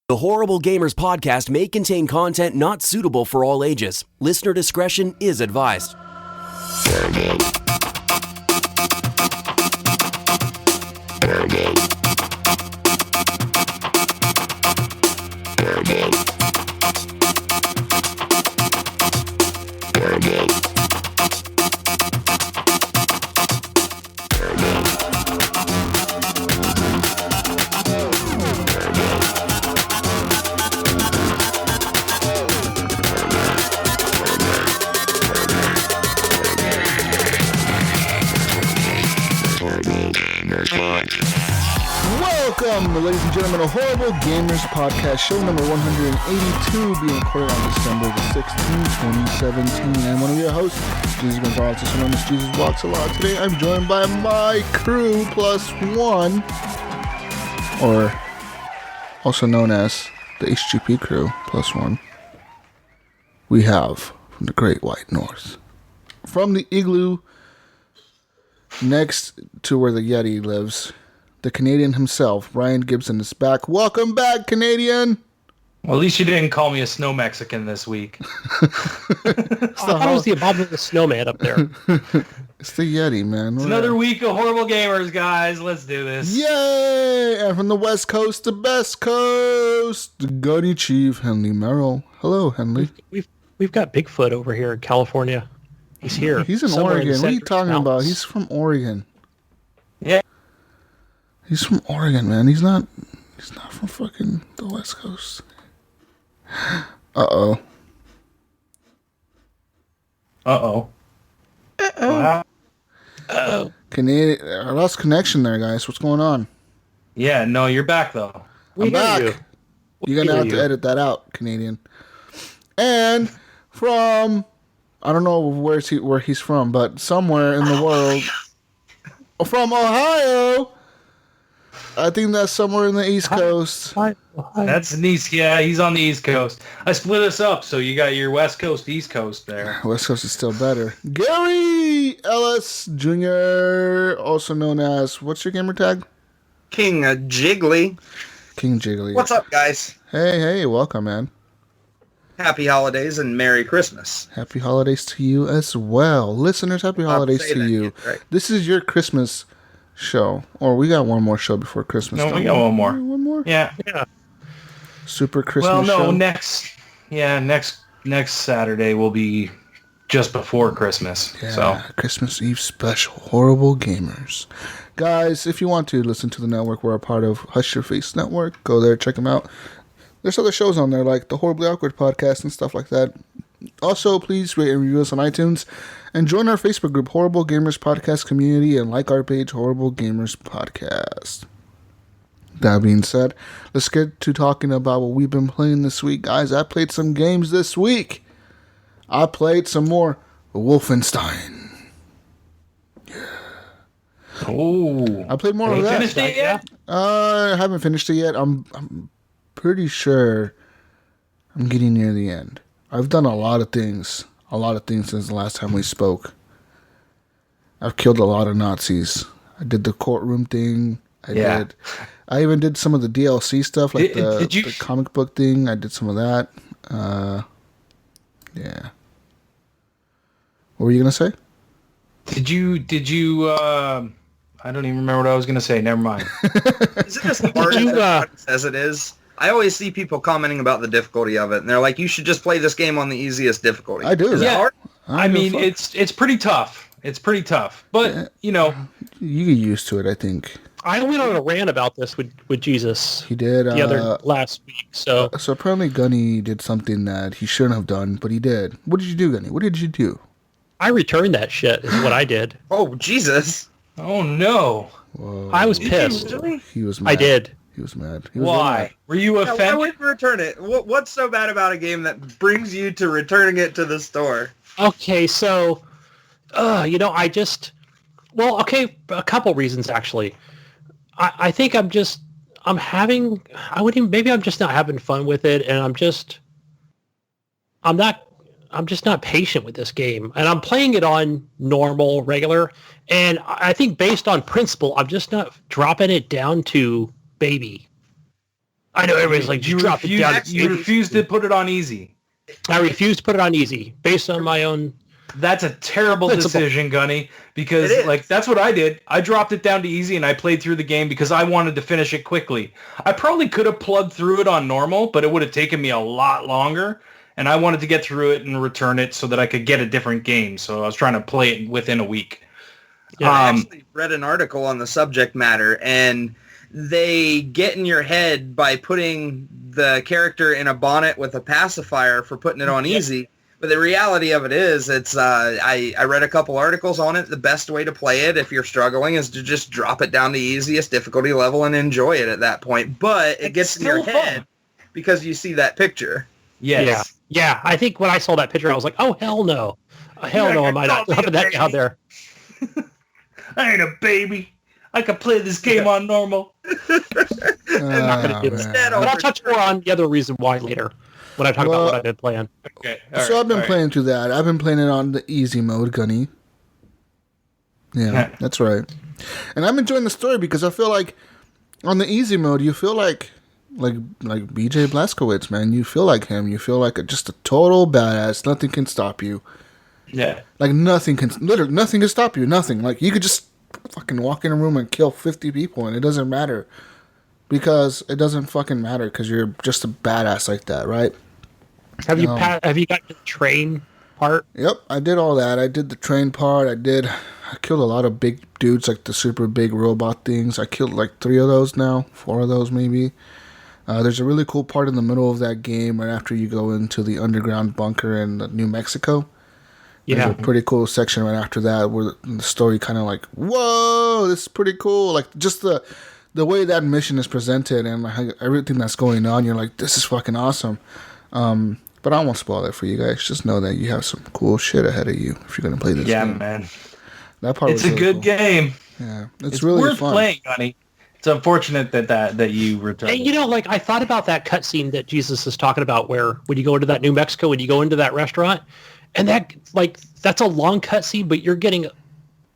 The Horrible Gamers podcast may contain content not suitable for all ages. Listener discretion is advised. Welcome, ladies and gentlemen, to Horrible Gamers Podcast, show number 182, being recorded on December the 16th, 2017. I'm one of your hosts, Jesus Gonzalez, also known as Jesuswalksalot. Today I'm joined by my crew plus one, or also known as the HGP crew plus one. We have from the Great White North, from the igloo next to where the Yeti lives, the Canadian himself, Brian Gibson, is back. Welcome back, Canadian! Well, at least you didn't call me a snow Mexican this week. I thought it was the abominable snowman up there. It's the Yeti, man. It's another week of Horrible Gamers, guys. Let's do this. Yay! And from the West Coast to Best Coast, the Gunnychief, Henley Merrill. Hello, Henley. We've got Bigfoot over here in California. He's here. He's in Oregon. What are you talking about? He's from Oregon. Yeah. He's from Oregon, man. He's not from fucking the West Coast. Uh-oh. Canadian, I lost connection there, guys. What's going on? Yeah, no, you're back, though. I'm back. You're going to have to edit that out, Canadian. And from, I don't know where he's from, but somewhere in the world, from Ohio. I think that's somewhere in the East Coast. That's the East. Yeah, he's on the East Coast. I split us up, so you got your West Coast, East Coast there. West Coast is still better. Gary Ellis Jr., also known as, what's your gamer tag? King Jiggly. King Jiggly. What's up, guys? Hey, welcome, man. Happy holidays and Merry Christmas. Happy holidays to you as well. Listeners, happy holidays to you. Yet, right? This is your Christmas show. Or we got one more show before Christmas. No, we got one more. One more? Yeah. Super Christmas show. Well, no, next Saturday will be just before Christmas. Yeah, so Christmas Eve special. Horrible Gamers. Guys, if you want to listen to the network, we're a part of Hush Your Face Network. Go there, check them out. There's other shows on there like the Horribly Awkward podcast and stuff like that. Also, please rate and review us on iTunes and join our Facebook group, Horrible Gamers Podcast Community, and like our page, Horrible Gamers Podcast. That being said, let's get to talking about what we've been playing this week. Guys, I played some games this week. I played some more Wolfenstein. Yeah. Oh. I played more of that. Finished it yet? I haven't finished it yet. I'm pretty sure I'm getting near the end. I've done a lot of things since the last time we spoke. I've killed a lot of Nazis. I did the courtroom thing. I even did some of the DLC stuff, like the comic book thing. I did some of that. Yeah. What were you gonna say? Did you? I don't even remember what I was gonna say. Never mind. Is it as hard as it is? I always see people commenting about the difficulty of it, and they're like, "You should just play this game on the easiest difficulty." I do. Is it hard? I mean, it's pretty tough. It's pretty tough, but you know, you get used to it. I think. I went on a rant about this with Jesus. He did the other last week. So apparently Gunny did something that he shouldn't have done, but he did. What did you do, Gunny? What did you do? I returned that shit. Is what I did. Oh Jesus! Oh no! Whoa. I was pissed. He was mad. I did. He was mad. Why? Were you offended? Why would you return it? What's so bad about a game that brings you to returning it to the store? Okay, so, a couple reasons actually. I think maybe I'm just not having fun with it, and I'm just not patient with this game, and I'm playing it on normal, regular, and I think based on principle, I'm just not dropping it down to baby. I know everybody's like, just drop it down. You refuse to put it on easy. I refuse to put it on easy based on my own. That's a terrible decision, Gunny, because like that's what I did. I dropped it down to easy and I played through the game because I wanted to finish it quickly. I probably could have plugged through it on normal, but it would have taken me a lot longer. And I wanted to get through it and return it so that I could get a different game. So I was trying to play it within a week. Yeah, I actually read an article on the subject matter, and they get in your head by putting the character in a bonnet with a pacifier for putting it on easy. But the reality of it is, it's I read a couple articles on it. The best way to play it, if you're struggling, is to just drop it down to easiest difficulty level and enjoy it at that point. But it gets in your head because you see that picture. Yes. Yeah. I think when I saw that picture, I was like, oh, hell no. Hell no, am I not dropping that down there? I ain't a baby. I can play this game on normal. I'm not going to do that. But I'll touch more on the other reason why later when I talk about what I've been playing. Okay. I've been playing through that. I've been playing it on the easy mode, Gunny. Yeah, that's right. And I'm enjoying the story because I feel like on the easy mode, you feel like BJ Blazkowicz, man. You feel like him. You feel like just a total badass. Nothing can stop you. Yeah. Like nothing can stop you. Nothing. Like you could just fucking walk in a room and kill 50 people and it doesn't matter. Because it doesn't fucking matter because you're just a badass like that, right? Have you got the train part? Yep, I did all that. I did the train part. I killed a lot of big dudes, like the super big robot things. I killed like 3 of those now, 4 of those maybe. There's a really cool part in the middle of that game right after you go into the underground bunker in New Mexico. Yeah. There's a pretty cool section right after that where the story kind of like, whoa, this is pretty cool. Like just the way that mission is presented and like everything that's going on, you're like, this is fucking awesome. But I won't spoil it for you guys. Just know that you have some cool shit ahead of you if you're gonna play this game. Yeah, man. That part it's was a really good cool. game. Yeah, it's really worth fun. playing, honey. It's unfortunate that you returned. And like I thought about that cutscene that Jesus is talking about, where when you go into that New Mexico, when you go into that restaurant, and that's a long cutscene, but you're getting, I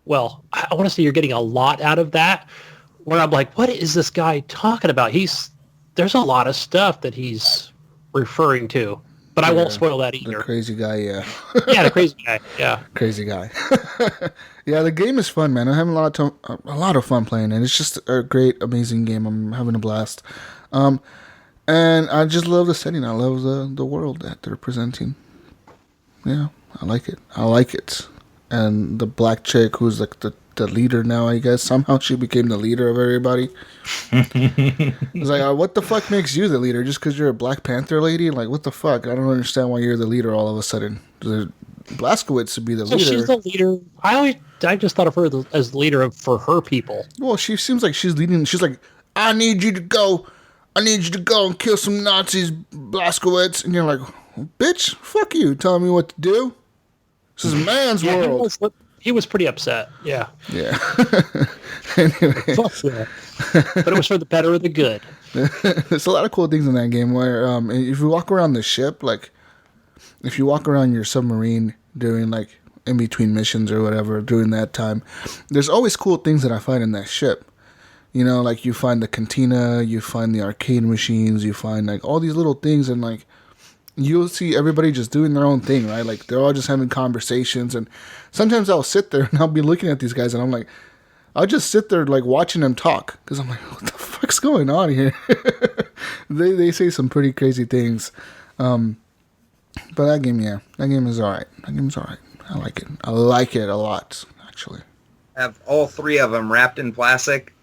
want to say you're getting a lot out of that. Where I'm like, what is this guy talking about? There's a lot of stuff that he's referring to, but I won't spoil that either. The crazy guy, yeah. Yeah, the crazy guy, yeah. Crazy guy. Yeah, the game is fun, man. I'm having a lot of fun playing it. It's just a great, amazing game. I'm having a blast. And I just love the setting. I love the world that they're presenting. Yeah, I like it. And the black chick who's like the leader now, I guess. Somehow she became the leader of everybody. It's like, what the fuck makes you the leader? Just because you're a Black Panther lady? Like, what the fuck? I don't understand why you're the leader all of a sudden. Blazkowicz would be the leader. She's the leader. I just thought of her as the leader for her people. Well, she seems like she's leading. She's like, I need you to go and kill some Nazis, Blazkowicz. And you're like, bitch, fuck you, telling me what to do. This is man's world. He was pretty upset. Yeah. Yeah. Anyway. Fuck yeah. But it was for the better of the good. There's a lot of cool things in that game where if you walk around the ship, like if you walk around your submarine during like in between missions or whatever during that time, there's always cool things that I find in that ship. You know, like you find the cantina, you find the arcade machines, you find like all these little things, and like you'll see everybody just doing their own thing, right? Like they're all just having conversations, and sometimes I'll sit there and I'll be looking at these guys and I'm like, I'll just sit there like watching them talk because I'm like, what the fuck's going on here? They say some pretty crazy things. But that game is alright. I like it a lot, actually. I have all 3 of them wrapped in plastic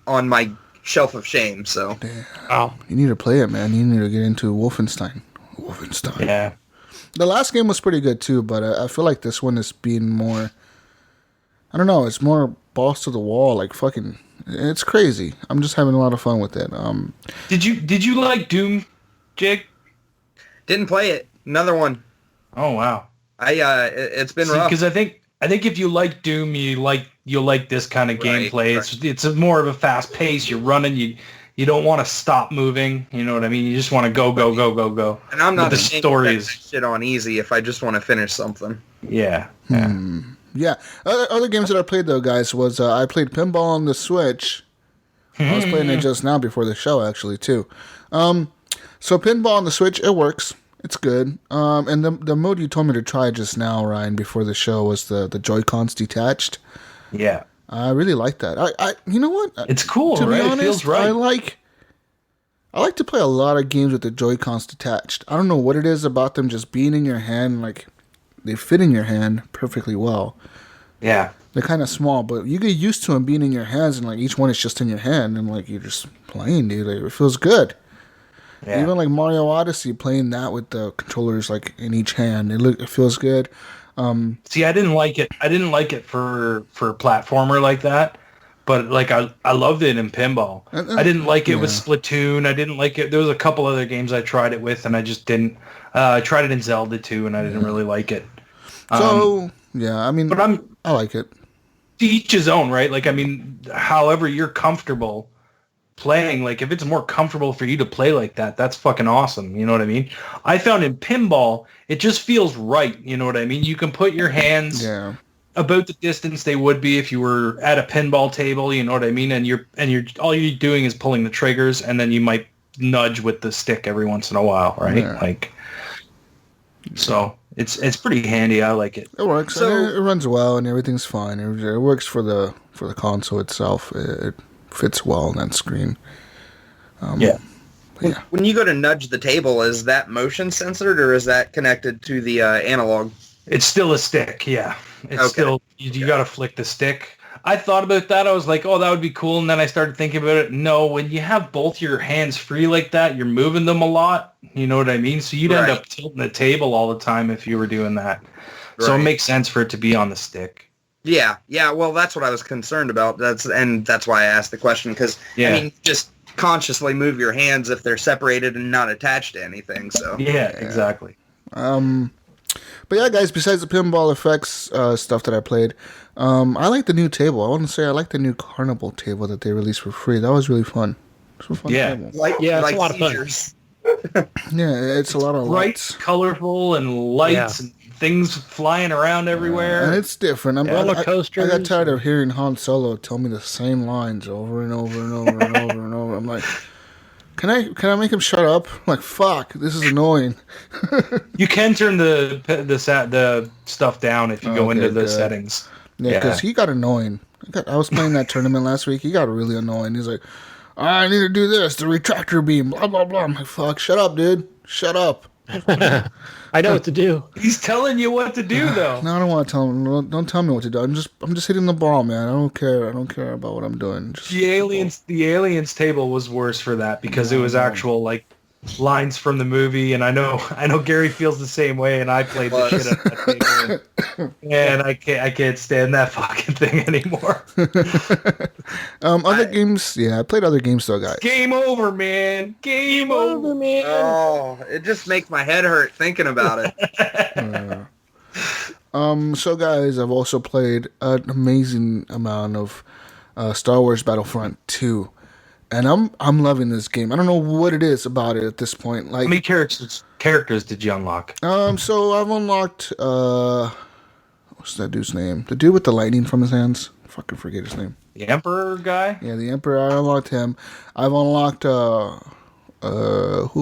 on my shelf of shame, so. Oh. You need to play it, man. You need to get into Wolfenstein. Yeah. The last game was pretty good too, but I feel like this one is being more, I don't know, it's more balls to the wall, like fucking, it's crazy. I'm just having a lot of fun with it. Did you like Doom, Jig? Didn't play it. Another one. Oh wow. It's been rough. Because I think if you like Doom, you'll like this kind of gameplay. Right. It's more of a fast pace. You're running. You don't want to stop moving. You know what I mean? You just want to go. And I'm not the stories shit on easy if I just want to finish something. Yeah. Yeah. Other games that I played though, guys, was I played Pinball on the Switch I was playing it just now before the show, actually, too. So pinball on the Switch, it works. It's good. And the mode you told me to try just now, Ryan, before the show was the Joy-Cons detached. Yeah. I really like that. I you know what? It's cool, to right? be honest, it feels right. I like to play a lot of games with the Joy-Cons detached. I don't know what it is about them just being in your hand, like they fit in your hand perfectly well. Yeah. They're kind of small, but you get used to them being in your hands, and like each one is just in your hand, and like you're just playing, dude. Like, it feels good. Yeah. Even like Mario Odyssey, playing that with the controllers like in each hand, it feels good. See, I didn't like it. I didn't like it for a platformer like that, but like I loved it in pinball. I didn't like it with Splatoon. I didn't like it. There was a couple other games I tried it with, and I just didn't. I tried it in Zelda too, and I didn't really like it. So yeah, I mean, but I like it. To each his own, right? Like, I mean, however you're comfortable playing, like if it's more comfortable for you to play like that, that's fucking awesome. You know what I mean? I found in pinball, it just feels right. You know what I mean? You can put your hands about the distance they would be if you were at a pinball table. You know what I mean? And you're all you're doing is pulling the triggers, and then you might nudge with the stick every once in a while, right? Yeah. Like, so it's pretty handy. I like it. It works. So, it runs well, and everything's fine. It works for the console itself. It fits well on that screen. Yeah. When you go to nudge the table, is that motion censored, or is that connected to the analog? It's still a stick, yeah. It's still, you got to flick the stick. I thought about that. I was like, oh, that would be cool. And then I started thinking about it. No, when you have both your hands free like that, you're moving them a lot. You know what I mean? So you'd end up tilting the table all the time if you were doing that. Right. So it makes sense for it to be on the stick. Yeah. Well, that's what I was concerned about. That's why I asked the question, because, I mean, just consciously move your hands if they're separated and not attached to anything. So yeah. Exactly. But yeah, guys, besides the Pinball FX stuff that I played, I like the new table. I want to say I like the new Carnival table that they released for free. That was really fun. It's a fun table. It's a lot of fun. Yeah, it's a lot of lights. Colorful and lights and things flying around everywhere. And it's different. Roller coasters. I got tired of hearing Han Solo tell me the same lines over and over and over and over and over. I'm like, can I make him shut up? I'm like, fuck, this is annoying. You can turn the stuff down if you go into the settings. Yeah, because he got annoying. I was playing that tournament last week. He got really annoying. He's like, I need to do this, the retractor beam, blah, blah, blah. I'm like, fuck, shut up, dude. Shut up. I know what to do. He's telling you what to do, though. No, I don't want to tell him. Don't tell me what to do. I'm just hitting the ball, man. I don't care. I don't care about what I'm doing. The aliens table was worse for that because it was actual like lines from the movie, and I know Gary feels the same way, and I played the shit out of that table, and I can't stand that fucking thing anymore. Other games, I played other games though, guys. Game over, man. Game over, man. Oh, it just makes my head hurt thinking about it. So guys, I've also played an amazing amount of Star Wars Battlefront 2. And I'm loving this game. I don't know what it is about it at this point. Like, how many characters did you unlock? So I've unlocked what's that dude's name? The dude with the lightning from his hands. I fucking forget his name. The Emperor guy? Yeah, the Emperor. I unlocked him. I've unlocked who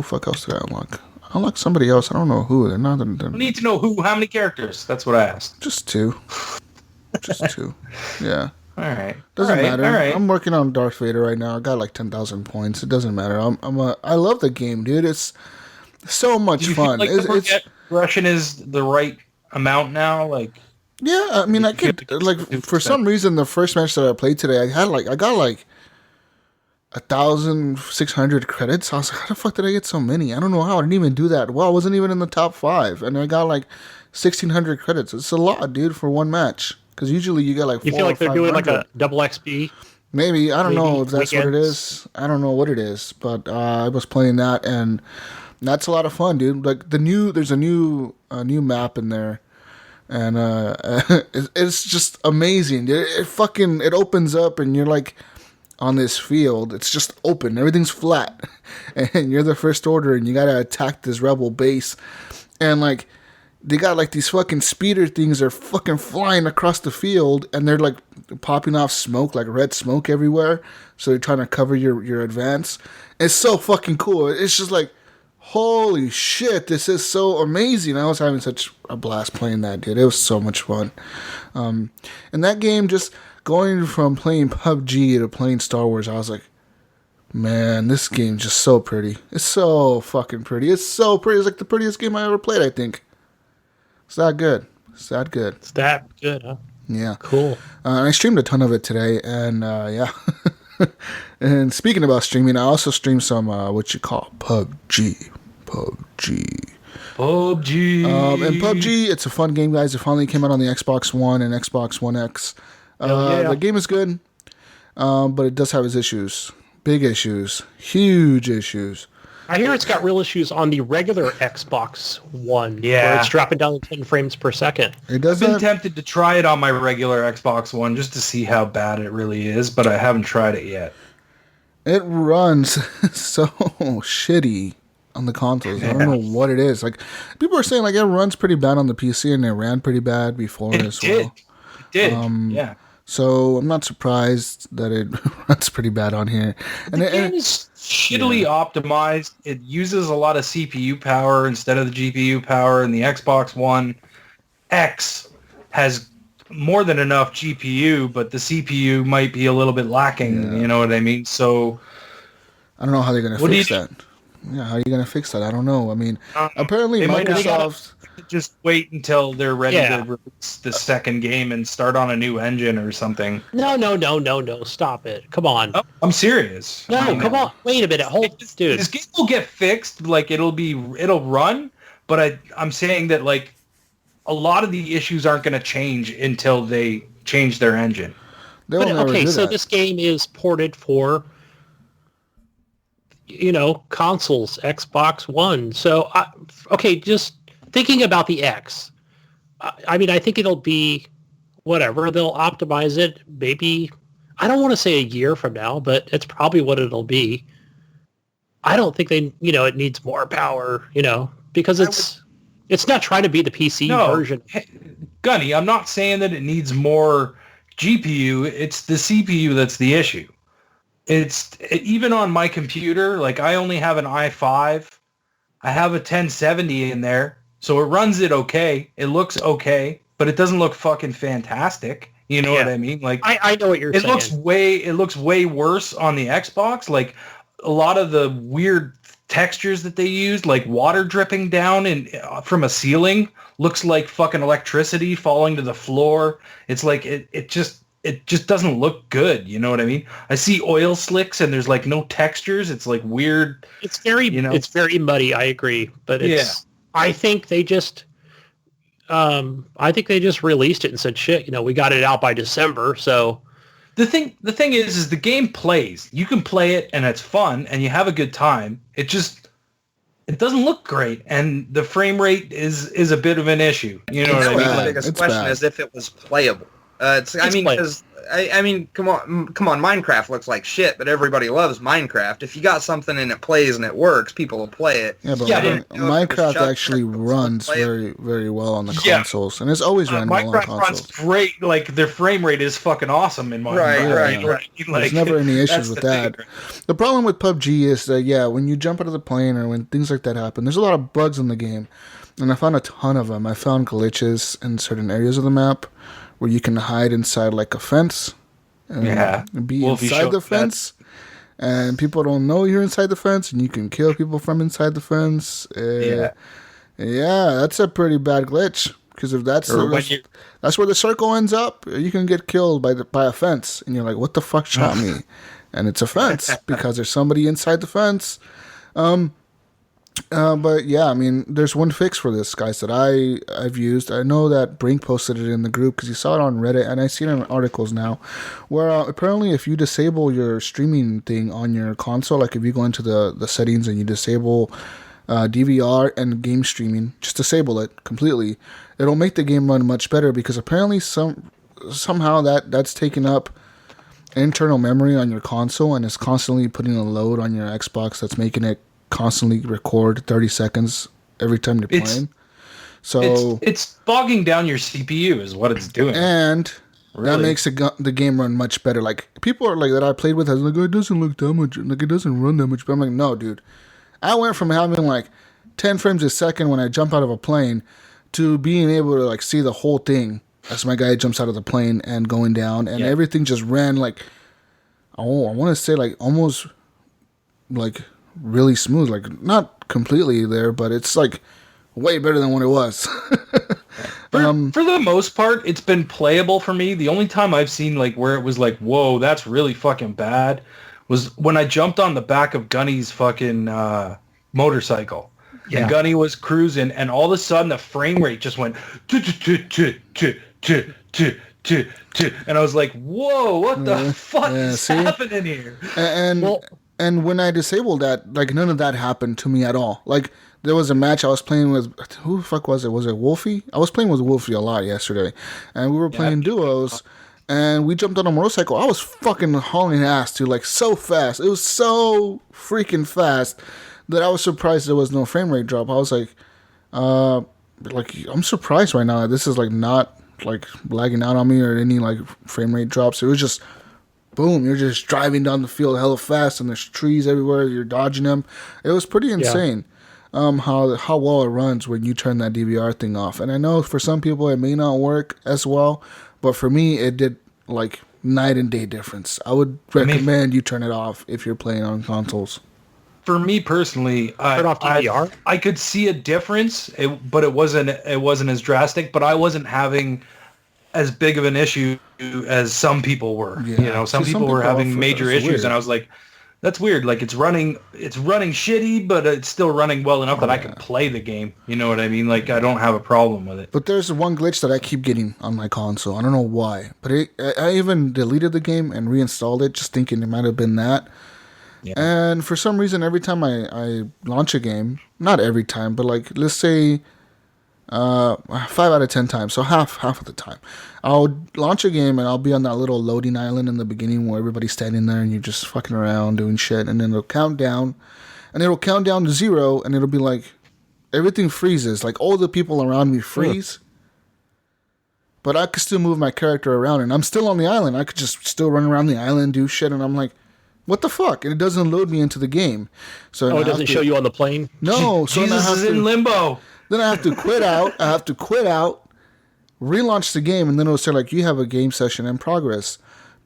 fuck else did I unlock? I unlocked somebody else. I don't know who. They're not. I need to know how many characters. That's what I asked. Just two. Just two. Yeah. All right. Doesn't matter. All right. I'm working on Darth Vader right now. I got like 10,000 points. It doesn't matter. I love the game, dude. It's so much fun. Feel like the progression is the right amount now? Like, yeah, I mean, I could like for some reason the first match that I played today, I got like 1,600 credits. I was like, how the fuck did I get so many? I don't know how. I didn't even do that well. I wasn't even in the top 5, and I got like 1,600 credits. It's a lot, dude, for one match. Because usually you get like 400. You feel like they're doing like a double XP? Maybe. I don't know if that's what it is. I don't know what it is. But I was playing that, and that's a lot of fun, dude. Like there's a new map in there, and it's just amazing. It opens up, and you're like on this field. It's just open. Everything's flat, and you're the First Order, and you gotta attack this rebel base, and like. they got like these fucking speeder things that are fucking flying across the field, and they're like popping off smoke, like red smoke everywhere. So they're trying to cover your advance. It's so fucking cool. It's just like, holy shit, this is so amazing. I was having such a blast playing that, dude. It was so much fun. And that game, just going from playing PUBG to playing Star Wars, I was like, man, this game's just so pretty. It's so fucking pretty. It's so pretty. It's like the prettiest game I ever played, I think. It's that good. It's that good. It's that good, huh? Yeah. Cool. I streamed a ton of it today, and yeah. And speaking about streaming, I also streamed some what you call PUBG. And PUBG, it's a fun game, guys. It finally came out on the Xbox One and Xbox One X. The game is good, but it does have its issues. Big issues. Huge issues. I hear it's got real issues on the regular Xbox One. Yeah. Where it's dropping down to 10 frames per second. It does I've been tempted to try it on my regular Xbox One just to see how bad it really is, but I haven't tried it yet. It runs so shitty on the consoles. I don't know what it is. Like, people are saying like it runs pretty bad on the PC, and it ran pretty bad before as well. It did. Yeah. So I'm not surprised that it runs pretty bad on here. And the game is shittily optimized. It uses a lot of CPU power instead of the GPU power, and the Xbox One X has more than enough GPU, but the CPU might be a little bit lacking. You know what I mean? So I don't know how they're going to fix that. Yeah, how are you going to fix that? I don't know. I mean, apparently Microsoft... Just wait until they're ready to release the second game and start on a new engine or something. No. Stop it. Come on. Oh, I'm serious. No, come on. Wait a minute. Dude. This game will get fixed. Like, it'll run, but I'm saying that, like, a lot of the issues aren't going to change until they change their engine. So this game is ported for, consoles, Xbox One. So, just thinking about the X, I mean, I think it'll be whatever. They'll optimize it maybe, I don't want to say a year from now, but it's probably what it'll be. I don't think it needs more power, because it's not trying to be the PC version. Gunny, I'm not saying that it needs more GPU. It's the CPU that's the issue. Even on my computer, like I only have an i5. I have a 1070 in there. So it runs it okay. It looks okay, but it doesn't look fucking fantastic. You know what I mean? Like I know what you're saying. It looks way worse on the Xbox. Like a lot of the weird textures that they used, like water dripping down from a ceiling, looks like fucking electricity falling to the floor. It's like it just doesn't look good. You know what I mean? I see oil slicks and there's like no textures. It's like weird. It's very it's very muddy. I agree, but it's. I think they just released it and said, shit, we got it out by December. So the thing is the game plays. You can play it and it's fun and you have a good time. It doesn't look great, and the frame rate is a bit of an issue. You know what I mean? The biggest question is if it was playable. I mean, come on, Minecraft looks like shit, but everybody loves Minecraft. If you got something and it plays and it works, people will play it. Yeah, but Minecraft actually runs very, very well on the consoles, and it's always run well on consoles. Minecraft runs great. Like, their frame rate is fucking awesome in Minecraft. Right. Like, there's never any issues with that. The problem with PUBG is that, when you jump out of the plane or when things like that happen, there's a lot of bugs in the game, and I found a ton of them. I found glitches in certain areas of the map where you can hide inside like a fence and be inside the fence, and people don't know you're inside the fence, and you can kill people from inside the fence. That's a pretty bad glitch, because if that's where the circle ends up, you can get killed by a fence, and you're like, what the fuck shot me? And it's a fence because there's somebody inside the fence. But yeah, I mean, there's one fix for this, guys, that I've used. I know that Brink posted it in the group because he saw it on Reddit, and I see it in articles now, where apparently if you disable your streaming thing on your console, like if you go into the settings and you disable DVR and game streaming, just disable it completely, it'll make the game run much better, because apparently somehow that's taking up internal memory on your console and is constantly putting a load on your Xbox that's making it constantly record 30 seconds every time you're playing. So it's bogging down your CPU is what it's doing. And really, that makes the game run much better. Like, people are like, that I played with, I was like, oh, it doesn't look that much, like, it doesn't run that much. But I'm like, no, dude. I went from having like 10 frames a second when I jump out of a plane to being able to like see the whole thing as my guy jumps out of the plane and going down, and everything just ran like, I want to say like almost like really smooth, like not completely there, but it's like way better than what it was. For the most part, it's been playable for me. The only time I've seen like where it was like, whoa, that's really fucking bad, was when I jumped on the back of Gunny's fucking motorcycle. Yeah. And Gunny was cruising, and all of a sudden the frame rate just went and I was like, whoa, what the fuck is happening here? And when I disabled that, like, none of that happened to me at all. Like, there was a match I was playing with, who the fuck was it? Was it Wolfie? I was playing with Wolfie a lot yesterday, and we were playing duos, and we jumped on a motorcycle. I was fucking hauling ass, dude, like, so fast. It was so freaking fast that I was surprised there was no frame rate drop. I was like, I'm surprised right now that this is, like, not, like, lagging out on me or any, like, frame rate drops. It was just, boom, you're just driving down the field hella fast, and there's trees everywhere, you're dodging them. It was pretty insane. How well it runs when you turn that DVR thing off. And I know for some people it may not work as well, but for me it did like night and day difference. I would recommend you turn it off if you're playing on consoles. For me personally, turn off DVR. I could see a difference, but it wasn't as drastic. But I wasn't having as big of an issue as some people were. Yeah. You know, some people were having major issues, weird. And I was like, that's weird. Like, it's running shitty, but it's still running well enough that I can play the game. You know what I mean? Like, I don't have a problem with it. But there's one glitch that I keep getting on my console. I don't know why, but I even deleted the game and reinstalled it, just thinking it might have been that. Yeah. And for some reason, every time I launch a game, not every time, but like, let's say 5 out of 10 times, so half of the time, I'll launch a game and I'll be on that little loading island in the beginning where everybody's standing there and you're just fucking around doing shit, and then it'll count down to 0, and it'll be like everything freezes, like all the people around me freeze, but I could still move my character around, and I'm still on the island. I could just still run around the island, do shit, and I'm like, what the fuck? And it doesn't load me into the game. So it doesn't show you on the plane? No. So Jesus is in limbo. Then I have to quit out. Relaunch the game, and then it'll say like, you have a game session in progress.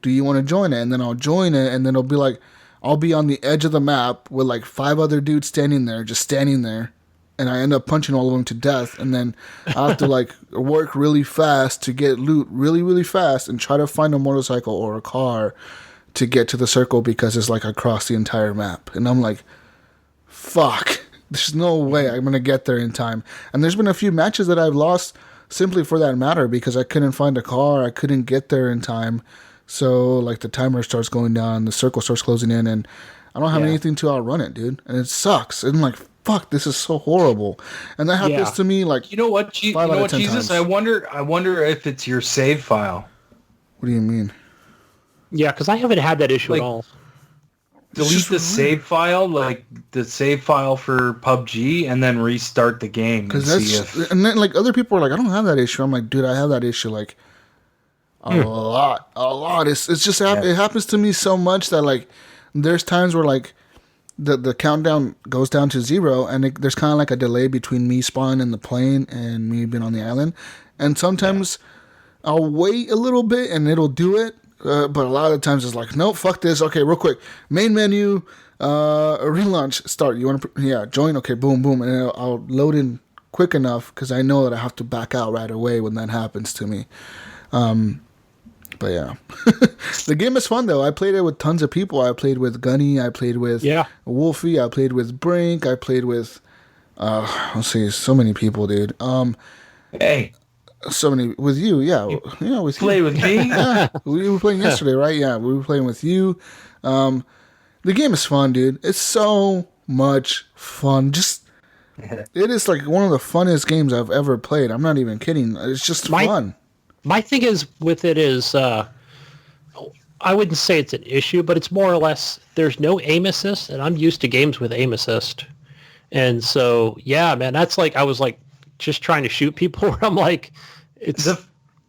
Do you want to join it? And then I'll join it, and then it'll be like, I'll be on the edge of the map with like 5 other dudes standing there, and I end up punching all of them to death, and then I have to like work really fast to get loot really, really fast and try to find a motorcycle or a car to get to the circle because it's like across the entire map. And I'm like, fuck, there's no way I'm going to get there in time. And there's been a few matches that I've lost simply for that matter because I couldn't find a car, I couldn't get there in time. So like the timer starts going down, the circle starts closing in, and I don't have anything to outrun it, dude. And it sucks. And I'm like, fuck, this is so horrible. And that happens to me like, you know what, Jesus? Times. I wonder if it's your save file. What do you mean? Yeah, because I haven't had that issue at all. Delete the save file, like the save file for PUBG, and then restart the game. And then like other people are like, I don't have that issue. I'm like, dude, I have that issue like a lot. It's just it happens to me so much that like there's times where like the countdown goes down to 0, and there's kind of like a delay between me spawning in the plane and me being on the island. And sometimes I'll wait a little bit and it'll do it. But a lot of the times it's like, no, fuck this. Okay, real quick. Main menu, relaunch, start. You want to, join? Okay, boom, boom. And I'll load in quick enough because I know that I have to back out right away when that happens to me. But yeah. The game is fun, though. I played it with tons of people. I played with Gunny. I played with Wolfie. I played with Brink. I played with, let's see, so many people, dude. Hey. So many with you, with play you. With me. Yeah, we were playing yesterday, right? Yeah, we were playing with you. The game is fun, dude. It's so much fun. It is like one of the funnest games I've ever played. I'm not even kidding. It's just fun. My thing is with it is, I wouldn't say it's an issue, but it's more or less there's no aim assist, and I'm used to games with aim assist, and so yeah, man, that's like I was like just trying to shoot people. Where I'm like,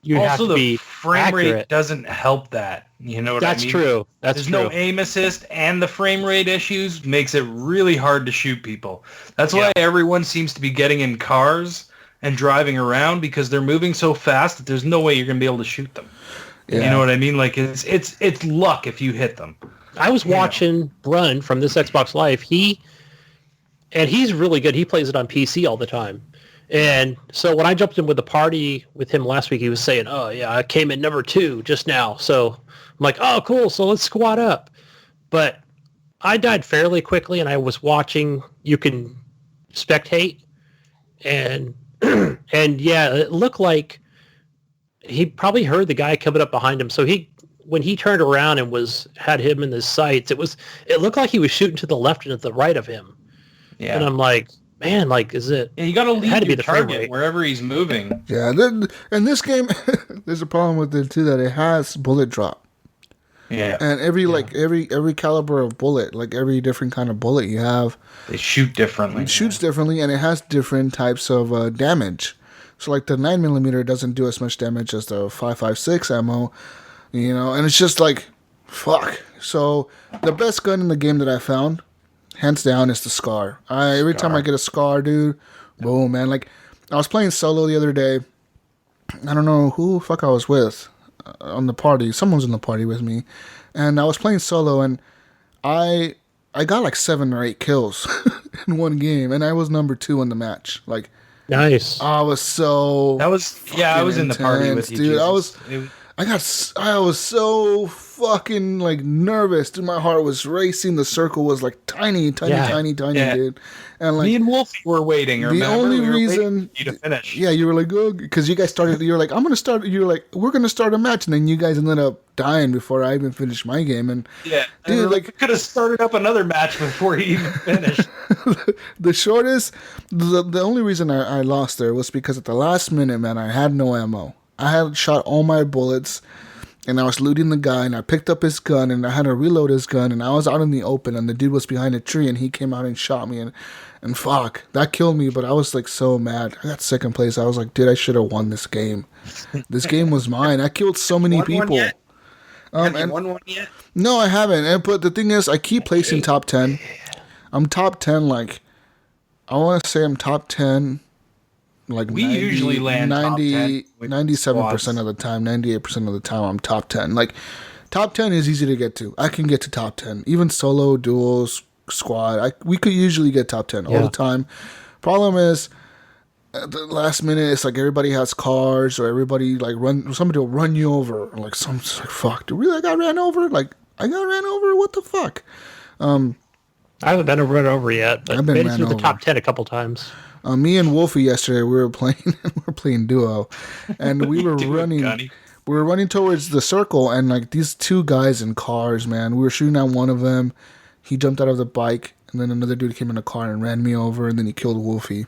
you have to be frame accurate. rate doesn't help that. You know what I mean? That's true. There's no aim assist, and the frame rate issues makes it really hard to shoot people. That's why everyone seems to be getting in cars and driving around, because they're moving so fast that there's no way you're going to be able to shoot them. Yeah. You know what I mean? Like it's luck if you hit them. I was watching Brun from this Xbox Live. He's really good. He plays it on PC all the time. And so when I jumped in with the party with him last week, he was saying, "Oh yeah, I came in number 2 just now." So I'm like, "Oh cool, so let's squad up." But I died fairly quickly, and I was watching. You can spectate, and and yeah, it looked like he probably heard the guy coming up behind him. So when he turned around and had him in his sights, it looked like he was shooting to the left and to the right of him. Yeah, and I'm like, man, like, is it? Yeah, you got to lead your target wherever he's moving. Yeah, in this game, there's a problem with it too, that it has bullet drop. Yeah, and every caliber of bullet, like every different kind of bullet you have, they shoot differently. It shoots differently, and it has different types of damage. So, like the 9mm doesn't do as much damage as the 5.56 ammo, you know, and it's just like, fuck. So the best gun in the game that I found, hands down, is the Scar. Every time I get a Scar, dude, boom, man. Like, I was playing solo the other day. I don't know who the fuck I was with on the party. Someone's in the party with me. And I was playing solo, and I got like 7 or 8 kills in one game, and I was number 2 in the match. Like, nice. I was so... I was in the party with you, dude. Jesus. I was so fucking like nervous. Dude, my heart was racing. The circle was like tiny, dude. And like me and Wolf were waiting. The only reason you to finish. Yeah, you were like, oh, because you guys started. You were like, I'm gonna start. You were like, we're gonna start a match, and then you guys ended up dying before I even finished my game. And yeah, dude, like, we could have started up another match before he even finished. The shortest, the only reason I lost there was because at the last minute, man, I had no ammo. I had shot all my bullets, and I was looting the guy, and I picked up his gun, and I had to reload his gun, and I was out in the open, and the dude was behind a tree, and he came out and shot me, and fuck, that killed me, but I was like so mad. I got second place. I was like, dude, I should have won this game. This game was mine. I killed so many people. Have you won one yet? No, I haven't. But the thing is, I keep placing top 10. I'm top 10, like, I want to say I'm top 10. Like we usually land 97% of the time, 98% of the time, I'm top 10. Like, top 10 is easy to get to. I can get to top 10. Even solo, duos, squad, we could usually get top 10 all the time. Problem is, at the last minute, it's like everybody has cars, or everybody, like, somebody will run you over. Like, like, fuck, dude, really, I got ran over? Like, I got ran over? What the fuck? I haven't been run over yet, but I've been made it through the top 10 a couple times. Me and Wolfie yesterday, we were playing duo, and we were running. Gunny? We were running towards the circle, and like these 2 guys in cars, man. We were shooting at one of them. He jumped out of the bike, and then another dude came in a car and ran me over, and then he killed Wolfie.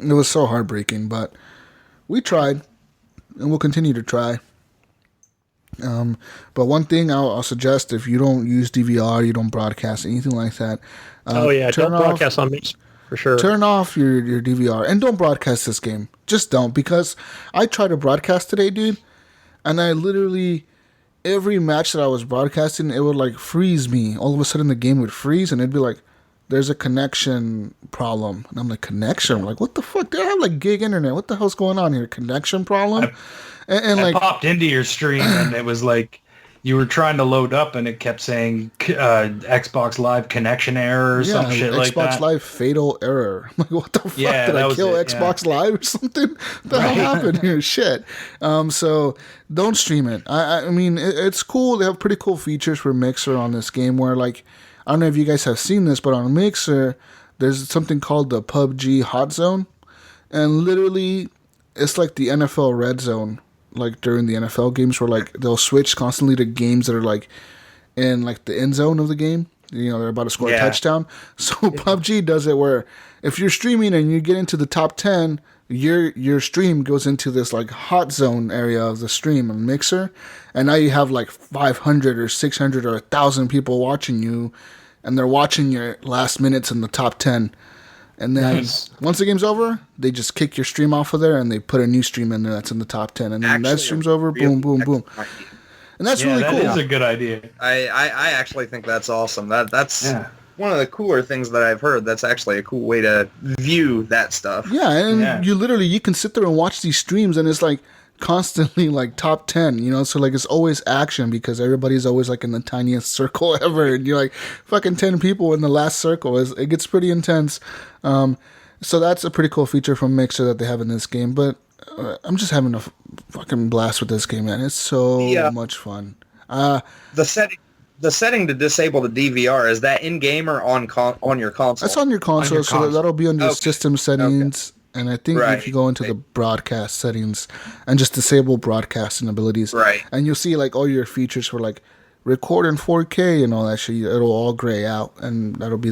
It was so heartbreaking, but we tried, and we'll continue to try. But one thing I'll suggest, if you don't use DVR, you don't broadcast, anything like that. Don't broadcast on me. For sure. Turn off your DVR and don't broadcast this game. Just don't, because I tried to broadcast today, dude, and I literally, every match that I was broadcasting, it would like freeze me. All of a sudden the game would freeze, and it'd be like, there's a connection problem. And I'm like, connection? I'm like, what the fuck? I have like gig internet. What the hell's going on here? Connection problem? And I like, popped into your stream, and it was like, you were trying to load up, and it kept saying Xbox Live connection error or some shit like that. Xbox Live fatal error. I'm like, what the fuck? Did I kill Xbox Live or something? What the hell happened here? Shit. So don't stream it. I mean, it's cool. They have pretty cool features for Mixer on this game where, like, I don't know if you guys have seen this, but on Mixer, there's something called the PUBG Hot Zone. And literally, it's like the NFL Red Zone. Like during the NFL games, where like they'll switch constantly to games that are like in like the end zone of the game. You know, they're about to score a touchdown. So PUBG does it where if you're streaming and you get into the top 10, your stream goes into this like hot zone area of the stream and Mixer, and now you have like 500 or 600 or 1,000 people watching you, and they're watching your last minutes in the top 10. And then once the game's over, they just kick your stream off of there and they put a new stream in there that's in the top 10. And then that stream's over, boom, boom, boom. And that's really cool. That is a good idea. I actually think that's awesome. That's one of the cooler things that I've heard. That's actually a cool way to view that stuff. Yeah, and you can sit there and watch these streams and it's like constantly like top 10, you know, so like it's always action because everybody's always like in the tiniest circle ever and you're like fucking 10 people in the last circle. It gets pretty intense. So that's a pretty cool feature from Mixer that they have in this game, but I'm just having a fucking blast with this game, man. It's so much fun. The setting to disable the DVR, is that in game or on your console? That's on your console, so that'll be under system settings. And I think if you go into the broadcast settings and just disable broadcasting abilities, and you'll see like all your features for like record in 4K and all that shit, it'll all gray out, and that'll mean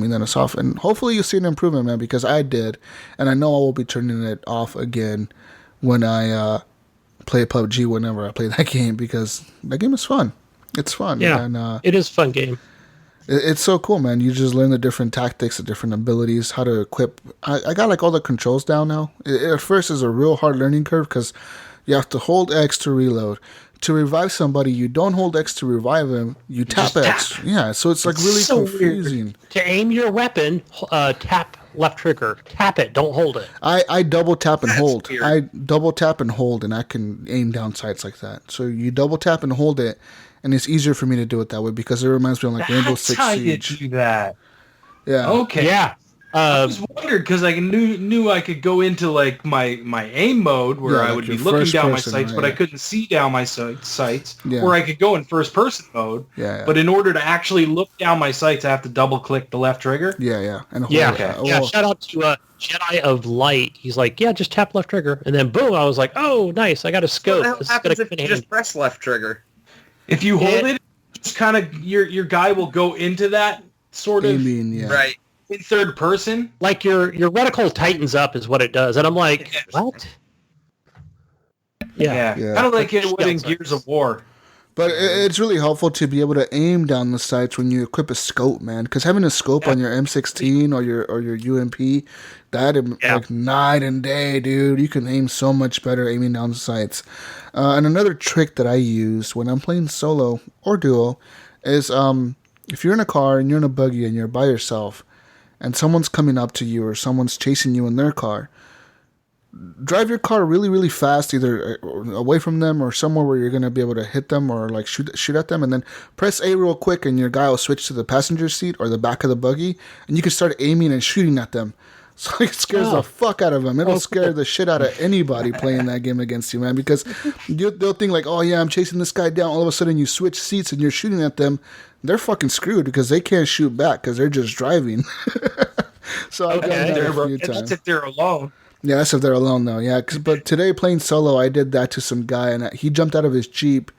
that it's off. And hopefully you'll see an improvement, man, because I did, and I know I will be turning it off again when I play PUBG whenever I play that game, because that game is fun. It's fun. Yeah, and, it is a fun game. It's so cool, man. You just learn the different tactics, the different abilities, how to equip. I got like all the controls down now. At first, it's a real hard learning curve because you have to hold X to reload. To revive somebody, you don't hold X to revive them. You tap X. Yeah, so it's like really confusing. Weird. To aim your weapon, tap left trigger. Tap it, don't hold it. I double tap and hold. Weird. I double tap and hold, and I can aim down sights like that. So you double tap and hold it. And it's easier for me to do it that way because it reminds me of like Rainbow Six Siege. That's how you do that. Yeah. Okay. Yeah. I was wondered because I knew I could go into like my aim mode where I would be looking down my sights, but I couldn't see down my sights. Yeah. Or I could go in first person mode. Yeah. But in order to actually look down my sights, I have to double click the left trigger. Yeah. And shout out to Jedi of Light. He's like, just tap left trigger, and then boom! I was like, oh, nice! I got a scope. What happens if you just press left trigger? If you hold it, it's kind of your guy will go into that sort of right in third person. Like your reticle tightens up is what it does, and I'm like, what? Yeah. Kind of like it would in Gears of War. But it's really helpful to be able to aim down the sights when you equip a scope, man. Because having a scope on your M16 or your UMP, that like night and day, dude. You can aim so much better aiming down the sights. And another trick that I use when I'm playing solo or duo is if you're in a car and you're in a buggy and you're by yourself, and someone's coming up to you or someone's chasing you in their car, drive your car really, really fast, either away from them or somewhere where you're going to be able to hit them or like shoot at them, and then press A real quick and your guy will switch to the passenger seat or the back of the buggy, and you can start aiming and shooting at them. So it scares the fuck out of them. It'll scare the shit out of anybody playing that game against you, man, because they'll think like, oh yeah, I'm chasing this guy down. All of a sudden you switch seats and you're shooting at them. They're fucking screwed because they can't shoot back because they're just driving. So I've done that a few times. That's if they're alone. Yeah, that's if they're alone, though. Yeah, but today playing solo, I did that to some guy, and he jumped out of his Jeep,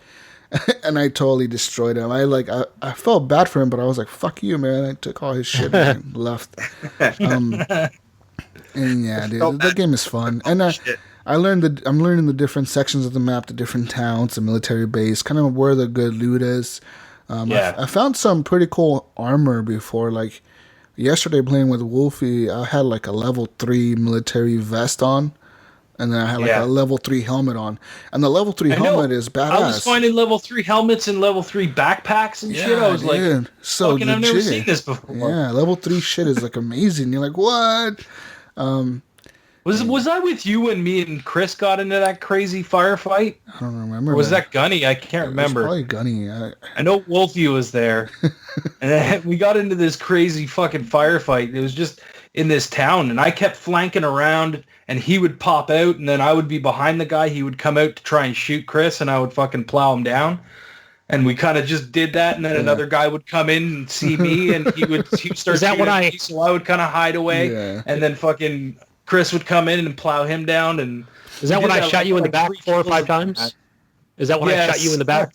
and I totally destroyed him. I felt bad for him, but I was like, "Fuck you, man!" I took all his shit and left. And yeah, dude, the game is fun, and I'm learning the different sections of the map, the different towns, the military base, kind of where the good loot is. I found some pretty cool armor before, like. Yesterday playing with Wolfie, I had like a level 3 military vest on, and then I had like a level 3 helmet on. And the level 3 helmet is badass. I was finding level 3 helmets and level 3 backpacks and shit. I was like, so fucking, I've never seen this before. Yeah, level 3 shit is like amazing. You're like, what? Was I with you when me and Chris got into that crazy firefight? I don't remember. Or was that Gunny? I can't remember. It was probably Gunny. I know Wolfie was there. And then we got into this crazy fucking firefight. It was just in this town, and I kept flanking around, and he would pop out, and then I would be behind the guy. He would come out to try and shoot Chris, and I would fucking plow him down. And we kind of just did that, and then another guy would come in and see me, and he would start shooting at me, so I would kind of hide away, and then fucking Chris would come in and plow him down. And is that when I shot you in the back 4 or 5 times? Is that when I shot you in the back?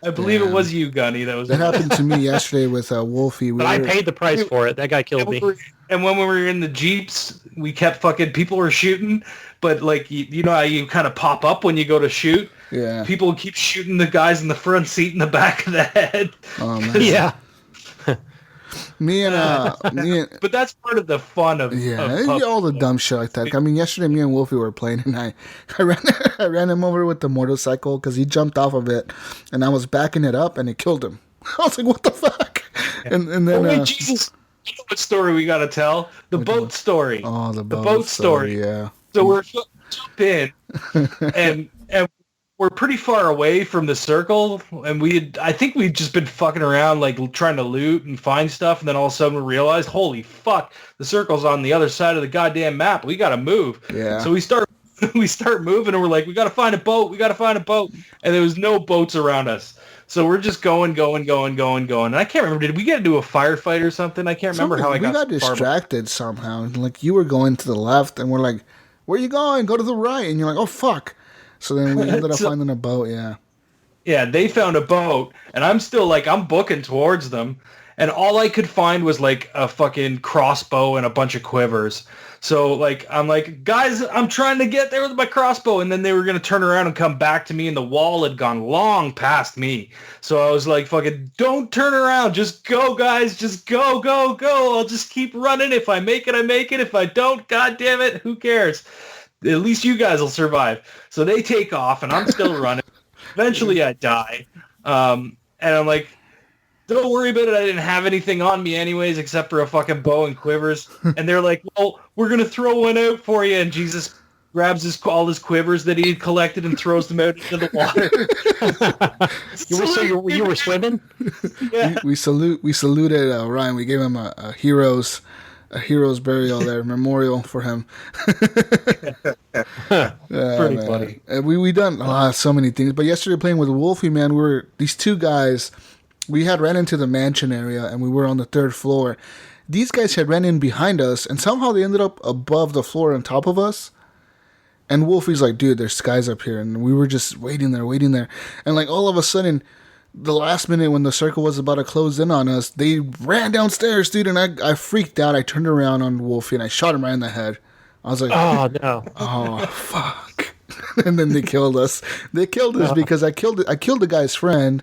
I believe it was you, Gunny. That happened to me yesterday with Wolfie. But I paid the price for it. That guy killed me. And when we were in the Jeeps, we kept fucking, people were shooting, but like, you know how you kind of pop up when you go to shoot? Yeah. People would keep shooting the guys in the front seat and the back of the head. Oh, man. Yeah. But that's part of the fun of all the dumb shit like that. I mean, yesterday me and Wolfie were playing, and I ran him over with the motorcycle because he jumped off of it, and I was backing it up, and it killed him. I was like, what the fuck? And then Jesus, you know what story we got to tell? The boat story. Oh, the boat story. Yeah. So we're jump in, and we're pretty far away from the circle, and I think we'd just been fucking around, like trying to loot and find stuff, and then all of a sudden we realized, holy fuck, the circle's on the other side of the goddamn map. We gotta move. Yeah. So we start moving, and we're like, we gotta find a boat. And there was no boats around us. So we're just going. And I can't remember, did we get into a firefight or something? I can't remember how we got distracted somehow. Like you were going to the left, and we're like, where are you going? Go to the right. And you're like, oh, fuck. So then we ended up finding a boat, yeah. Yeah, they found a boat, and I'm still like, I'm booking towards them, and all I could find was like a fucking crossbow and a bunch of quivers. So like, I'm like, guys, I'm trying to get there with my crossbow, and then they were going to turn around and come back to me, and the wall had gone long past me. So I was like, fucking, don't turn around, just go, guys, just go. I'll just keep running. If I make it, I make it. If I don't, god damn it, who cares? At least you guys will survive. So they take off, and I'm still running. Eventually, I die. And I'm like, don't worry about it. I didn't have anything on me anyways, except for a fucking bow and quivers. And they're like, well, we're going to throw one out for you. And Jesus grabs all his quivers that he had collected and throws them out into the water. You were swimming? Yeah. We saluted Ryan. We gave him a hero's burial there, memorial for him. Pretty funny. We done so many things. But yesterday playing with Wolfie, man, these two guys. We had ran into the mansion area, and we were on the 3rd floor. These guys had ran in behind us, and somehow they ended up above the floor on top of us. And Wolfie's like, dude, there's guys up here. And we were just waiting there. And like all of a sudden, the last minute when the circle was about to close in on us, they ran downstairs, dude, and I freaked out. I turned around on Wolfie, and I shot him right in the head. I was like, oh, no. Oh, fuck. And then they killed us. They killed us because I killed the guy's friend.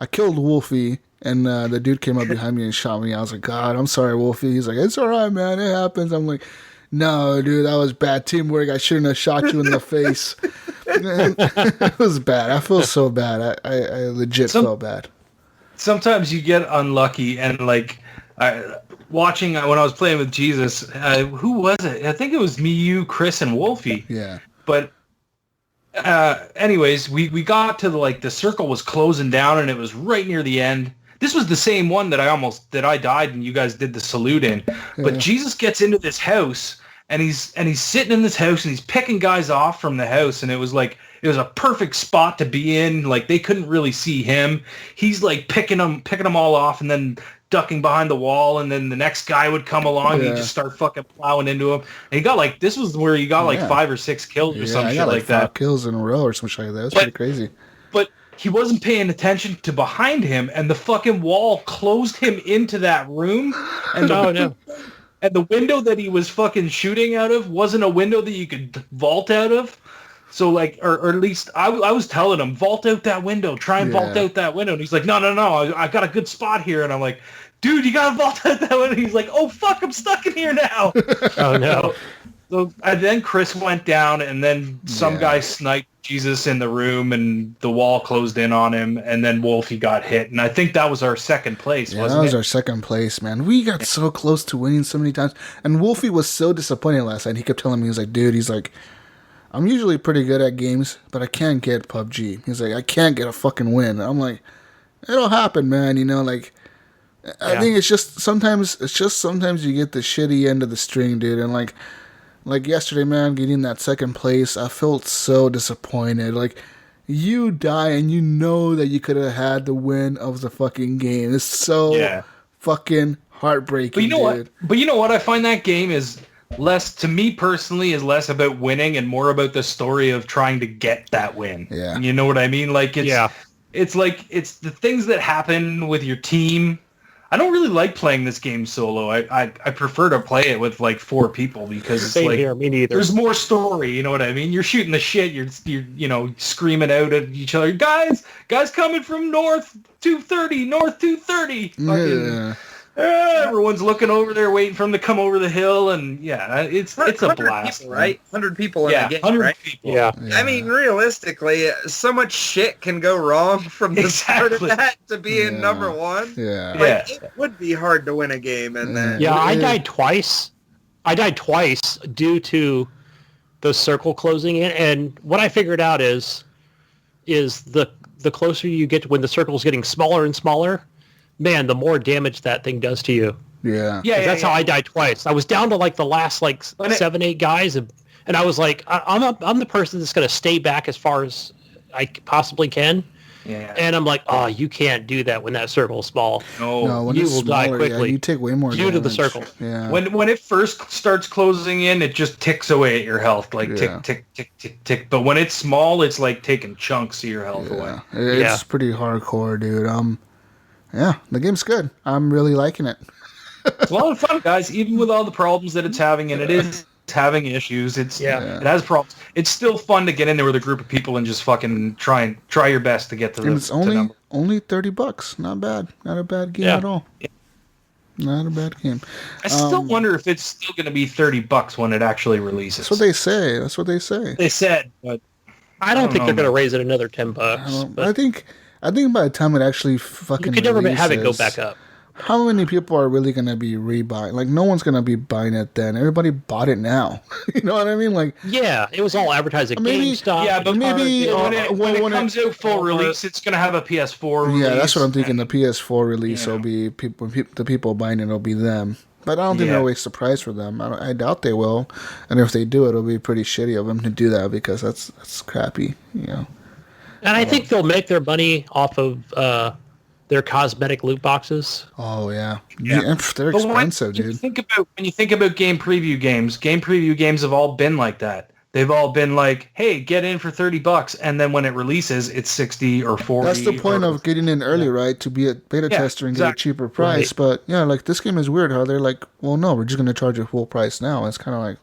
I killed Wolfie, and the dude came up behind me and shot me. I was like, God, I'm sorry, Wolfie. He's like, it's all right, man. It happens. I'm like, no, dude, that was bad teamwork. I shouldn't have shot you in the face. It was bad. I feel so bad. I legit felt bad. Sometimes you get unlucky, and like watching when I was playing with Jesus, who was it? I think it was me, you, Chris, and Wolfie. Yeah. But anyways, we got to the circle was closing down, and it was right near the end. This was the same one that I died and you guys did the salute in. But Jesus gets into this house, and he's sitting in this house, and he's picking guys off from the house, and it was a perfect spot to be in. Like they couldn't really see him. He's like picking them all off, and then ducking behind the wall, and then the next guy would come along, and he'd just start fucking plowing into him. And he got this was where he got 5 or 6 kills or some shit like that. 5 kills in a row or something like that. That was pretty crazy. But he wasn't paying attention to behind him, and the fucking wall closed him into that room. And and the window that he was fucking shooting out of wasn't a window that you could vault out of. So or at least I was telling him, vault out that window, try and vault out that window. And he's like, no, I got a good spot here. And I'm like, dude, you got to vault out that window. He's like, oh, fuck, I'm stuck in here now. Oh, no. So then Chris went down, and then some guy sniped Jesus in the room, and the wall closed in on him, and then Wolfie got hit. And I think that was our second place, wasn't it? Yeah, that was our second place, man. We got so close to winning so many times. And Wolfie was so disappointed last night. He kept telling me, he's like, dude, I'm usually pretty good at games, but I can't get PUBG. He's like, I can't get a fucking win. I'm like, it'll happen, man. I think it's just sometimes you get the shitty end of the string, dude. And like yesterday, man, getting that second place, I felt so disappointed. Like, you die and you know that you could have had the win of the fucking game. It's so fucking heartbreaking, but you know dude. But you know what? I find that game is less, to me personally, is less about winning and more about the story of trying to get that win. Yeah. You know what I mean? Like, it's the things that happen with your team. I don't really like playing this game solo. I prefer to play it with 4 people because it's Same here, me neither. There's more story, you know what I mean? You're shooting the shit, you're screaming out at each other, guys coming from north 230, north 230. Everyone's looking over there, waiting for them to come over the hill, and it's a blast, people, right? 100 people in the game, 100 right? people. Yeah. I mean, realistically, so much shit can go wrong from the start of that to being number one. Yeah. Like, it would be hard to win a game in that. Yeah, I died twice. I died twice due to the circle closing in, and what I figured out is the closer you get to when the circle is getting smaller and smaller, man, the more damage that thing does to you. Yeah. That's how I died twice. I was down to like the last 7-8 guys, and I was like, I'm the person that's going to stay back as far as I possibly can. Yeah. And I'm like, oh, you can't do that when that circle is small. No, when you it's will die smaller, quickly. Yeah, you take way more due to the damage. circle. Yeah. When it first starts closing in, it just ticks away at your health, like tick, tick, tick, tick, tick. But when it's small, it's like taking chunks of your health away. It's pretty hardcore, dude. Yeah, the game's good. I'm really liking it. It's a lot of fun, guys. Even with all the problems that it's having, and it is having issues. It has problems. It's still fun to get in there with a group of people and just fucking try your best to get to the. And it's only $30. Not bad. Not a bad game at all. Yeah. Not a bad game. I still wonder if it's still going to be $30 when it actually releases. That's what they say. They said, but I don't think they're going to raise it another $10. I think by the time it actually fucking you could never releases, have it go back up. How many people are really going to be rebuying? Like, no one's going to be buying it then. Everybody bought it now. You know what I mean? Like, yeah, it was all advertised at GameStop. Yeah, but maybe when it comes out full release, release, it's going to have a PS4 release. Yeah, that's what I'm thinking. The PS4 release will be the people buying it will be them. But I don't think they'll waste the price for them. I doubt they will. And if they do, it'll be pretty shitty of them to do that because that's crappy. You know. And I think they'll make their money off of their cosmetic loot boxes. Oh yeah. They're expensive, dude. When you think about game preview games have all been like that. They've all been like, hey, get in for $30, and then when it releases, it's 60 or 40. That's the point of getting in early, right? To be a beta tester and get a cheaper price. Right. But like this game is weird how they're like, well, no, we're just going to charge you full price now. It's kind of like,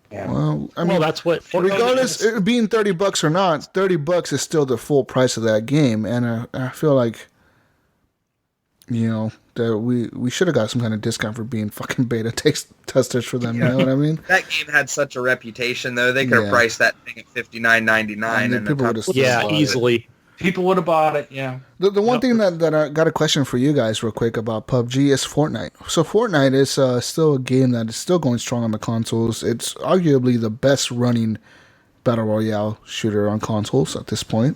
well, I mean, that's what. Regardless, it being $30 or not, $30 is still the full price of that game, and I feel like, that we should have got some kind of discount for being fucking beta testers for them. You know what I mean? That game had such a reputation, though. They could have priced that thing at $59.99, and people would have easily. People would have bought it. Yeah. The one thing that I got a question for you guys real quick about PUBG is Fortnite. So Fortnite is still a game that is still going strong on the consoles. It's arguably the best running Battle Royale shooter on consoles at this point.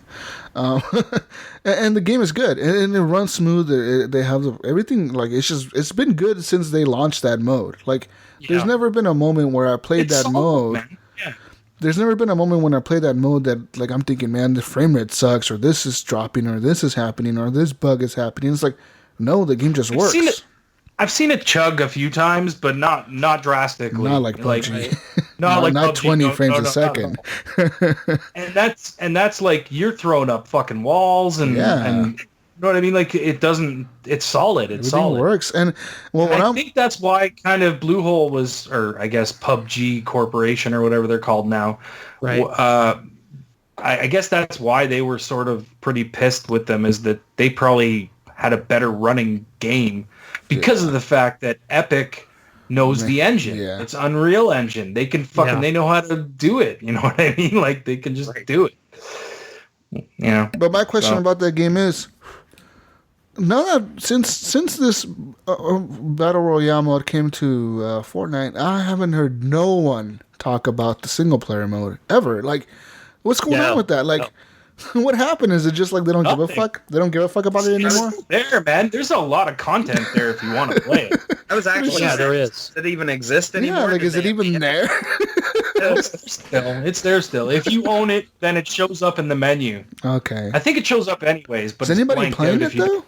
And the game is good. And it runs smooth. They have everything. Like, it's been good since they launched that mode. Like, there's never been a moment where I played that mode. Man. Yeah. There's never been a moment when I played that mode that, like, I'm thinking, man, the frame rate sucks, or this is dropping, or this is happening, or this bug is happening. It's like, no, the game just works. I've seen it chug a few times, but not drastically. Not like PUBG. Not PUBG. 20 frames a second. And that's like you're throwing up fucking walls and you know what I mean? Like it doesn't. It's solid. It's solid. It works. And I think that's why kind of Bluehole was, or I guess PUBG Corporation or whatever they're called now. Right. I guess that's why they were sort of pretty pissed with them, is that they probably had a better running game. Because of the fact that Epic knows the engine. Yeah. It's Unreal Engine. They can they know how to do it. You know what I mean? Like, they can just do it. But my question about that game is, now that since this Battle Royale mode came to Fortnite, I haven't heard no one talk about the single player mode ever. Like, what's going on with that? Like, what happened? Is it just like they don't give a fuck? They don't give a fuck about it anymore? There, man. There's a lot of content there if you want to play it. I was actually there is. Does it even exist anymore? Yeah, like, is it even there? It's there still. If you own it, then it shows up in the menu. Okay. I think it shows up anyways. But is anybody playing it though?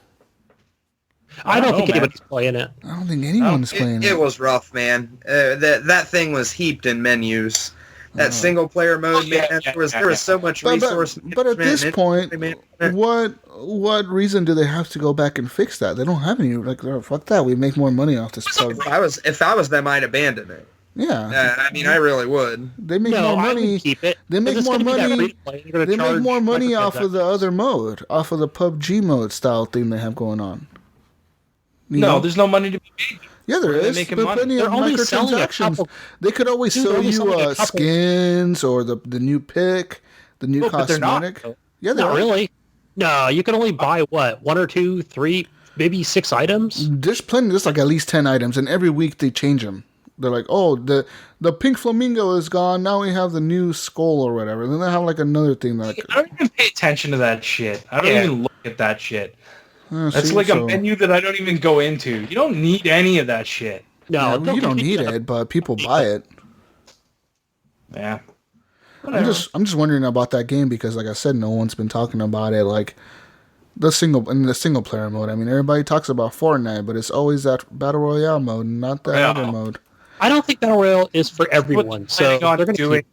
I don't think anybody's playing it. I don't think anyone's playing it. It was rough, man. That thing was heaped in menus. That single player mode, man, there was so much resource. But at this point, what reason do they have to go back and fix that? They don't have any. Like, oh, fuck that. We make more money off this. If I was them, I'd abandon it. Yeah. I mean, I really would. They make more money. Keep it. They make more money. They make more money off of the other mode, off of the PUBG mode style thing they have going on. No, there's no money to be made. Yeah, there is. Making But money. plenty of They're only selling a microtransactions. couple. They could always sell you skins or the new pick, the new But they're not. cosmetic. Yeah, Not really. No, you can only buy what? 1 or 2, 3, maybe 6 items. There's plenty. There's like at least 10 items, and every week they change them. They're like, oh, the pink flamingo is gone. Now we have the new skull or whatever. Then they have like another thing. Like, I don't even pay attention to that shit. I don't even look at that shit. That's like a menu that I don't even go into. You don't need any of that shit. No, you don't need it, but people buy it. Yeah. I'm just wondering about that game because, like I said, no one's been talking about it. Like the single player mode. I mean, everybody talks about Fortnite, but it's always that battle royale mode, not that other mode. I don't think battle royale is for everyone. So they're going to keep.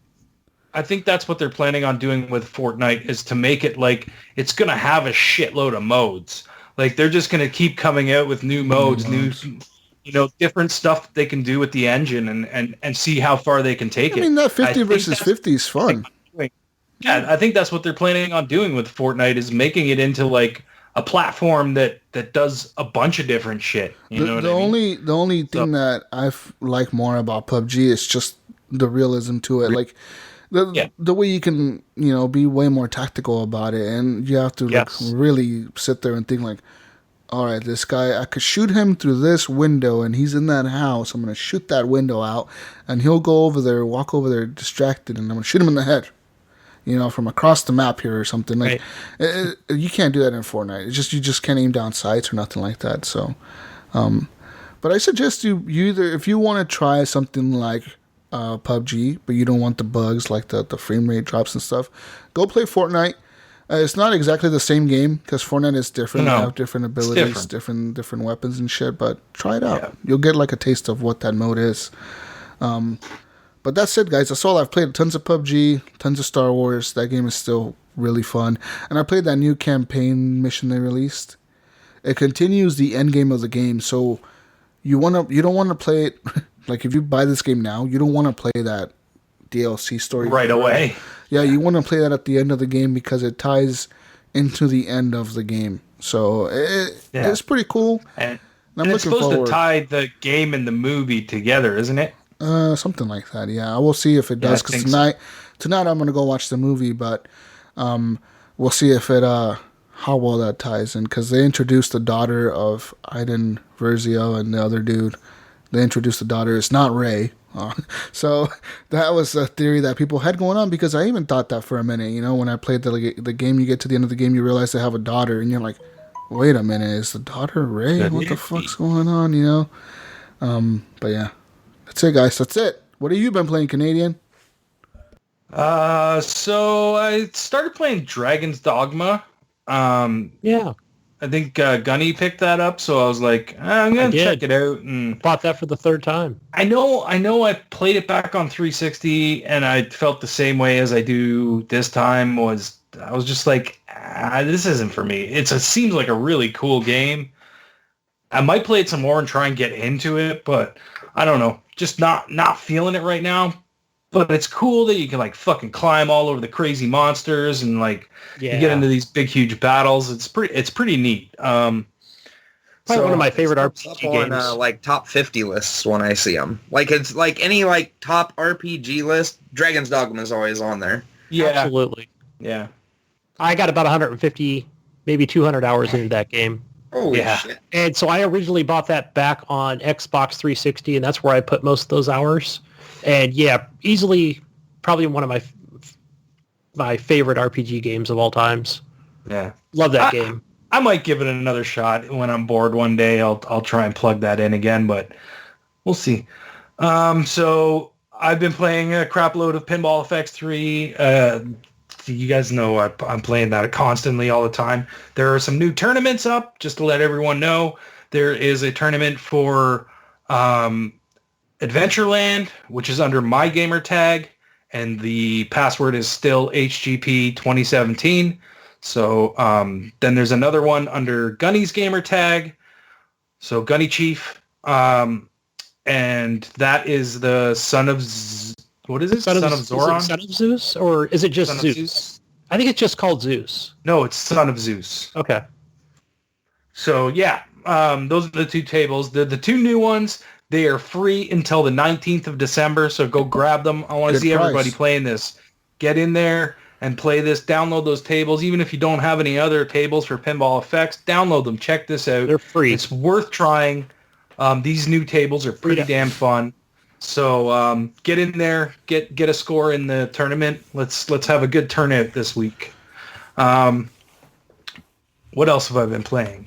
I think that's what they're planning on doing with Fortnite is to make it like it's going to have a shitload of modes. Like they're just going to keep coming out with new modes, new different stuff that they can do with the engine and see how far they can take it. I mean, that 50 versus 50 is fun. Yeah, I think that's what they're planning on doing with Fortnite is making it into like a platform that does a bunch of different shit. The only thing that I like more about PUBG is just the realism to it. Like the way you can, be way more tactical about it, and you have to really sit there and think like, all right, this guy, I could shoot him through this window, and he's in that house. I'm going to shoot that window out, and he'll go over there, walk over there distracted, and I'm going to shoot him in the head, from across the map here or something. Like, you can't do that in Fortnite. You just can't aim down sights or nothing like that. So, but I suggest you either, if you want to try something like PUBG, but you don't want the bugs like the frame rate drops and stuff, go play Fortnite. It's not exactly the same game because Fortnite is different. They have different abilities, different weapons and shit. But try it out. Yeah. You'll get like a taste of what that mode is. But that's it, guys. That's all. I've played tons of PUBG, tons of Star Wars. That game is still really fun. And I played that new campaign mission they released. It continues the end game of the game. So you don't want to play it like if you buy this game now, you don't want to play that DLC story right away. Yeah, you want to play that at the end of the game because it ties into the end of the game. So it's pretty cool. And it's supposed to tie the game and the movie together, isn't it? Something like that, yeah. I will see if it does, because tonight I'm going to go watch the movie, but we'll see if it how well that ties in, because they introduced the daughter of Iden Versio and the other dude. They introduced the daughter. It's not Rey. So that was a theory that people had going on, because I even thought that for a minute. When I played the game, you get to the end of the game, you realize they have a daughter, and you're like, wait a minute, is the daughter Rey? What the fuck's going on, But yeah, that's it, guys. That's it. What have you been playing, Canadian? So I started playing Dragon's Dogma. Yeah. I think Gunny picked that up, so I was like, I'm going to check it out. And bought that for the third time. I know I played it back on 360, and I felt the same way as I do this time. I was just like, this isn't for me. It seems like a really cool game. I might play it some more and try and get into it, but I don't know. Just not feeling it right now. But it's cool that you can like fucking climb all over the crazy monsters and like you get into these big huge battles. It's pretty neat. Probably one of my favorite RPG games. On like top 50 lists when I see them. Like it's like any like top RPG list, Dragon's Dogma is always on there. Yeah, absolutely. Yeah, I got about 150, maybe 200 hours into that game. Holy shit! And so I originally bought that back on Xbox 360, and that's where I put most of those hours. And yeah, easily probably one of my favorite RPG games of all times. Yeah. Love that game. I might give it another shot when I'm bored one day. I'll try and plug that in again, but we'll see. So I've been playing a crap load of Pinball FX3. You guys know I'm playing that constantly all the time. There are some new tournaments up, just to let everyone know. There is a tournament for Adventureland, which is under my gamer tag, and the password is still HGP 2017. So then there's another one under Gunny's gamer tag, so Gunnychief, and that is the son of what is it? Son of Zoran? Is it Son of Zeus, or is it just Zeus? I think it's just called Zeus. No, it's Son of Zeus. Okay. So yeah, those are the two tables. The two new ones. They are free until the 19th of December. So go grab them. I want to see everybody playing this. Get in there and play this. Download those tables. Even if you don't have any other tables for Pinball FX, download them. Check this out. They're free. It's worth trying. These new tables are pretty damn fun. So get in there, get a score in the tournament. Let's have a good turnout this week. What else have I been playing?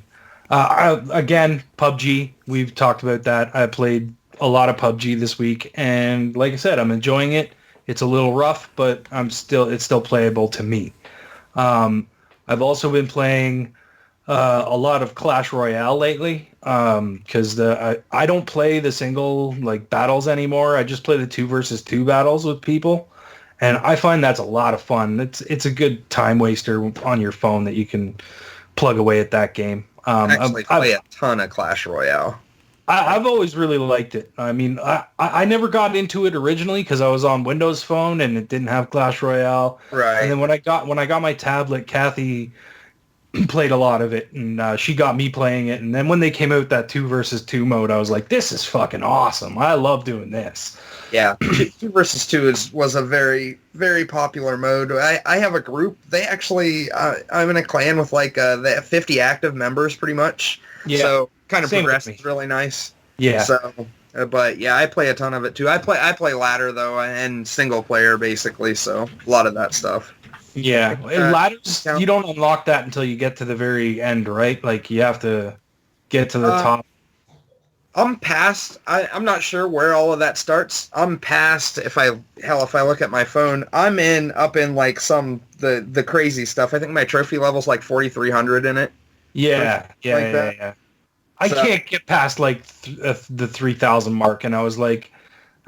Again, PUBG. We've talked about that. I played a lot of PUBG this week, and like I said, I'm enjoying it. It's a little rough, but it's still playable to me. I've also been playing a lot of Clash Royale lately because I don't play the single battles anymore. I just play the 2 versus 2 battles with people, and I find that's a lot of fun. It's a good time waster on your phone that you can plug away at that game. I play a ton of Clash Royale. I've always really liked it. I mean, I never got into it originally because I was on Windows Phone and it didn't have Clash Royale. Right. And then when I got my tablet, Kathy played a lot of it, and she got me playing it. And then when they came out that 2 versus 2 mode, I was like, this is fucking awesome. I love doing this. Yeah, 2 versus 2 was a very, very popular mode. I have a group. They actually, I'm in a clan with they have 50 active members pretty much. Yeah. So kind of progresses really nice. Yeah. So, but yeah, I play a ton of it too. I play ladder though, and single player basically. So a lot of that stuff. Yeah, ladders, you don't unlock that until you get to the very end, right? Like you have to get to the top. I'm past. I'm not sure where all of that starts. I'm past. If I look at my phone, I'm up in the crazy stuff. I think my trophy level's 4,300 in it. Yeah. I can't get past the 3,000 mark, and I was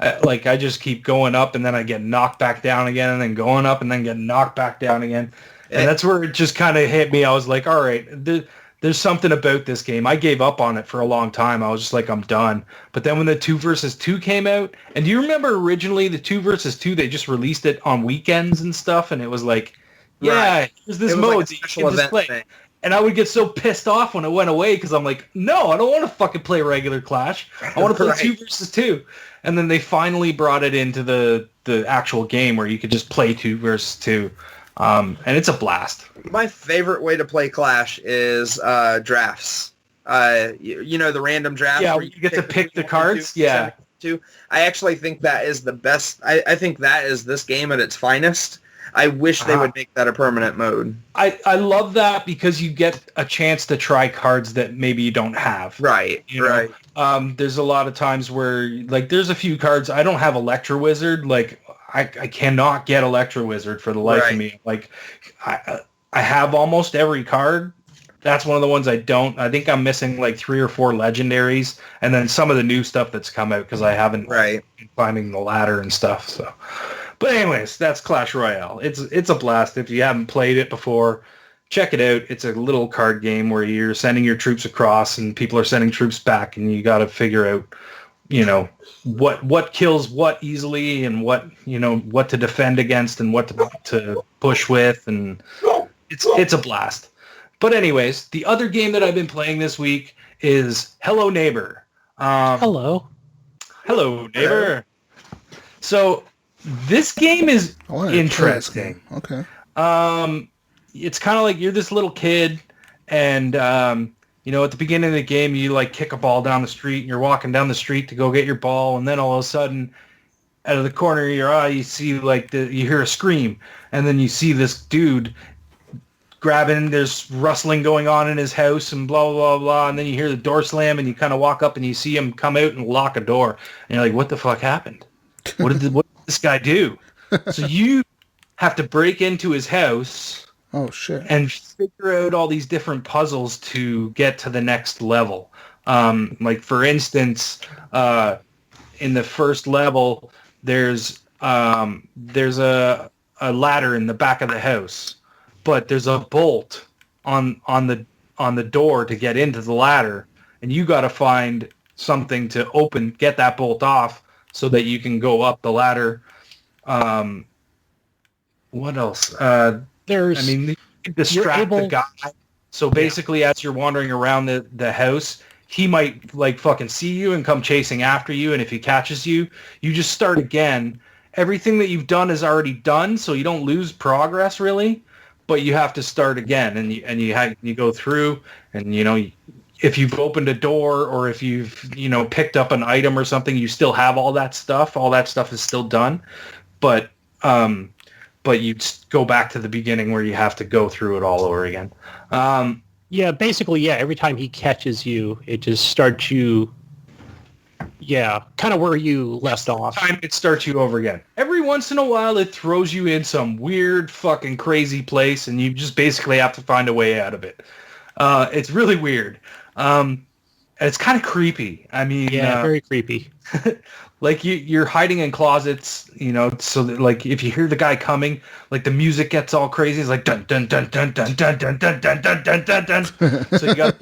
I just keep going up, and then I get knocked back down again, and then going up, and then get knocked back down again, and that's where it just kind of hit me. I was like, all right, there's something about this game. I gave up on it for a long time. I was just like, I'm done. But then when the 2 versus 2 came out, and do you remember originally the 2 versus 2, they just released it on weekends and stuff, and it was here's this mode that you can just play. Thing. And I would get so pissed off when it went away because I'm like, no, I don't want to fucking play regular Clash. I want to play 2 versus 2. And then they finally brought it into the actual game where you could just play 2 versus 2. And it's a blast. My favorite way to play Clash is drafts. The random drafts. Yeah, where you get to pick the cards. Yeah. I actually think that is the best. I think that is this game at its finest. I wish they would make that a permanent mode. I love that because you get a chance to try cards that maybe you don't have. Right, right. There's a lot of times where, there's a few cards. I don't have Electro Wizard. I cannot get Electro Wizard for the life of me. I have almost every card. That's one of the ones I don't. I think I'm missing 3 or 4 legendaries, and then some of the new stuff that's come out because I haven't been climbing the ladder and stuff. So. But anyways, that's Clash Royale. It's a blast. If you haven't played it before, check it out. It's a little card game where you're sending your troops across and people are sending troops back, and you got to figure out, what kills what easily and what to defend against and what to push with, and it's a blast. But anyways, the other game that I've been playing this week is Hello Neighbor. Hello, Neighbor. So this game is interesting. Okay. It's kind of like you're this little kid, and at the beginning of the game, you kick a ball down the street, and you're walking down the street to go get your ball, and then all of a sudden, out of the corner of your eye, you see you hear a scream, and then you see this dude grabbing. There's rustling going on in his house, and blah blah blah, and then you hear the door slam, and you kind of walk up, and you see him come out and lock a door, and you're like, "What the fuck happened? What did this guy do?" So you have to break into his house. Oh shit! And figure out all these different puzzles to get to the next level. For instance, in the first level, there's a ladder in the back of the house, but there's a bolt on the door to get into the ladder, and you got to find something to get that bolt off, so that you can go up the ladder. What else? You can distract the guy So basically, as you're wandering around the house, he might like fucking see you and come chasing after you. And if he catches you, you just start again. Everything that you've done is already done, so you don't lose progress really. But you have to start again, and you go through, and if you've opened a door or if you've picked up an item or something, you still have all that stuff. All that stuff is still done, but you go back to the beginning where you have to go through it all over again. Yeah, basically, yeah. Every time he catches you, it just starts you. Yeah, kind of where you left off. Time it starts you over again. Every once in a while, it throws you in some weird, fucking crazy place, and you just basically have to find a way out of it. It's really weird. It's kind of creepy. I mean, yeah, very creepy. Like you're hiding in closets, so that, like, if you hear the guy coming, like the music gets all crazy. It's like dun dun dun dun dun dun dun dun dun dun dun dun dun. So you got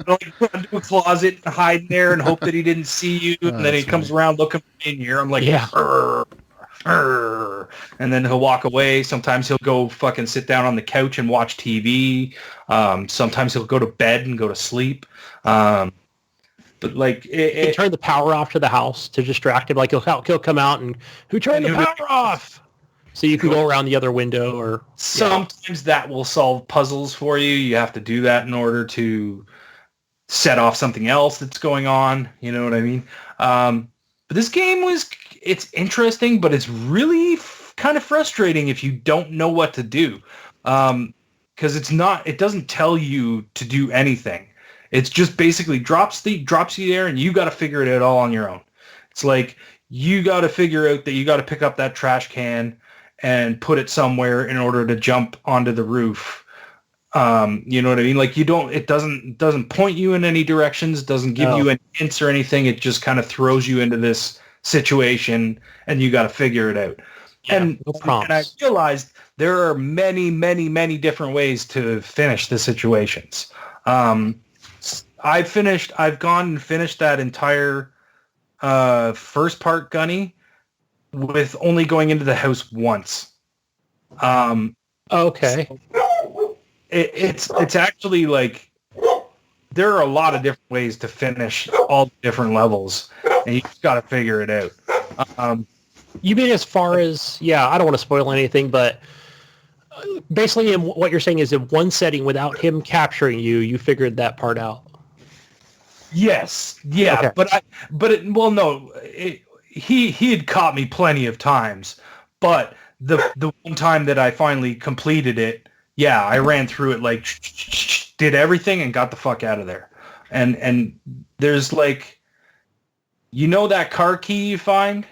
like run to a closet, hide in there, and hope that he didn't see you. And then he comes around looking in here. I'm like, yeah. And then he'll walk away. Sometimes he'll go fucking sit down on the couch and watch TV. Sometimes he'll go to bed and go to sleep. But like, you turn the power off to the house to distract him. Like he'll come out and who turned the power off? So you can go around the other window, or sometimes that will solve puzzles for you. You have to do that in order to set off something else that's going on. You know what I mean? But this game it's interesting, but it's really kind of frustrating if you don't know what to do. Because it doesn't tell you to do anything. It's just basically drops you there, and you got to figure it out all on your own. It's like you got to figure out that you got to pick up that trash can and put it somewhere in order to jump onto the roof. You know what I mean? Like it doesn't point you in any directions, doesn't give you any hints or anything. It just kind of throws you into this situation, and you got to figure it out. Yeah, and I realized there are many, many, many different ways to finish the situations. I've gone and finished that entire first part, Gunny, with only going into the house once. Okay. So it's actually like there are a lot of different ways to finish all the different levels, and you just got to figure it out. You mean as far as, I don't want to spoil anything, but basically what you're saying is in one setting without him capturing you, you figured that part out. Yes. Yeah. Okay. He had caught me plenty of times, but the one time that I finally completed it, I ran through it, like did everything and got the fuck out of there. And there's like, that car key you find?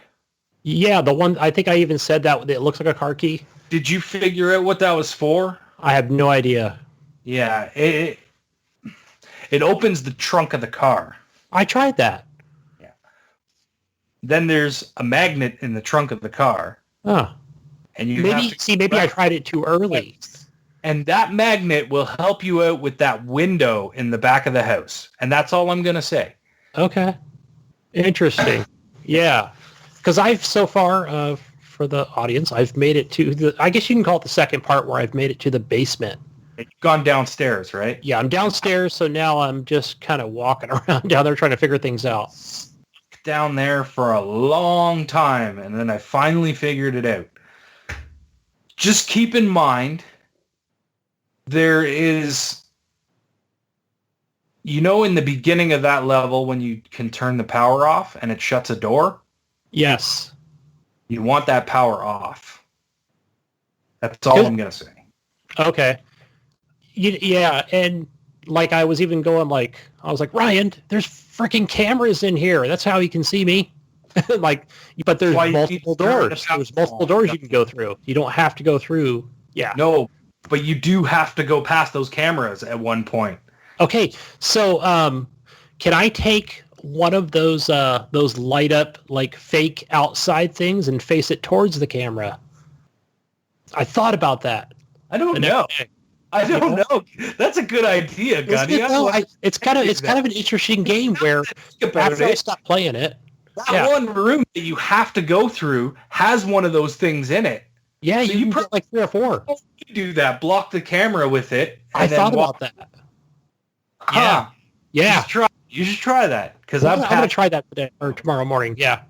Yeah, the one, I think I even said that it looks like a car key. Did you figure out what that was for? I have no idea. Yeah, it opens the trunk of the car. I tried that. Yeah. Then there's a magnet in the trunk of the car. Oh. And you maybe I tried it too early. And that magnet will help you out with that window in the back of the house. And that's all I'm going to say. Okay. Interesting. Yeah. Because I've so far, for the audience, I've made it to I guess you can call it the second part where I've made it to the basement. You've gone downstairs, right? Yeah, I'm downstairs, so now I'm just kind of walking around down there trying to figure things out. Down there for a long time, and then I finally figured it out. Just keep in mind, there is, in the beginning of that level when you can turn the power off and it shuts a door? Yes. You want that power off. That's all I'm going to say. Okay. Yeah, and like I was even going like, I was like, Ryan, there's freaking cameras in here. That's how you can see me. But there's multiple doors. There's multiple doors you can go through. You don't have to go through. Yeah. No, but you do have to go past those cameras at one point. Okay, so can I take one of those light up like fake outside things and face it towards the camera? I thought about that. I don't know. I don't know. That's a good idea, Gunny. It's kind of an interesting game where after I stopped playing it, that one room that you have to go through has one of those things in it. Yeah, So you can get like 3 or 4. You do that. Block the camera with it. I thought about that. Huh. Yeah. You should try that. Because I'm going to try that today or tomorrow morning. Yeah.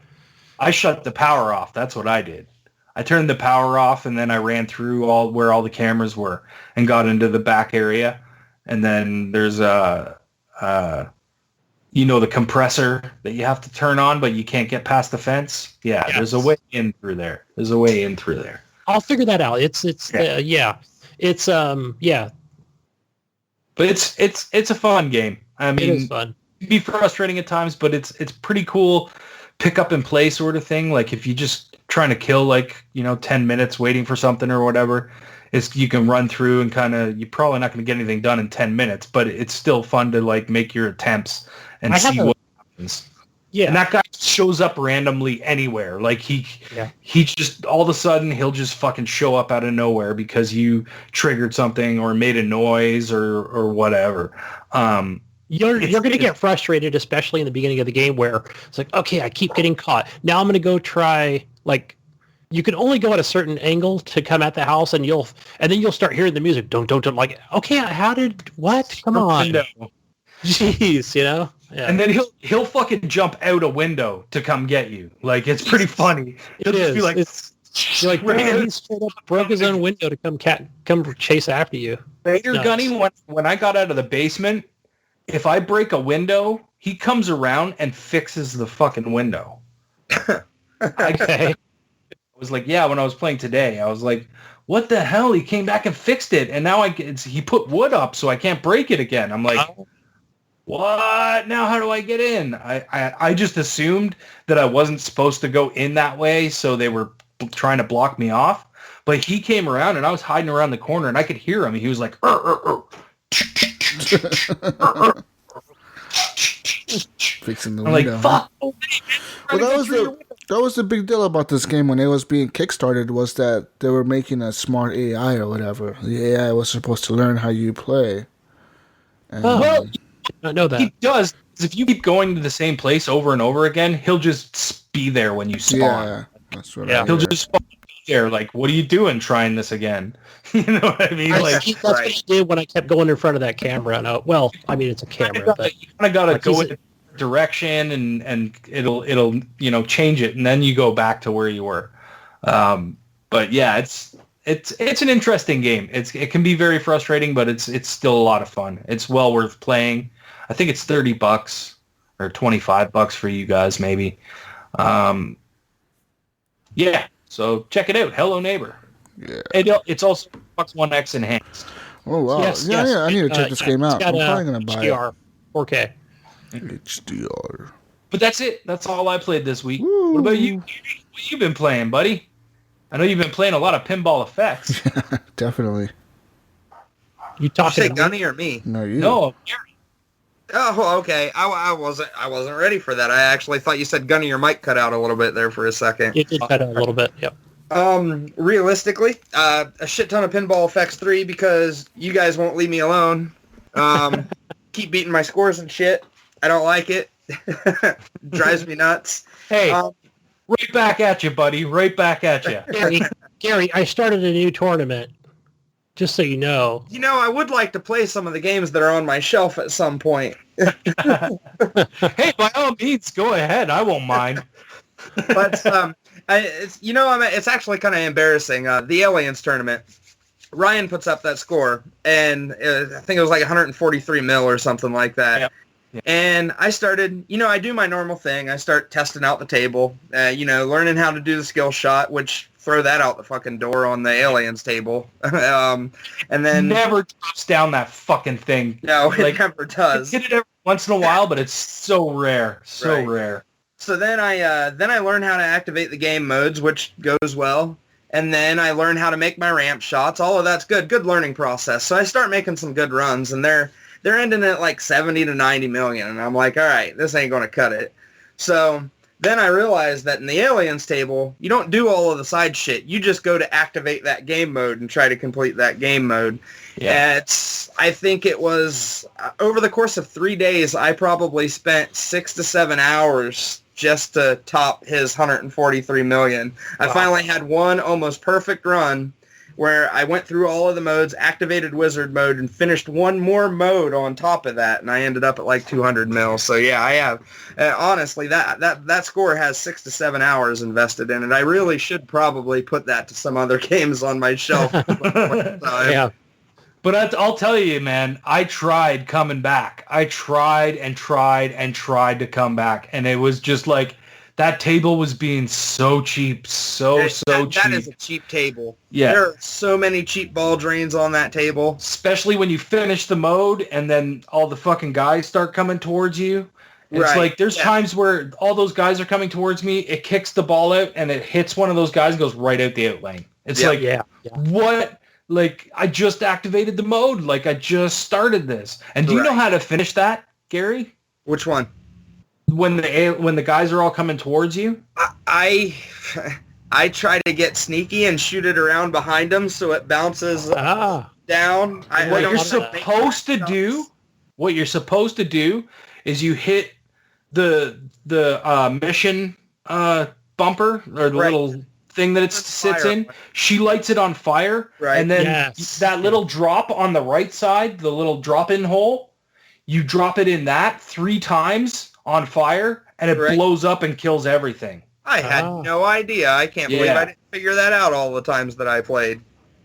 I shut the power off. That's what I did. I turned the power off, and then I ran through where all the cameras were and got into the back area. And then there's the compressor that you have to turn on, but you can't get past the fence. Yeah, yes. There's a way in through there. I'll figure that out. It's But it's a fun game. I mean, it is fun. It'd be frustrating at times, but it's pretty cool. Pick up and play sort of thing. Like if you just trying to kill 10 minutes waiting for something or whatever, you can run through and you're probably not going to get anything done in 10 minutes, but it's still fun to make your attempts and see what happens. Yeah. And that guy shows up randomly anywhere. He just all of a sudden he'll just fucking show up out of nowhere because you triggered something or made a noise or whatever. You're going to get frustrated, especially in the beginning of the game where it's like, okay, I keep getting caught. Now I'm going to go try, you can only go at a certain angle to come at the house, and then you'll start hearing the music. Don't, okay, what? Come on. Jeez, Yeah. And then he'll fucking jump out a window to come get you. It's pretty funny. He'll just be like, he straight up broke his own window to come chase after you. Later, Gunny, when I got out of the basement, if I break a window, he comes around and fixes the fucking window. Okay. I was like, yeah, when I was playing today, I was like, what the hell? He came back and fixed it, and now he put wood up so I can't break it again. I'm like, what? Now how do I get in? I just assumed that I wasn't supposed to go in that way, so they were trying to block me off. But he came around, and I was hiding around the corner, and I could hear him. He was like, fixing the I'm window. Like, fuck. Well, that was the big deal about this game when it was being kickstarted, was that they were making a smart AI or whatever. The AI was supposed to learn how you play. And, well, I know that. He does. If you keep going to the same place over and over again, he'll just be there when you spawn. Yeah, that's what he'll just spawn there. Like, what are you doing trying this again? You know what I mean? That's what he did when I kept going in front of that camera. And it's a camera, but you kind of got to go in a direction and it'll change it, and then you go back to where you were. But yeah, it's an interesting game. It can be very frustrating, but it's still a lot of fun. It's well worth playing. I think it's $30 or $25 for you guys, maybe. Yeah, so check it out. Hello Neighbor. Yeah. It's also Xbox One X enhanced. Oh wow! Yes. Yeah. I need to check this game out. I'm probably gonna buy HDR, 4K. HDR. But that's it. That's all I played this week. Woo. What about you? What you been playing, buddy? I know you've been playing a lot of Pinball Effects. Definitely. You talking to Gunny or me? No, you. No, Gary. Oh, okay. I wasn't ready for that. I actually thought you said Gunny. Your mic cut out a little bit there for a second. It did cut out a little bit. Yep. Realistically, a shit ton of Pinball FX3 because you guys won't leave me alone. Keep beating my scores and shit. I don't like it. Drives me nuts. Hey, right back at you, buddy. Right back at you. Gary, I started a new tournament. Just so you know. I would like to play some of the games that are on my shelf at some point. Hey, by all means, go ahead. I won't mind. But it's actually kind of embarrassing. The Aliens tournament. Ryan puts up that score, and I think it was like 143 mil or something like that. Yep. Yep. And I started, I do my normal thing. I start testing out the table, learning how to do the skill shot, which throw that out the fucking door on the Aliens table. And then never drops down that fucking thing. No, it never does. I get it every once in a while, but it's so rare. So rare. So then I learn how to activate the game modes, which goes well. And then I learn how to make my ramp shots. All of that's good. Good learning process. So I start making some good runs, and they're ending at like 70 to 90 million. And I'm like, all right, this ain't going to cut it. So then I realized that in the Aliens table, you don't do all of the side shit. You just go to activate that game mode and try to complete that game mode. Yeah. I think it was over the course of 3 days, I probably spent 6 to 7 hours just to top his 143 million. Wow. I finally had one almost perfect run where I went through all of the modes, activated wizard mode, and finished one more mode on top of that, and I ended up at like 200 mil. So yeah, I have. Honestly, that score has 6 to 7 hours invested in it. I really should probably put that to some other games on my shelf. Yeah. But I'll tell you, man, I tried coming back. I tried and tried and tried to come back, and it was just like, that table was being so cheap, so cheap. That is a cheap table. Yeah. There are so many cheap ball drains on that table. Especially when you finish the mode and then all the fucking guys start coming towards you. And It's like there's times where all those guys are coming towards me, it kicks the ball out, and it hits one of those guys and goes right out the out lane. It's what? Like, I just activated the mode. Like, I just started this. And do you know how to finish that, Gary? Which one? When the guys are all coming towards you? I try to get sneaky and shoot it around behind them so it bounces down. What you're supposed to do is you hit the mission bumper or the little thing that it sits in. She lights it on fire, and then that little drop on the right side, the little drop-in hole, you drop it in that 3 times on fire, and it blows up and kills everything. I had no idea. I can't believe I didn't figure that out all the times that I played.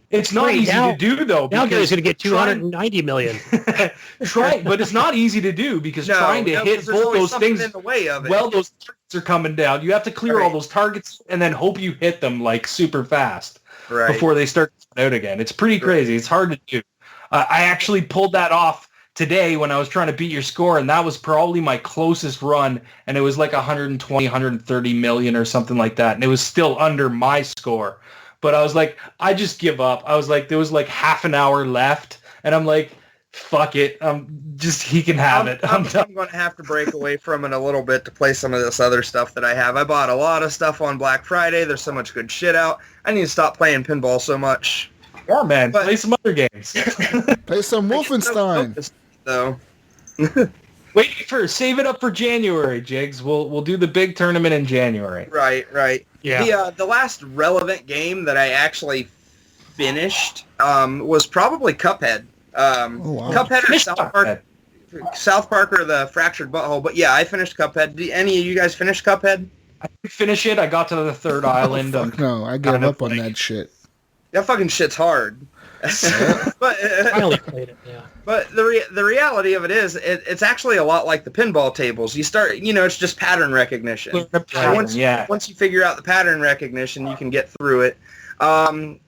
It's not easy to do, though. Now Gary's going to get 290 million. But it's not easy to do because trying to hit both those things in the way of it. Well, those targets are coming down. You have to clear all those targets and then hope you hit them like super fast before they start out again. It's pretty crazy. It's hard to do. I actually pulled that off today when I was trying to beat your score, and that was probably my closest run, and it was like 120, 130 million or something like that, and it was still under my score. But I was like, I just give up. I was like, there was like half an hour left, and I'm like, fuck it. He can have it. I'm going to have to break away from it a little bit to play some of this other stuff that I have. I bought a lot of stuff on Black Friday. There's so much good shit out. I need to stop playing pinball so much. Yeah, man. Play some other games. Play some Wolfenstein. Though. Save it up for January, Jigs. We'll do the big tournament in January. Right. Yeah. The last relevant game that I actually finished was probably Cuphead. Cuphead or South Park. South Park or the Fractured Butthole. But yeah, I finished Cuphead. Did any of you guys finish Cuphead? I didn't finish it. I got to the third island. No, I gave up on that shit. That fucking shit's hard. But I only played it, yeah. But the reality of it is, it's actually a lot like the pinball tables. You start, it's just pattern recognition. Once you figure out the pattern recognition, you can get through it. The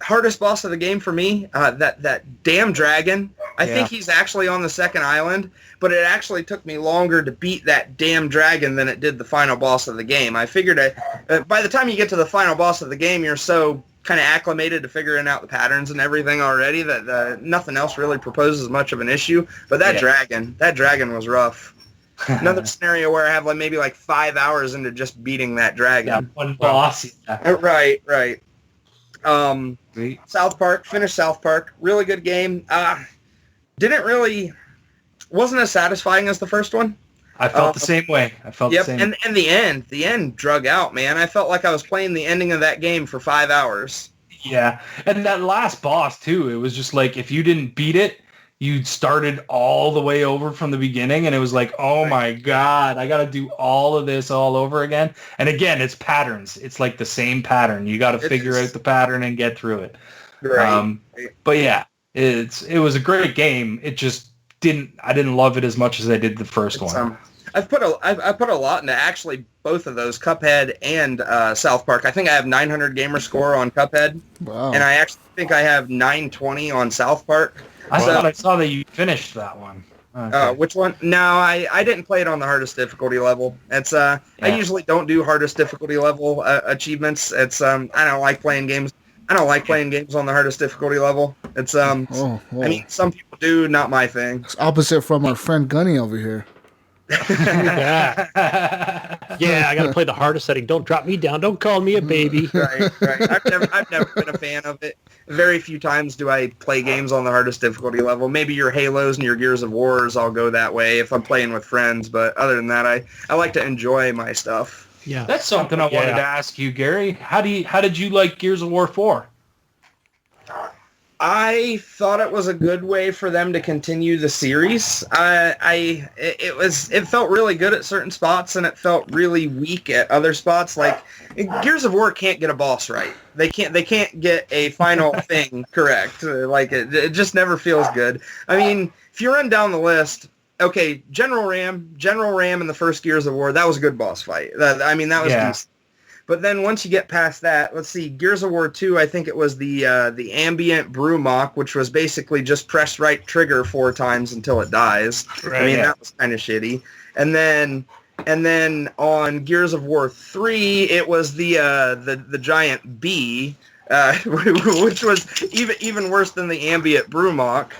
hardest boss of the game for me, that damn dragon. I think he's actually on the second island, but it actually took me longer to beat that damn dragon than it did the final boss of the game. I figured by the time you get to the final boss of the game, you're so kind of acclimated to figuring out the patterns and everything already that nothing else really proposes much of an issue. But that dragon was rough. Another scenario where I have maybe 5 hours into just beating that dragon. Yeah, one boss. Right. South Park, finished South Park. Really good game. Wasn't as satisfying as the first one. I felt the same way. The same. And the end drug out, man. I felt like I was playing the ending of that game for 5 hours. Yeah, and that last boss too. It was just like if you didn't beat it, you started all the way over from the beginning, and it was like, oh my god, I got to do all of this all over again. And again, it's patterns. It's like the same pattern. You got to figure out the pattern and get through it. Right. But yeah, it was a great game. It just I didn't love it as much as I did the first one. I've put a lot into actually both of those, Cuphead and South Park. I think I have 900 gamer score on Cuphead, and I actually think I have 920 on South Park. I thought I saw that you finished that one. Okay. Which one? No, I didn't play it on the hardest difficulty level. It's I usually don't do hardest difficulty level achievements. It's I don't like playing games. I don't like playing games on the hardest difficulty level. It's I mean, some people do, not my thing. It's opposite from our friend Gunny over here. Yeah, I got to play the hardest setting. Don't drop me down. Don't call me a baby. Right. I've never been a fan of it. Very few times do I play games on the hardest difficulty level. Maybe your Halos and your Gears of Wars, I'll go that way if I'm playing with friends. But other than that, I like to enjoy my stuff. Yeah, that's something I wanted to ask you, Gary. How did you like Gears of War 4? I thought it was a good way for them to continue the series. It felt really good at certain spots, and it felt really weak at other spots. Like Gears of War can't get a boss right. They can't get a final thing correct. Like it just never feels good. I mean, if you run down the list, okay, General Ram in the first Gears of War, that was a good boss fight. That was decent. But then once you get past that, let's see, Gears of War 2, I think it was the ambient Brumok, which was basically just press right trigger 4 times until it dies. Right, I mean, that was kind of shitty. And then on Gears of War 3, it was the giant bee, which was even worse than the ambient Brumok.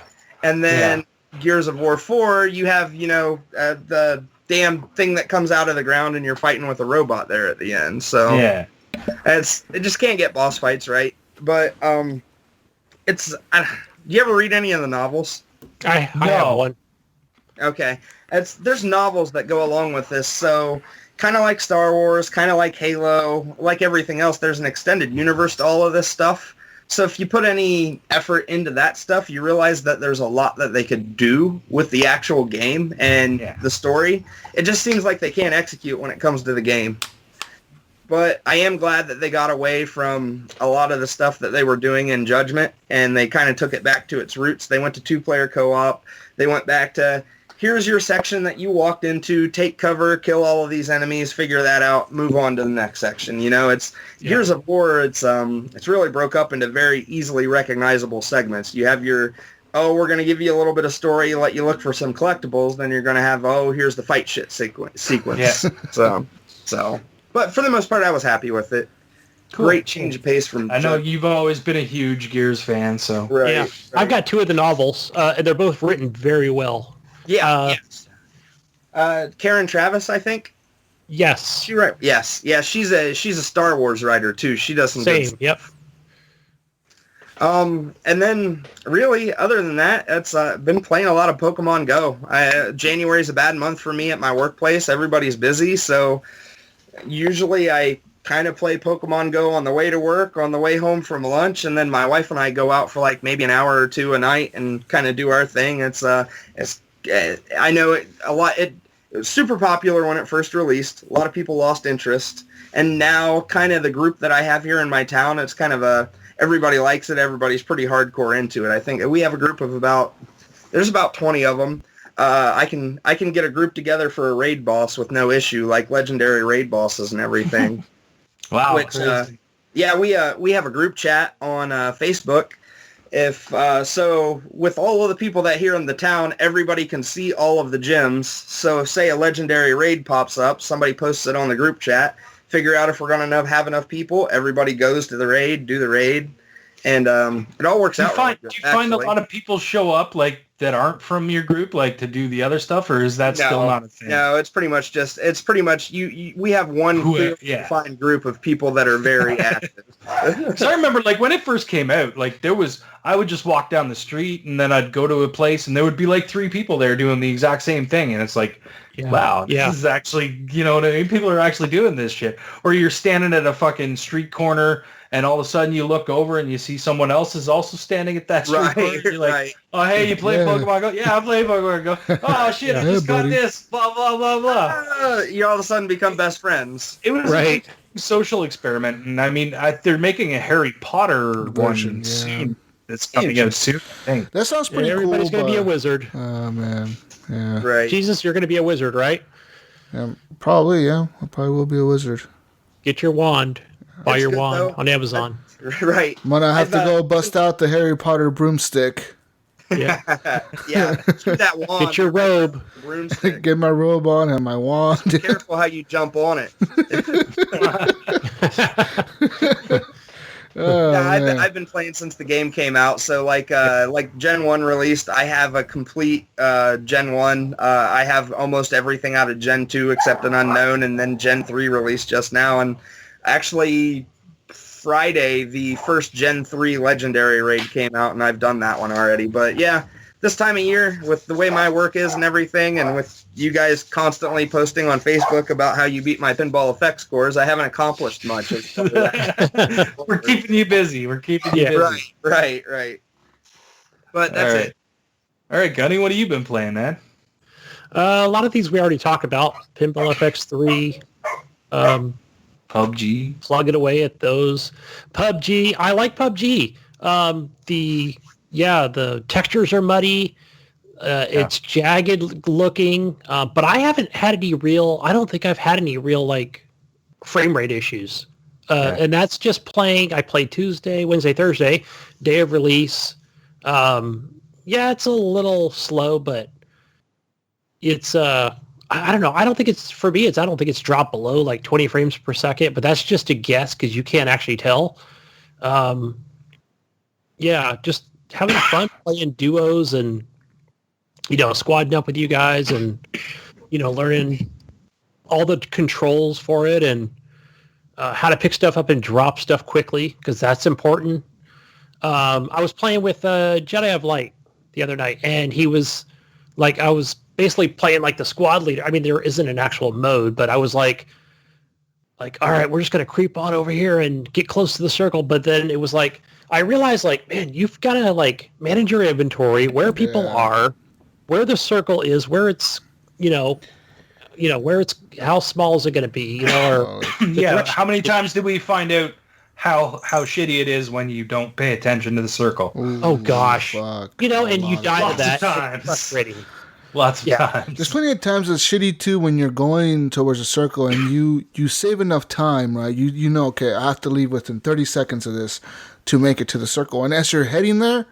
And then Gears of War 4, you have, the damn thing that comes out of the ground and you're fighting with a robot there at the end. So it just can't get boss fights right. But do you ever read any of the novels? I have one. Okay. There's novels that go along with this. So kind of like Star Wars, kind of like Halo, like everything else, there's an extended universe to all of this stuff. So if you put any effort into that stuff, you realize that there's a lot that they could do with the actual game and the story. It just seems like they can't execute when it comes to the game. But I am glad that they got away from a lot of the stuff that they were doing in Judgment, and they kind of took it back to its roots. They went to 2-player co-op. They went back to, here's your section that you walked into, take cover, kill all of these enemies, figure that out, move on to the next section. Gears of War, it's really broke up into very easily recognizable segments. You have your, we're going to give you a little bit of story, let you look for some collectibles, then you're going to have, here's the fight shit sequence. Yeah. So, but for the most part, I was happy with it. Cool. Great change of pace from... I know you've always been a huge Gears fan, so... Right, yeah. Right. I've got 2 of the novels, and they're both written very well. Yeah. Karen Travis, I think. Yes. She right. Yes. Yeah. She's a Star Wars writer too. She does some good stuff. Yep. And then really, other than that, it's been playing a lot of Pokemon Go. January's a bad month for me at my workplace. Everybody's busy, so usually I kind of play Pokemon Go on the way to work, on the way home from lunch, and then my wife and I go out for like maybe an hour or 2 a night and kind of do our thing. I know it was super popular when it first released. A lot of people lost interest. And now kind of the group that I have here in my town, it's kind of everybody likes it. Everybody's pretty hardcore into it. I think we have a group of there's about 20 of them. I can get a group together for a raid boss with no issue, like legendary raid bosses and everything. Wow. Which, we have a group chat on Facebook. So with all of the people that here in the town, everybody can see all of the gyms. So if, say, a legendary raid pops up, somebody posts it on the group chat, figure out if we're going to have enough people, everybody goes to the raid, do the raid, and it all works out. Do you find a lot of people show up like that aren't from your group, like to do the other stuff, or is that still not a thing? No, it's pretty much we have one clear defined group of people that are very active. So I remember like when it first came out, like I would just walk down the street and then I'd go to a place and there would be like 3 people there doing the exact same thing. And it's like, wow, this is actually, you know what I mean? People are actually doing this shit. Or you're standing at a fucking street corner and all of a sudden you look over and you see someone else is also standing at that street corner. You're like, oh, hey, you play Pokemon Go? Yeah, I play Pokemon Go. Oh, shit, I just got this. Blah, blah, blah, blah. You all of a sudden become best friends. It was a social experiment. And I mean, they're making a Harry Potter version soon. It's coming out soon. That sounds pretty cool. Everybody's going to be a wizard. Oh, man. Yeah. Right. Jesus, you're going to be a wizard, right? Probably, yeah. I probably will be a wizard. Get your wand. Buy your wand on Amazon. Right. I'm going to have to go bust out the Harry Potter broomstick. Yeah. Keep that wand. Get your robe. Broomstick. Get my robe on and my wand. Be careful how you jump on it. I've been playing since the game came out. So like Gen 1 released, I have a complete Gen 1. I have almost everything out of Gen 2 except an unknown, and then Gen 3 released just now. And actually, Friday, the first Gen 3 Legendary raid came out, and I've done that one already. But yeah, this time of year, with the way my work is and everything, and with you guys constantly posting on Facebook about how you beat my Pinball FX scores, I haven't accomplished much. We're keeping you busy. We're keeping you busy. Right. But that's it. All right, Gunny, what have you been playing, man? A lot of these we already talked about. Pinball FX3. PUBG. Plugging away at those. PUBG. I like PUBG. The textures are muddy. It's jagged looking, but I haven't had any real. I don't think I've had any real like frame rate issues, and that's just playing. I played Tuesday, Wednesday, Thursday, day of release. It's a little slow, but it's I don't know. I don't think it's for me. I don't think it's dropped below like 20 frames per second, but that's just a guess because you can't actually tell. Just having fun playing duos and, squadding up with you guys and, learning all the controls for it and how to pick stuff up and drop stuff quickly because that's important. I was playing with Jedi of Light the other night, and he was like, I was basically playing like the squad leader. I mean, there isn't an actual mode, but I was like, all right, we're just going to creep on over here and get close to the circle. But then it was like, I realized like, man, you've got to like manage your inventory, where people are, where the circle is, where it's, where it's, how small is it going to be, or how many times did we find out how shitty it is when you don't pay attention to the circle? Ooh, oh gosh, fuck. And you die to that. Times. It's frustrating. Lots of times. There's plenty of times it's shitty too when you're going towards a circle and you save enough time, right? You know, okay, I have to leave within 30 seconds of this to make it to the circle. And as you're heading there,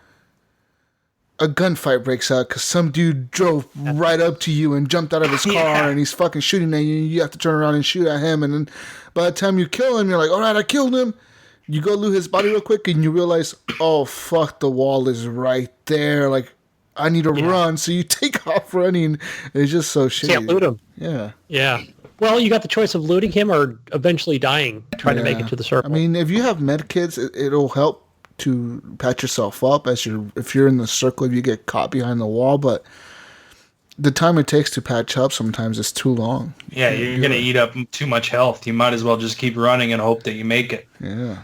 a gunfight breaks out because some dude drove right up to you and jumped out of his car and he's fucking shooting at you. You have to turn around and shoot at him. And then by the time you kill him, you're like, all right, I killed him. You go loot his body real quick and you realize, oh, fuck, the wall is right there. Like, I need to run. So you take off running. It's just so shitty. Can't loot him. Yeah. Yeah. Well, you got the choice of looting him or eventually dying, trying to make it to the circle. I mean, if you have med kits, it'll help to patch yourself up if you're in the circle, if you get caught behind the wall, but the time it takes to patch up sometimes is too long. Yeah, you're going to eat up too much health. You might as well just keep running and hope that you make it. Yeah.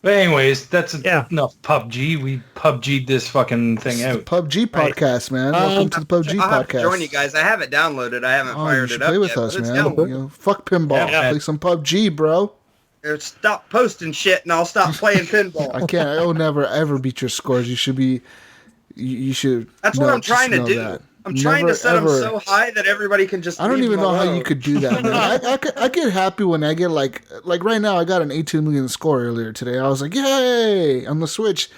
But anyways, that's enough PUBG. We PUBG'd this fucking thing out. PUBG podcast, man. Welcome to the PUBG I'll have podcast. to join you guys. I have it downloaded. I haven't fired it up play with yet. us, man. Fuck pinball. Play some PUBG, bro. Stop posting shit, and I'll stop playing pinball. I can't. I will never ever beat your scores. You should be. You should. That's what I'm trying to do. That. I'm trying to set them so high that everybody can just. I don't even know alone. how you could do that, man. I get happy when I get like right now. I got an 18 million score earlier today. I was like, yay, on the Switch,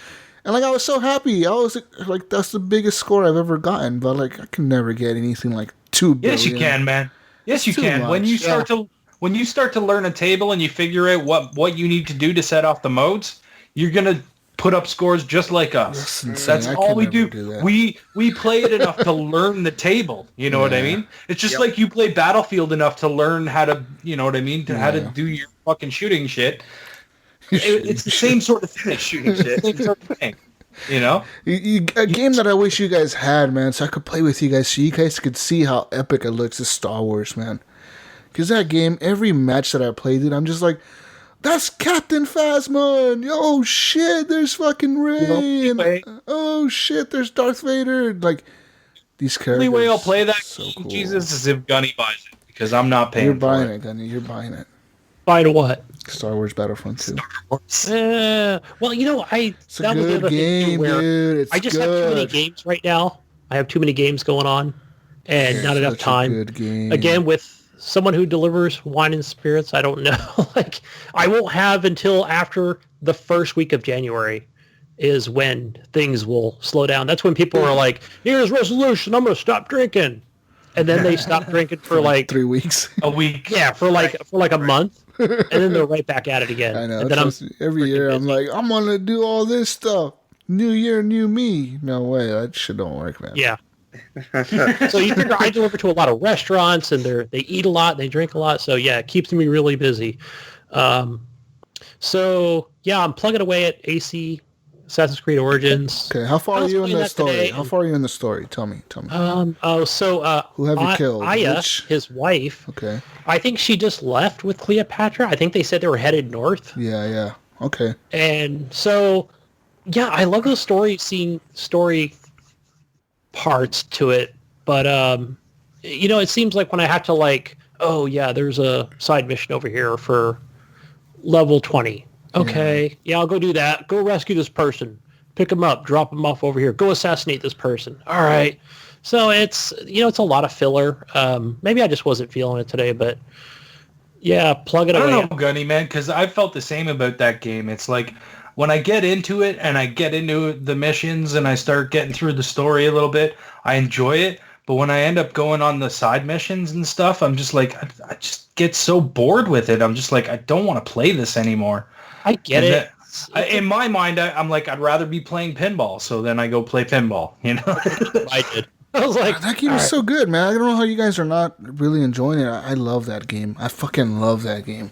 and like I was so happy. I was like, that's the biggest score I've ever gotten. But like, I can never get anything like 2 billion. Yes, you can, man. Yes, you can. Much. When you start to learn a table and you figure out what you need to do to set off the modes, you're gonna put up scores just like us. That's all we do. We play it enough to learn the table. You know what I mean? It's just like you play Battlefield enough to learn how to, you know what I mean, how to do your fucking shooting shit. It's the same sort of thing. Shooting shit. Same sort of thing. You know? A game that I wish you guys had, man, so I could play with you guys, so you guys could see how epic it looks, is Star Wars, man. Because that game, every match that I played it, I'm just like, that's Captain Phasma, and oh shit, there's fucking Rey, and oh shit, there's Darth Vader, and like, these characters. The only way I'll play that so game, cool. Jesus, is if Gunny buys it, because I'm not paying You're buying for it, Gunny, you're buying it. Buying what? Star Wars Battlefront 2. Well, It's a good game, dude. It's I just have too many games right now. I have too many games going on, and not enough time. Good game. Again, with someone who delivers wine and spirits, I don't know. Like, I won't have until after the first week of January is when things will slow down. That's when people are like, here's resolution, I'm going to stop drinking. And then they stop drinking for like 3 weeks. a week. Yeah, for like a month. and then they're right back at it again. I know. And then every year I'm like, I'm going to do all this stuff. New year, new me. No way. That shit don't work, man. Yeah. So you figure I deliver to a lot of restaurants, and they eat a lot, they drink a lot. So yeah, it keeps me really busy. So yeah, I'm plugging away at AC Assassin's Creed Origins. Okay, how far are you in the story? How far are you in the story? Tell me. Who have you killed? Aya, his wife. Okay. I think she just left with Cleopatra. I think they said they were headed north. Yeah. Okay. And so, yeah, I love those story parts to it, but it seems like when I have to there's a side mission over here for level 20. Okay, yeah, I'll go do that. Go rescue this person. Pick him up. Drop him off over here. Go assassinate this person. All right. So it's a lot of filler. Maybe I just wasn't feeling it today, but yeah, plug it away. I don't know, Gunny, man, because I felt the same about that game. It's like when I get into it and I get into the missions and I start getting through the story a little bit, I enjoy it. But when I end up going on the side missions and stuff, I'm just like, I just get so bored with it. I'm just like, I don't want to play this anymore. I get it. In my mind, I'm like, I'd rather be playing pinball. So then I go play pinball, I did. I was like, that game is so good, man. I don't know how you guys are not really enjoying it. I love that game. I fucking love that game.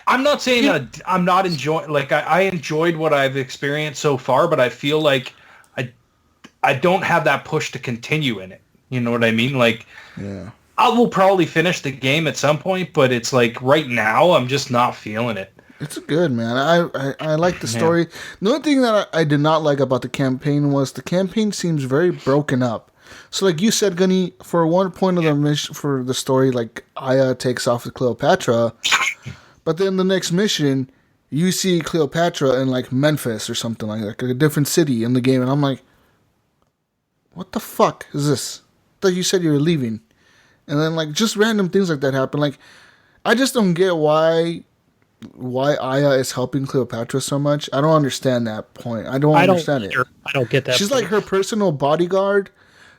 I'm not saying that I'm not enjoying. Like I enjoyed what I've experienced so far, but I feel like I don't have that push to continue in it. You know what I mean? Like, yeah, I will probably finish the game at some point, but it's like right now I'm just not feeling it. It's good, man. I like the story. The only thing that I did not like about the campaign was the campaign seems very broken up. So like you said, Gunny, for one point of the mission for the story, like Aya takes off with Cleopatra, but then the next mission, you see Cleopatra in like Memphis or something like a different city in the game, and I'm like, what the fuck is this? I thought you said you were leaving, and then like just random things like that happen. Like I just don't get why Aya is helping Cleopatra so much. I don't understand that point. I don't understand it. I don't get that. She's like her personal bodyguard.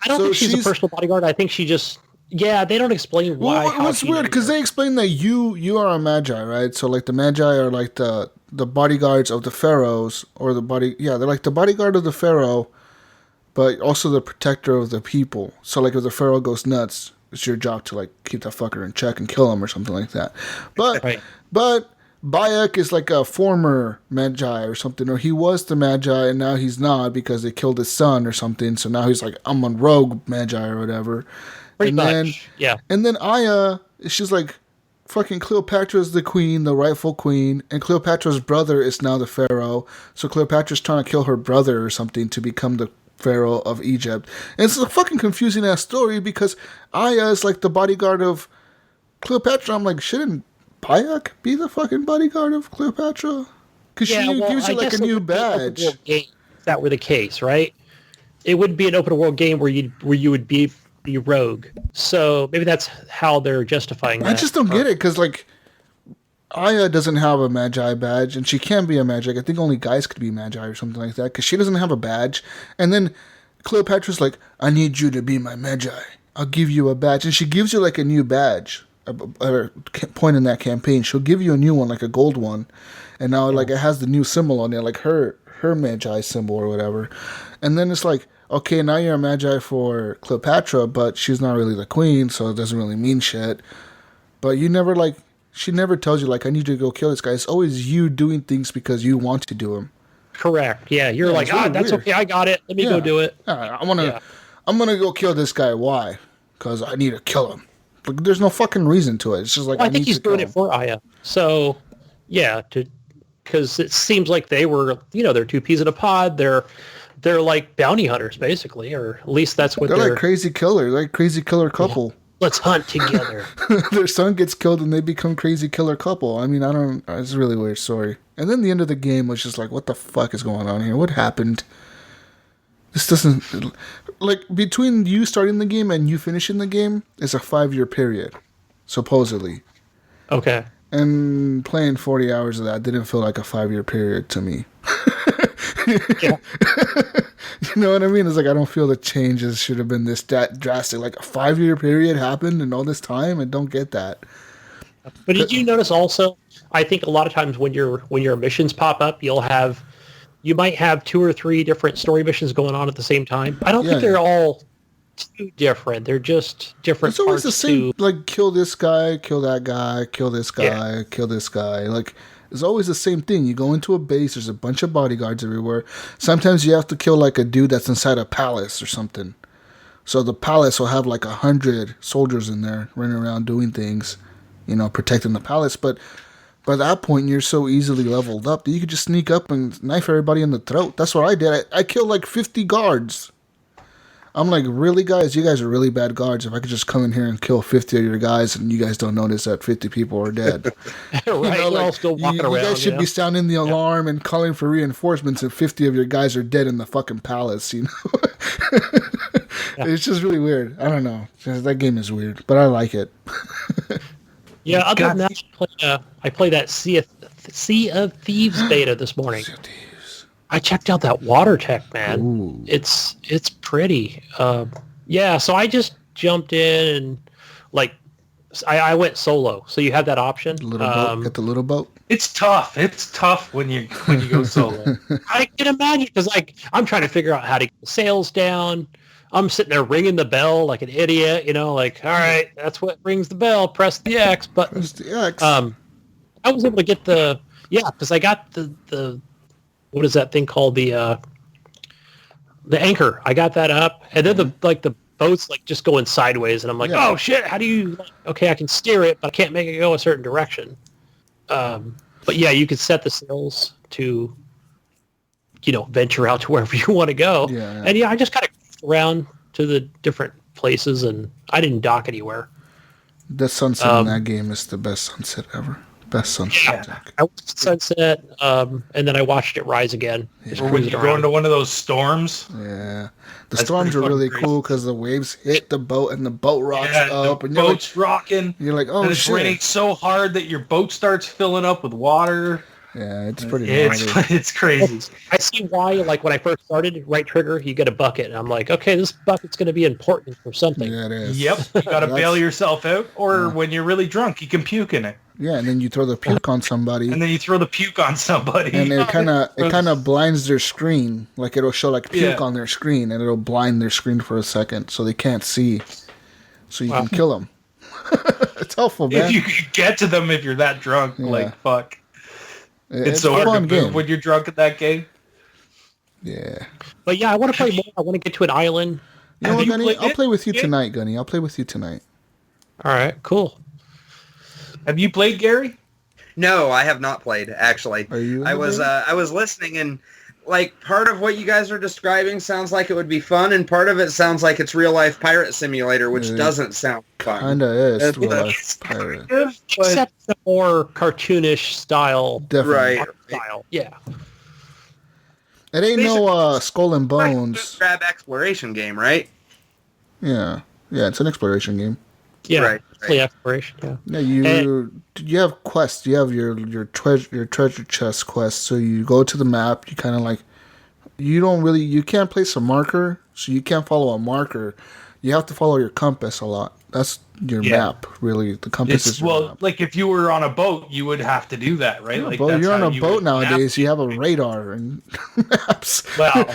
I don't think she's a personal bodyguard. I think she just... Yeah, they don't explain why. Well, what's weird, because they explain that you are a magi, right? So like the magi are like the bodyguards of the pharaohs, or they're like the bodyguard of the pharaoh, but also the protector of the people. So like if the pharaoh goes nuts, it's your job to like keep that fucker in check and kill him or something like that. But right. But Bayek is like a former Magi or something, or he was the Magi and now he's not because they killed his son or something. So now he's like, I'm a rogue Magi or whatever. Pretty much, yeah. And then Aya, she's like, fucking Cleopatra's the queen, the rightful queen, and Cleopatra's brother is now the pharaoh. So Cleopatra's trying to kill her brother or something to become the pharaoh of Egypt. And it's a fucking confusing ass story because Aya is like the bodyguard of Cleopatra. I'm like, shouldn't Bayek be the fucking bodyguard of Cleopatra? Because she gives you like a new badge. If that were the case, right? It wouldn't be an open world game where you would be rogue. So maybe that's how they're justifying that. I just don't get it because like Aya doesn't have a Magi badge and she can be a Magi. I think only guys could be Magi or something like that because she doesn't have a badge. And then Cleopatra's like, I need you to be my Magi. I'll give you a badge. And she gives you like a new badge. A point in that campaign, she'll give you a new one, like a gold one, and now like it has the new symbol on it, like her Magi symbol or whatever. And then it's like, okay, now you're a Magi for Cleopatra, but she's not really the queen, so it doesn't really mean shit. But you never like, she never tells you like, I need you to go kill this guy. It's always you doing things because you want to do them. Correct. Yeah, you're like, really that's weird. Okay, I got it. Let me go do it. I'm gonna go kill this guy. Why? Because I need to kill him. Like, there's no fucking reason to it. It's just like I think he's doing it for Aya. So, yeah, because it seems like they were, they're two peas in a pod. They're like bounty hunters, basically, or at least that's what they're like crazy killer, couple. Yeah. Let's hunt together. Their son gets killed and they become crazy killer couple. I mean, it's a really weird story. And then the end of the game was just like, what the fuck is going on here? What happened? This doesn't... Like, between you starting the game and you finishing the game is a 5-year period, supposedly. Okay. And playing 40 hours of that didn't feel like a 5-year period to me. Yeah. You know what I mean? It's like, I don't feel the changes should have been that drastic. Like, a 5-year period happened in all this time, and don't get that. But did you notice also, I think a lot of times when your missions pop up, you might have 2 or 3 different story missions going on at the same time. I don't think they're all too different. They're just different. It's always the parts same. to... Like, kill this guy, kill that guy, kill this guy, kill this guy. Like, it's always the same thing. You go into a base. There's a bunch of bodyguards everywhere. Sometimes you have to kill like a dude that's inside a palace or something. So the palace will have like 100 soldiers in there running around doing things, protecting the palace. But by that point, you're so easily leveled up that you could just sneak up and knife everybody in the throat. That's what I did. I killed like 50 guards. I'm like, really, guys? You guys are really bad guards. If I could just come in here and kill 50 of your guys and you guys don't notice that 50 people are dead. Right, still walking around. You guys should be sounding the alarm and calling for reinforcements, and 50 of your guys are dead in the fucking palace, It's just really weird. I don't know. That game is weird, but I like it. Yeah, other than that, I played that Sea of Thieves beta this morning. I checked out that water tech, man. Ooh. It's pretty. So I just jumped in and I went solo. So you have that option. Get the little boat. It's tough. It's tough when you go solo. I can imagine because I'm trying to figure out how to get the sails down. I'm sitting there ringing the bell like an idiot. All right, that's what rings the bell. Press the X button. Press the X. I was able to get because I got the what is that thing called, the anchor. I got that up, and then the boat's just going sideways, and I'm like, oh shit, how do you? Okay, I can steer it, but I can't make it go a certain direction. But yeah, you could set the sails to, venture out to wherever you want to go. Yeah. And I just kind of around to the different places, and I didn't dock anywhere. The sunset in that game is the best sunset ever. Best sunset. Yeah. I watched sunset, and then I watched it rise again. Or when you go into one of those storms. Yeah. The storms are really cool because the waves hit the boat and the boat rocks up. The boat's rocking. You're like, oh, and it's raining so hard that your boat starts filling up with water. Yeah, it's pretty It's crazy. I see why, when I first started, right trigger, you get a bucket. And I'm like, okay, this bucket's going to be important for something. Yeah, it is. Yep. You got to bail yourself out, or when you're really drunk, you can puke in it. Yeah, and then you throw the puke on somebody. And it kind of blinds their screen. Like, it'll show puke on their screen, and it'll blind their screen for a second so they can't see. So you can kill them. It's helpful, man. If you could get to them if you're that drunk, fuck. It's so hard to move when you're drunk at that game. Yeah. But yeah, I want to play more. I want to get to an island. You know what, Gunny? I'll play with you tonight, Gunny. I'll play with you tonight. All right, cool. Have you played, Gary? No, I have not played, actually. Are you? I was listening, and part of what you guys are describing sounds like it would be fun, and part of it sounds like it's real life pirate simulator, which doesn't sound fun. Kinda is real life pirate, except the more cartoonish style. Definitely. Right. Style. Yeah. It ain't no Skull and Bones. Grab exploration game, right? Yeah, it's an exploration game. Yeah, right. Exploration. Yeah. Yeah, you have quests. You have your treasure chest quest. So you go to the map. You kind of you can't place a marker, so you can't follow a marker. You have to follow your compass a lot. That's your map, really. The compass is your map. If you were on a boat, you would have to do that, right? Yeah, you're on a boat nowadays. You have a radar and maps. Well.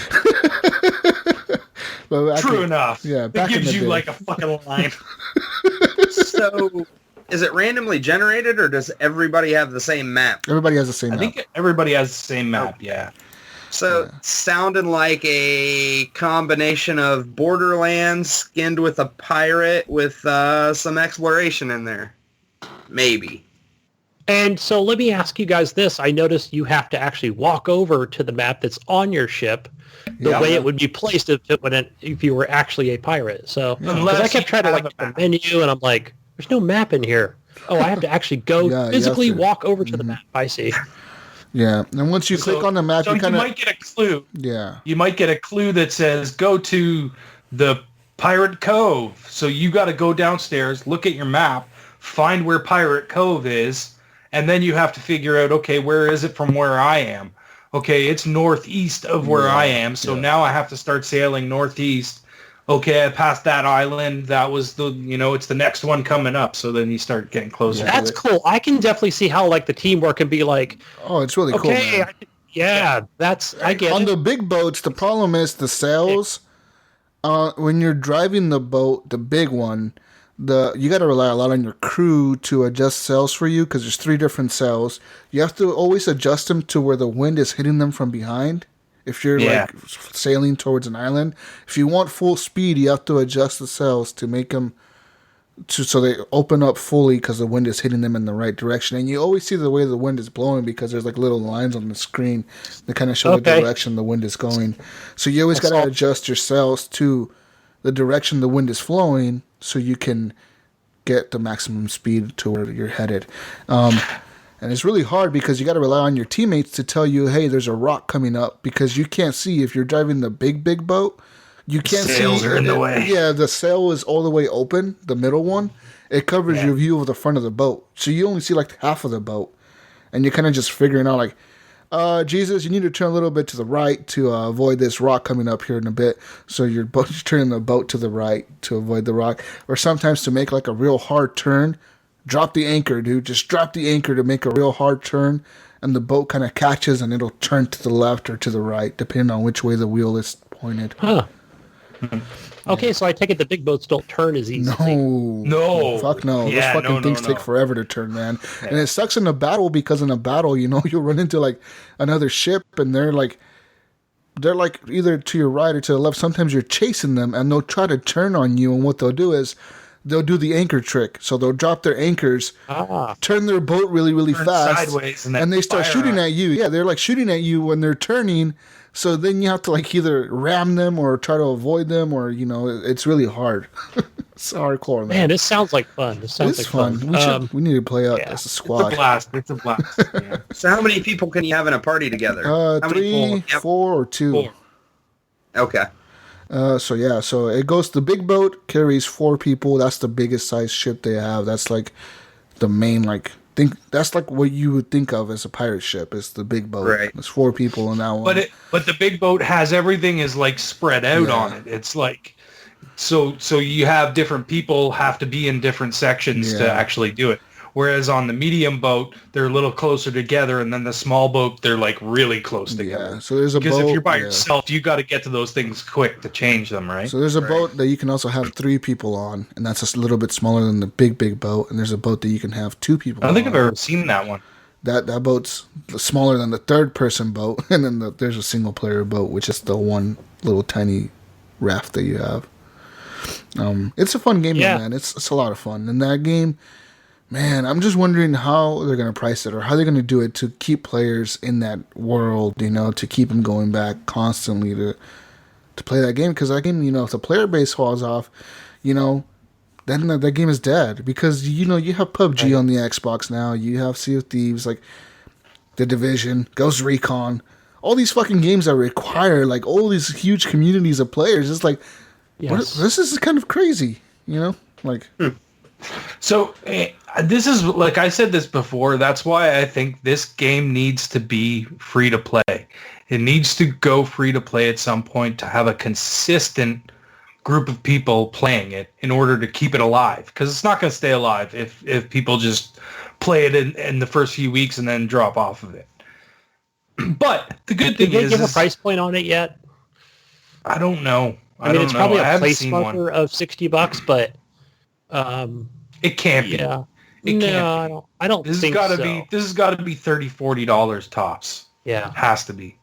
True enough. Yeah, it gives you a fucking line. So, is it randomly generated, or does everybody have the same map? Everybody has the same map. I think everybody has the same map, yeah. So, sounded like a combination of Borderlands skinned with a pirate with some exploration in there. Maybe. And so let me ask you guys this. I noticed you have to actually walk over to the map that's on your ship the way it would be placed if you were actually a pirate. So I kept trying to look at the menu, and I'm like, there's no map in here. Oh, I have to actually go physically walk over to the map. I see. Yeah, and once you click on the map, you might get a clue. Yeah. You might get a clue that says, go to the Pirate Cove. So you got to go downstairs, look at your map, find where Pirate Cove is, and then you have to figure out, okay, where is it from where I am? Okay, it's northeast of where I am, so now I have to start sailing northeast. okay, I passed that island. That was it's the next one coming up. So then you start getting closer. That's cool. I can definitely see how like the teamwork can be like. Oh, it's really cool. Okay, Man. I get on it. the big boats. The problem is the sails. When you're driving the boat, the big one, you got to rely a lot on your crew to adjust sails for you because there's 3 different sails. You have to always adjust them to where the wind is hitting them from behind. If you're like sailing towards an island, if you want full speed, you have to adjust the sails to make them so they open up fully because the wind is hitting them in the right direction. And you always see the way the wind is blowing because there's like little lines on the screen that kind of show the direction the wind is going. So you always got to adjust your sails to the direction the wind is flowing so you can get the maximum speed to where you're headed. And it's really hard because you got to rely on your teammates to tell you, hey, there's a rock coming up, because you can't see if you're driving the big boat. You can't see. Sails are in the way. Yeah, the sail is all the way open, the middle one. It covers your view of the front of the boat. So you only see like half of the boat. And you're kind of just figuring out like, Jesus, you need to turn a little bit to the right to avoid this rock coming up here in a bit. So you're turning the boat to the right to avoid the rock. Or sometimes to make like a real hard turn, drop the anchor, dude. Just drop the anchor to make a real hard turn, and the boat kind of catches and it'll turn to the left or to the right, depending on which way the wheel is pointed. Huh. Okay, so I take it the big boats don't turn as easy. No. Fuck no. Yeah, those fucking things take forever to turn, man. Yeah. And it sucks in a battle because in a battle, you'll run into like another ship and they're like either to your right or to the left. Sometimes you're chasing them and they'll try to turn on you, and what they'll do is they'll do the anchor trick. So they'll drop their anchors, turn their boat really, really fast, sideways, and they start shooting at you. Yeah, they're like shooting at you when they're turning. So then you have to like either ram them or try to avoid them, or it's really hard. It's hardcore, man. This sounds like fun. This sounds like fun. We need to play out as a squad. It's a blast. Yeah. So how many people can you have in a party together? How 3, 4, or 2. 4. Okay. So it goes. The big boat carries 4 people. That's the biggest size ship they have. That's like the main that's like what you would think of as a pirate ship. It's the big boat. Right. There's 4 people in that one. But the big boat has everything is like spread out on it. It's like so you have different people have to be in different sections to actually do it. Whereas on the medium boat, they're a little closer together, and then the small boat, they're like really close together. Yeah, so there's a boat. Because if you're by yourself, you got to get to those things quick to change them, right? So there's a boat that you can also have 3 people on, and that's just a little bit smaller than the big boat. And there's a boat that you can have 2 people on. I don't think I've ever seen that one. That boat's smaller than the 3rd-person boat, and then there's a single-player boat, which is the one little tiny raft that you have. It's a fun game, man. It's a lot of fun. And that game... Man, I'm just wondering how they're going to price it or how they're going to do it to keep players in that world, to keep them going back constantly to play that game. Because that game, if the player base falls off, then that game is dead. Because, you have PUBG on the Xbox now. You have Sea of Thieves, like The Division, Ghost Recon. All these fucking games that require, like, all these huge communities of players. It's like, this is kind of crazy, Like... So this is, like I said this before, that's why I think this game needs to be free to play. It needs to go free to play at some point to have a consistent group of people playing it in order to keep it alive. Because it's not going to stay alive if people just play it in the first few weeks and then drop off of it. But the good thing is... Did they give a price point on it yet? I don't know. I mean, it's probably a placeholder of $60, but... it can't be. Yeah. It can't be. I don't this think has so. This has got to be $30-$40 tops. Yeah. It has to be.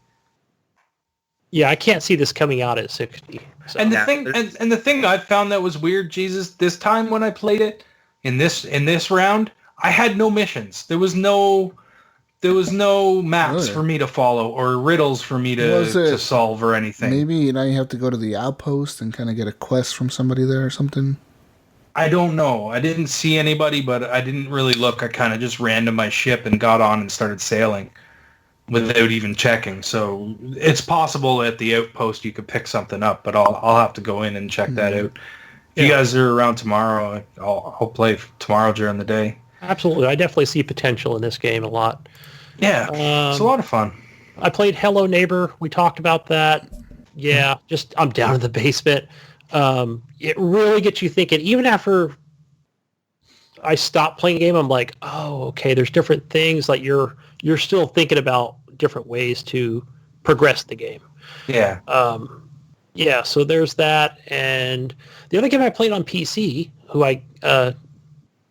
Yeah, I can't see this coming out at 60. So. And the thing I found that was weird, Jesus, this time when I played it in this round, I had no missions. There was no maps for me to follow or riddles for me to solve or anything. Maybe now you have to go to the outpost and kind of get a quest from somebody there or something. I don't know. I didn't see anybody, but I didn't really look. I kind of just ran to my ship and got on and started sailing without even checking. So it's possible at the outpost you could pick something up, but I'll have to go in and check that out. If you guys are around tomorrow, I'll play tomorrow during the day. Absolutely. I definitely see potential in this game a lot. Yeah, it's a lot of fun. I played Hello Neighbor. We talked about that. Yeah, I'm down in the basement. It really gets you thinking. Even after I stopped playing the game, I'm like, oh, okay, there's different things. Like you're still thinking about different ways to progress the game. Yeah. Yeah, so there's that. And the other game I played on PC,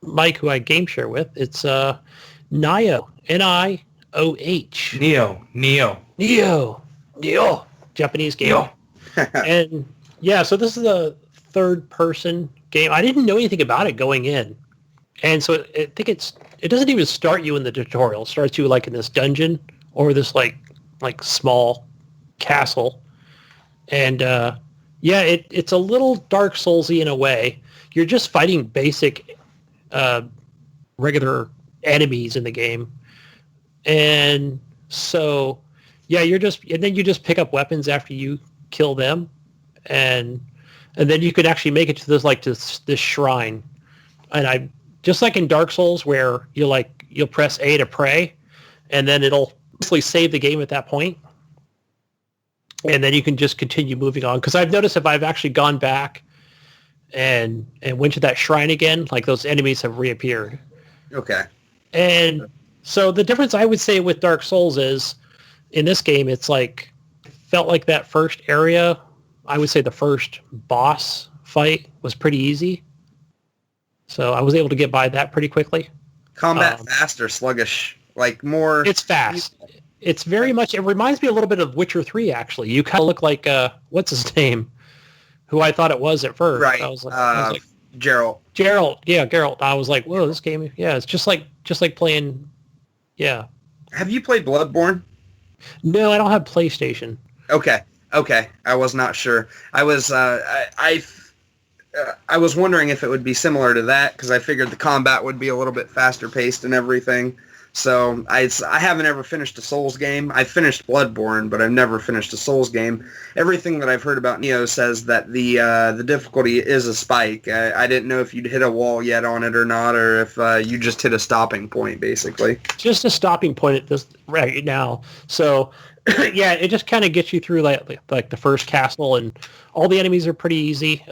Mike, who I game share with, it's Nioh, Nioh. Neo. Japanese game. Neo. And yeah, so this is a third-person game. I didn't know anything about it going in. And so I think it doesn't even start you in the tutorial. It starts you like in this dungeon or this like small castle. And it's a little Dark Soulsy in a way. You're just fighting basic regular enemies in the game. And so you just pick up weapons after you kill them, and then you could actually make it to this shrine. And I just like in Dark Souls where you'll press A to pray, and then it'll basically save the game at that point. And then you can just continue moving on. Because I've noticed if I've actually gone back and went to that shrine again, like those enemies have reappeared. Okay. And so the difference I would say with Dark Souls is in this game, it's like felt like that first area, I would say the first boss fight was pretty easy. So I was able to get by that pretty quickly. Combat fast or sluggish? Like more... It's fast. It's very much... It reminds me a little bit of Witcher 3, actually. You kind of look like... what's his name? Who I thought it was at first. Right. I was like Geralt. Yeah, Geralt. I was like, whoa, this game... Yeah, it's just like playing... Yeah. Have you played Bloodborne? No, I don't have PlayStation. Okay. I was not sure. I was wondering if it would be similar to that because I figured the combat would be a little bit faster paced and everything. So I haven't ever finished a Souls game. I finished Bloodborne, but I've never finished a Souls game. Everything that I've heard about Nioh says that the difficulty is a spike. I didn't know if you'd hit a wall yet on it or not, or if you just hit a stopping point, basically. Just a stopping point at this right now. So yeah, it just kind of gets you through like the first castle, and all the enemies are pretty easy.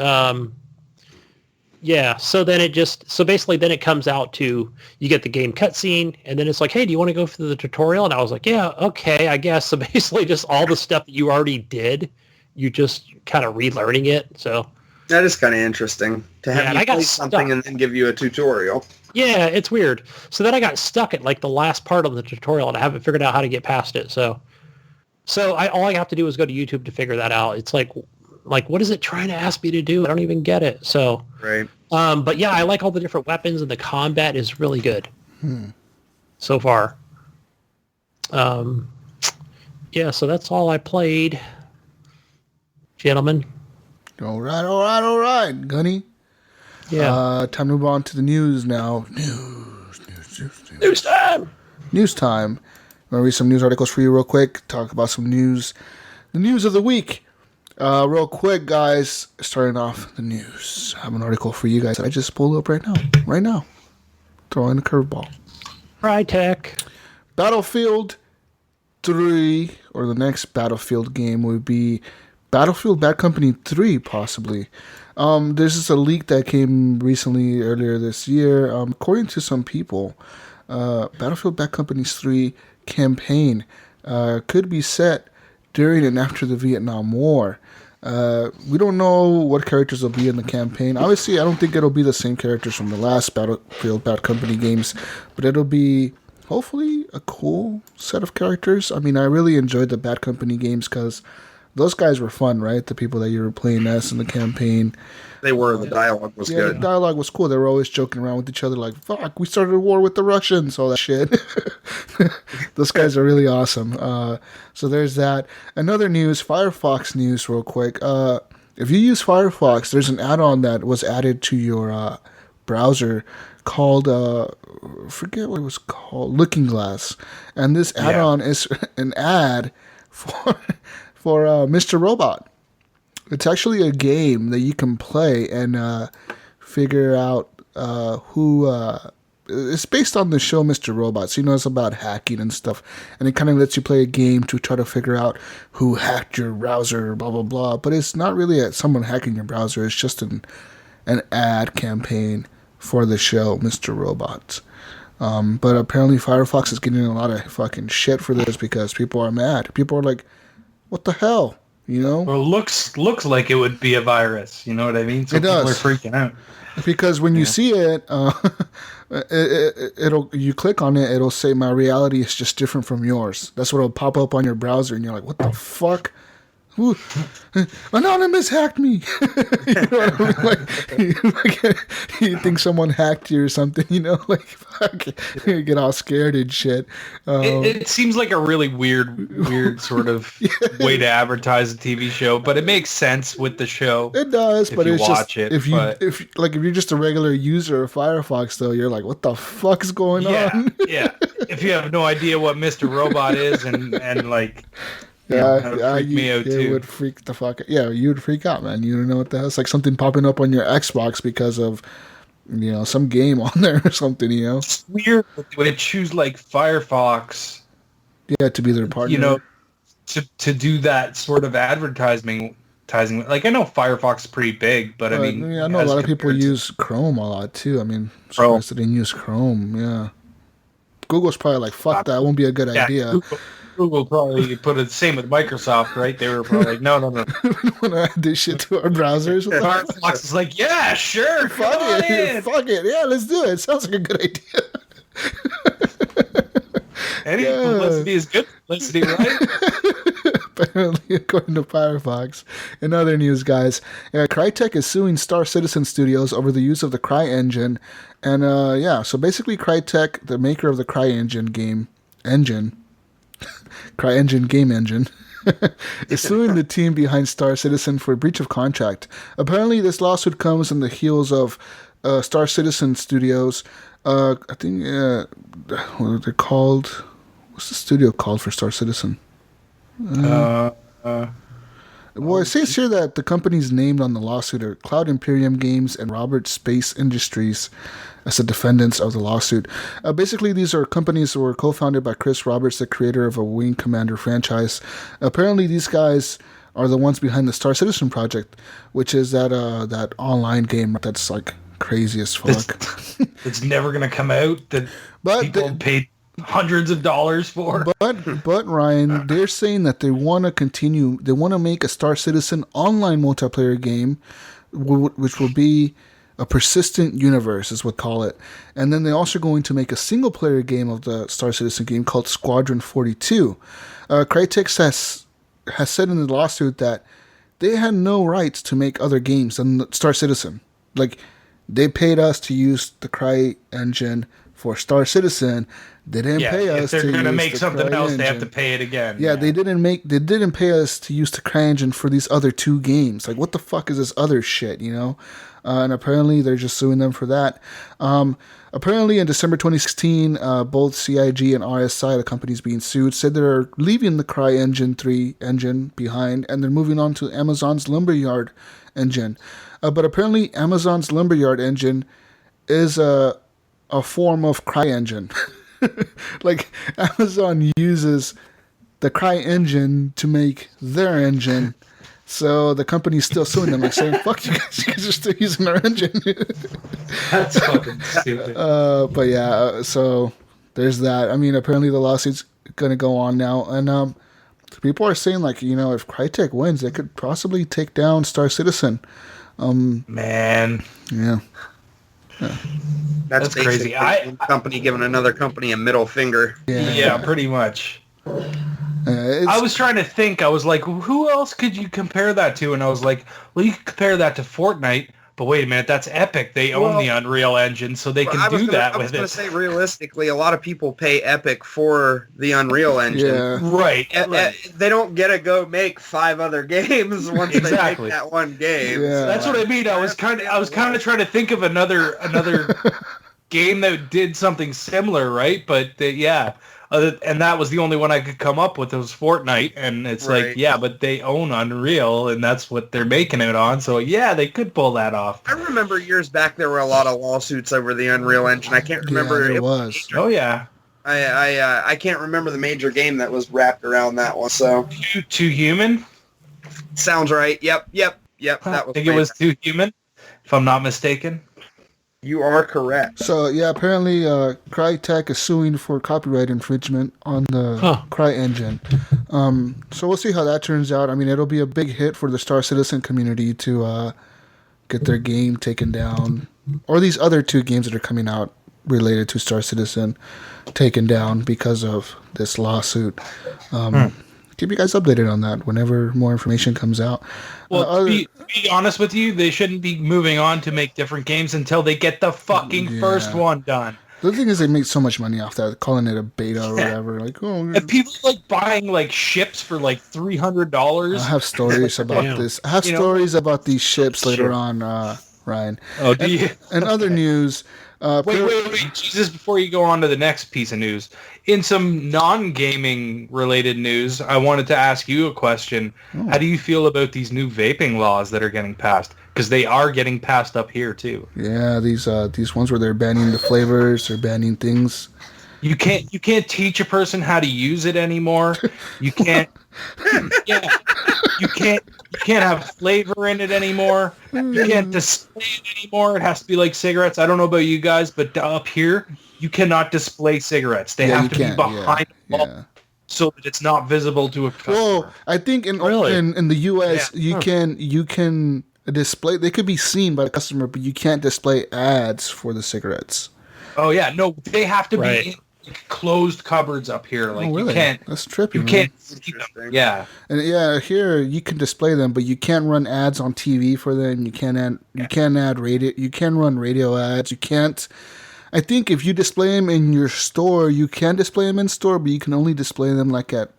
Yeah, so basically then it comes out to, you get the game cutscene, and then it's like, hey, do you want to go through the tutorial? And I was like, yeah, okay, I guess. So basically just all the stuff that you already did, you just kind of relearning it, so. That is kind of interesting, to have you play something and then give you a tutorial. Yeah, it's weird. So then I got stuck at like the last part of the tutorial, and I haven't figured out how to get past it, so all I have to do is go to YouTube to figure that out. It's like, what is it trying to ask me to do? I don't even get it. So, right. But yeah, I like all the different weapons, and the combat is really good so far. Yeah, so that's all I played, gentlemen. All right, Gunny. Yeah. Time to move on to the news now. News time. News time. I'm going to read some news articles for you real quick. Talk about some news. The news of the week. Real quick, guys. Starting off the news. I have an article for you guys that I just pulled up right now. Throwing a curveball. Crytek. Battlefield 3, or the next Battlefield game, would be Battlefield Bad Company 3, possibly. There's just a leak that came recently, earlier this year. According to some people, Battlefield Bad Company 3 campaign could be set during and after the Vietnam War. We don't know what characters will be in the campaign. Obviously, I don't think it'll be the same characters from the last Battlefield Bad Company games, but it'll be, hopefully, a cool set of characters. I mean, I really enjoyed the Bad Company games because those guys were fun, right? The people that you were playing as in the campaign. They were. The dialogue was good. The dialogue was cool. They were always joking around with each other like, fuck, we started a war with the Russians, all that shit. Those guys are really awesome. So there's that. Another news, Firefox news real quick. If you use Firefox, there's an add-on that was added to your browser called, forget what it was called, Looking Glass. And this add-on is an ad for Mr. Robot. It's actually a game that you can play and figure out who it's based on the show Mr. Robot, so it's about hacking and stuff, and it kind of lets you play a game to try to figure out who hacked your browser, blah blah blah. But it's not really someone hacking your browser. It's just an ad campaign for the show Mr. Robot. But apparently Firefox is getting a lot of fucking shit for this because people are mad. People are like, "What the hell?" Well, looks like it would be a virus. You know what I mean? So it people does. are freaking out. Because when you see it, you click on it, it'll say my reality is just different from yours. That's what will pop up on your browser, and you're like, what the fuck? Ooh, Anonymous hacked me. You know what I mean? Like, you think someone hacked you or something, like, fuck, you get all scared and shit. It seems like a really weird sort of way to advertise a TV show, but it makes sense with the show. It does, but it's just if you're just a regular user of Firefox, though, you're like, what the fuck is going on? Yeah. If you have no idea what Mr. Robot is and like. It would freak the fuck out. Yeah, you would freak out, man. You don't know what the hell. It's like something popping up on your Xbox because of, some game on there or something, It's weird when they choose, like, Firefox. Yeah, to be their partner. To do that sort of advertising. Like, I know Firefox is pretty big, but I mean... I know a lot of people use Chrome a lot, too. I mean, surprised they didn't use Chrome, yeah. Google's probably like, fuck that, won't be a good idea. Google probably put it the same with Microsoft, right? They were probably like, no. We don't want to add this shit to our browsers. Firefox is like, yeah, sure, fuck it, yeah, let's do it. Sounds like a good idea. Any publicity is good publicity, right? Apparently, according to Firefox. In other news, guys, Crytek is suing Star Citizen Studios over the use of the CryEngine. And, so basically Crytek, the maker of the CryEngine game engine, is suing the team behind Star Citizen for breach of contract. Apparently, this lawsuit comes on the heels of Star Citizen Studios. I think, what are they called? What's the studio called for Star Citizen? Well, it says here that the companies named on the lawsuit are Cloud Imperium Games and Robert Space Industries as the defendants of the lawsuit. Basically, these are companies that were co-founded by Chris Roberts, the creator of a Wing Commander franchise. Apparently, these guys are the ones behind the Star Citizen project, which is that online game that's like crazy as fuck. It's never going to come out. That people paid hundreds of dollars for. But Ryan, they're saying that they want to continue. They want to make a Star Citizen online multiplayer game, which will be a persistent universe, is what call it. And then they're also going to make a single player game of the Star Citizen game called Squadron 42. Crytek has said in the lawsuit that they had no rights to make other games than Star Citizen. Like, they paid us to use the CryEngine for Star Citizen. They didn't pay us to use the CryEngine. If they're going to make something else, they have to pay it again. Yeah, they didn't pay us to use the CryEngine for these other two games. Like, what the fuck is this other shit, And apparently they're just suing them for that. Apparently in December 2016, both CIG and RSI, the companies being sued, said they're leaving the CryEngine 3 engine behind and they're moving on to Amazon's Lumberyard engine. But apparently Amazon's Lumberyard engine is a form of CryEngine. Like, Amazon uses the CryEngine to make their engine. So the company's still suing them, like saying, fuck you guys are still using our engine. That's fucking stupid. But yeah, so there's that. I mean, apparently the lawsuit's going to go on now. And people are saying, like, if Crytek wins, they could possibly take down Star Citizen. Man. Yeah. That's crazy. One company giving another company a middle finger. Yeah, pretty much. I was trying to think. I was like, who else could you compare that to? And I was like, well, you could compare that to Fortnite. But wait a minute, that's Epic. They own the Unreal Engine, so they can do that with it. I was going to say, realistically, a lot of people pay Epic for the Unreal Engine. Yeah. Right. They don't get to go make 5 other games once they make that one game. Yeah. So that's what I mean. I was kind of trying to think of another game that did something similar, right? But And that was the only one I could come up with. It was Fortnite, and it's like, yeah, but they own Unreal, and that's what they're making it on. So yeah, they could pull that off. I remember years back there were a lot of lawsuits over the Unreal Engine. I can't remember. Yeah, it was. Oh yeah. I can't remember the major game that was wrapped around that one. So Too Human. Sounds right. Yep. That was. I think it was Too Human, if I'm not mistaken. You are correct. So yeah, apparently Crytek is suing for copyright infringement on the Cry engine. So we'll see how that turns out. I mean, it'll be a big hit for the Star Citizen community to get their game taken down, or these other 2 games that are coming out related to Star Citizen taken down because of this lawsuit. Keep you guys updated on that whenever more information comes out. Well, to be honest with you, they shouldn't be moving on to make different games until they get the fucking first one done. The thing is, they make so much money off that, calling it a beta or whatever. Like, and people like buying like ships for like $300. I have stories about this. I have stories about these ships later on, Ryan. Oh, do you? And other news. Wait. Jesus, before you go on to the next piece of news, in some non-gaming related news, I wanted to ask you a question. Oh. How do you feel about these new vaping laws that are getting passed? Because they are getting passed up here too. Yeah, these ones where they're banning the flavors, they're banning things. You can't teach a person how to use it anymore. You can't. You can't have flavor in it anymore. You can't display it anymore. It has to be like cigarettes. I don't know about you guys, but up here, you cannot display cigarettes. They have to be behind the wall so that it's not visible to a customer. Well, I think in the U.S., you can display. They could be seen by the customer, but you can't display ads for the cigarettes. Oh yeah, no, they have to be in closed cupboards up here. Like you can't. That's trippy. You can't see them. Yeah. And here you can display them, but you can't run ads on TV for them. You can't add radio. You can run radio ads. You can't. I think if you display them in your store, you can display them in store, but you can only display them like at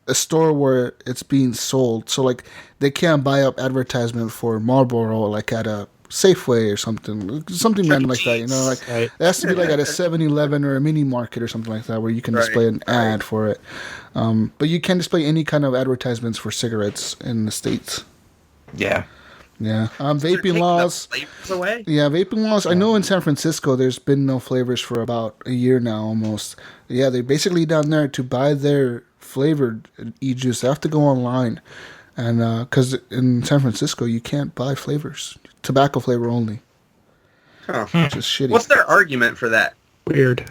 a store where it's being sold. So like they can't buy up advertisement for Marlboro like at a Safeway or something random like that, like it has to be like at a 7-Eleven or a mini market or something like that where you can display an ad for it. But you can't display any kind of advertisements for cigarettes in the States. Yeah. Vaping laws. Away? Yeah, vaping laws. I know in San Francisco there's been no flavors for about a year now almost. Yeah, they're basically down there to buy their flavored e-juice. They have to go online. And because in San Francisco you can't buy flavors. Tobacco flavor only. Huh. Which is shitty. What's their argument for that? Weird.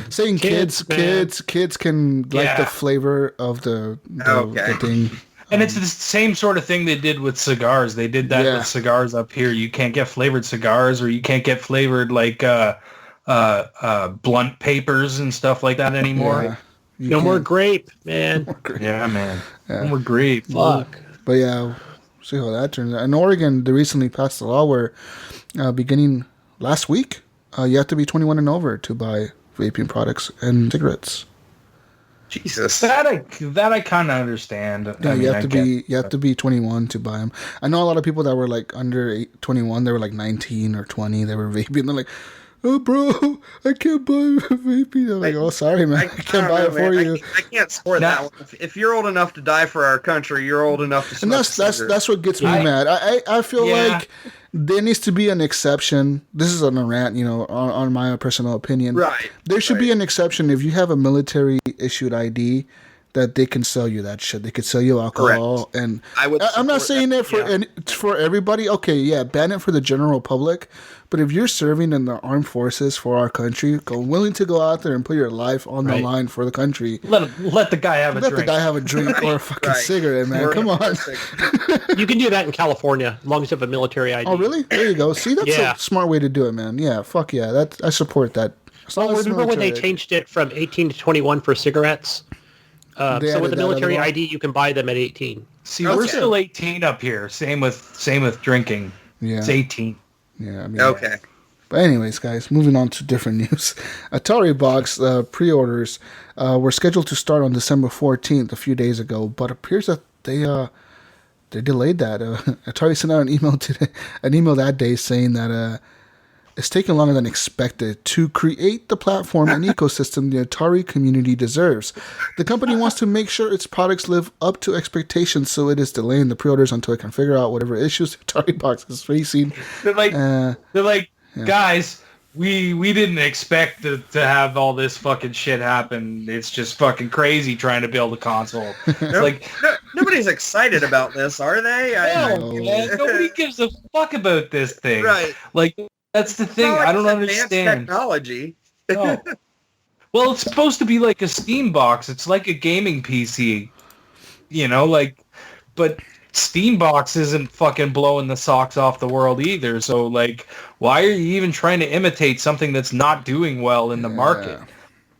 Saying kids can like the flavor of the thing. And it's the same sort of thing they did with cigars. They did that with cigars up here. You can't get flavored cigars, or you can't get flavored like blunt papers and stuff like that anymore. Yeah, no more grape, man. Yeah, man. No more grape. Fuck. But yeah. See how that turns out. In Oregon, they recently passed a law where, beginning last week, you have to be 21 and over to buy vaping products and cigarettes. Jesus, that I kind of understand. Yeah, you have to be 21 to buy them. I know a lot of people that were like under 21. They were like 19 or 20. They were vaping. They're like, "Oh, bro, I can't buy vaping." I'm like, "Oh, sorry, man. I can't buy it for you." I can't support that one. If you're old enough to die for our country, you're old enough to smoke. And that's what gets me mad. I feel like there needs to be an exception. This is on a rant, on my personal opinion. Right. There should be an exception if you have a military issued ID that they can sell you that shit. They could sell you alcohol. Correct. And I'm not saying that for everybody. Okay, yeah, ban it for the general public. But if you're serving in the armed forces for our country, willing to go out there and put your life on the line for the country, let the guy have a drink. Let the guy have a drink or a fucking cigarette, man. Come on. You can do that in California as long as you have a military ID. Oh, really? There you go. See, that's a smart way to do it, man. Yeah, fuck yeah. I support that. Well, remember when they changed it from 18 to 21 for cigarettes? So with the military ID, you can buy them at 18. See, we're still 18 up here. Same with drinking. Yeah. It's 18. Yeah. I mean, okay. But anyways, guys, moving on to different news. Atari Box pre-orders were scheduled to start on December 14th a few days ago, but it appears that they delayed that. Atari sent out an email that day saying that it's taken longer than expected to create the platform and ecosystem the Atari community deserves. The company wants to make sure its products live up to expectations, so it is delaying the pre-orders until it can figure out whatever issues the Atari box is facing. They're like, guys, we didn't expect to have all this fucking shit happen. It's just fucking crazy trying to build a console. It's nobody's excited about this, are they? No, man, nobody gives a fuck about this thing. Right. Like, that's the thing. I don't understand. Technology. No. Well, it's supposed to be like a Steam box. It's like a gaming PC. But Steam box isn't fucking blowing the socks off the world either. So, why are you even trying to imitate something that's not doing well in the market?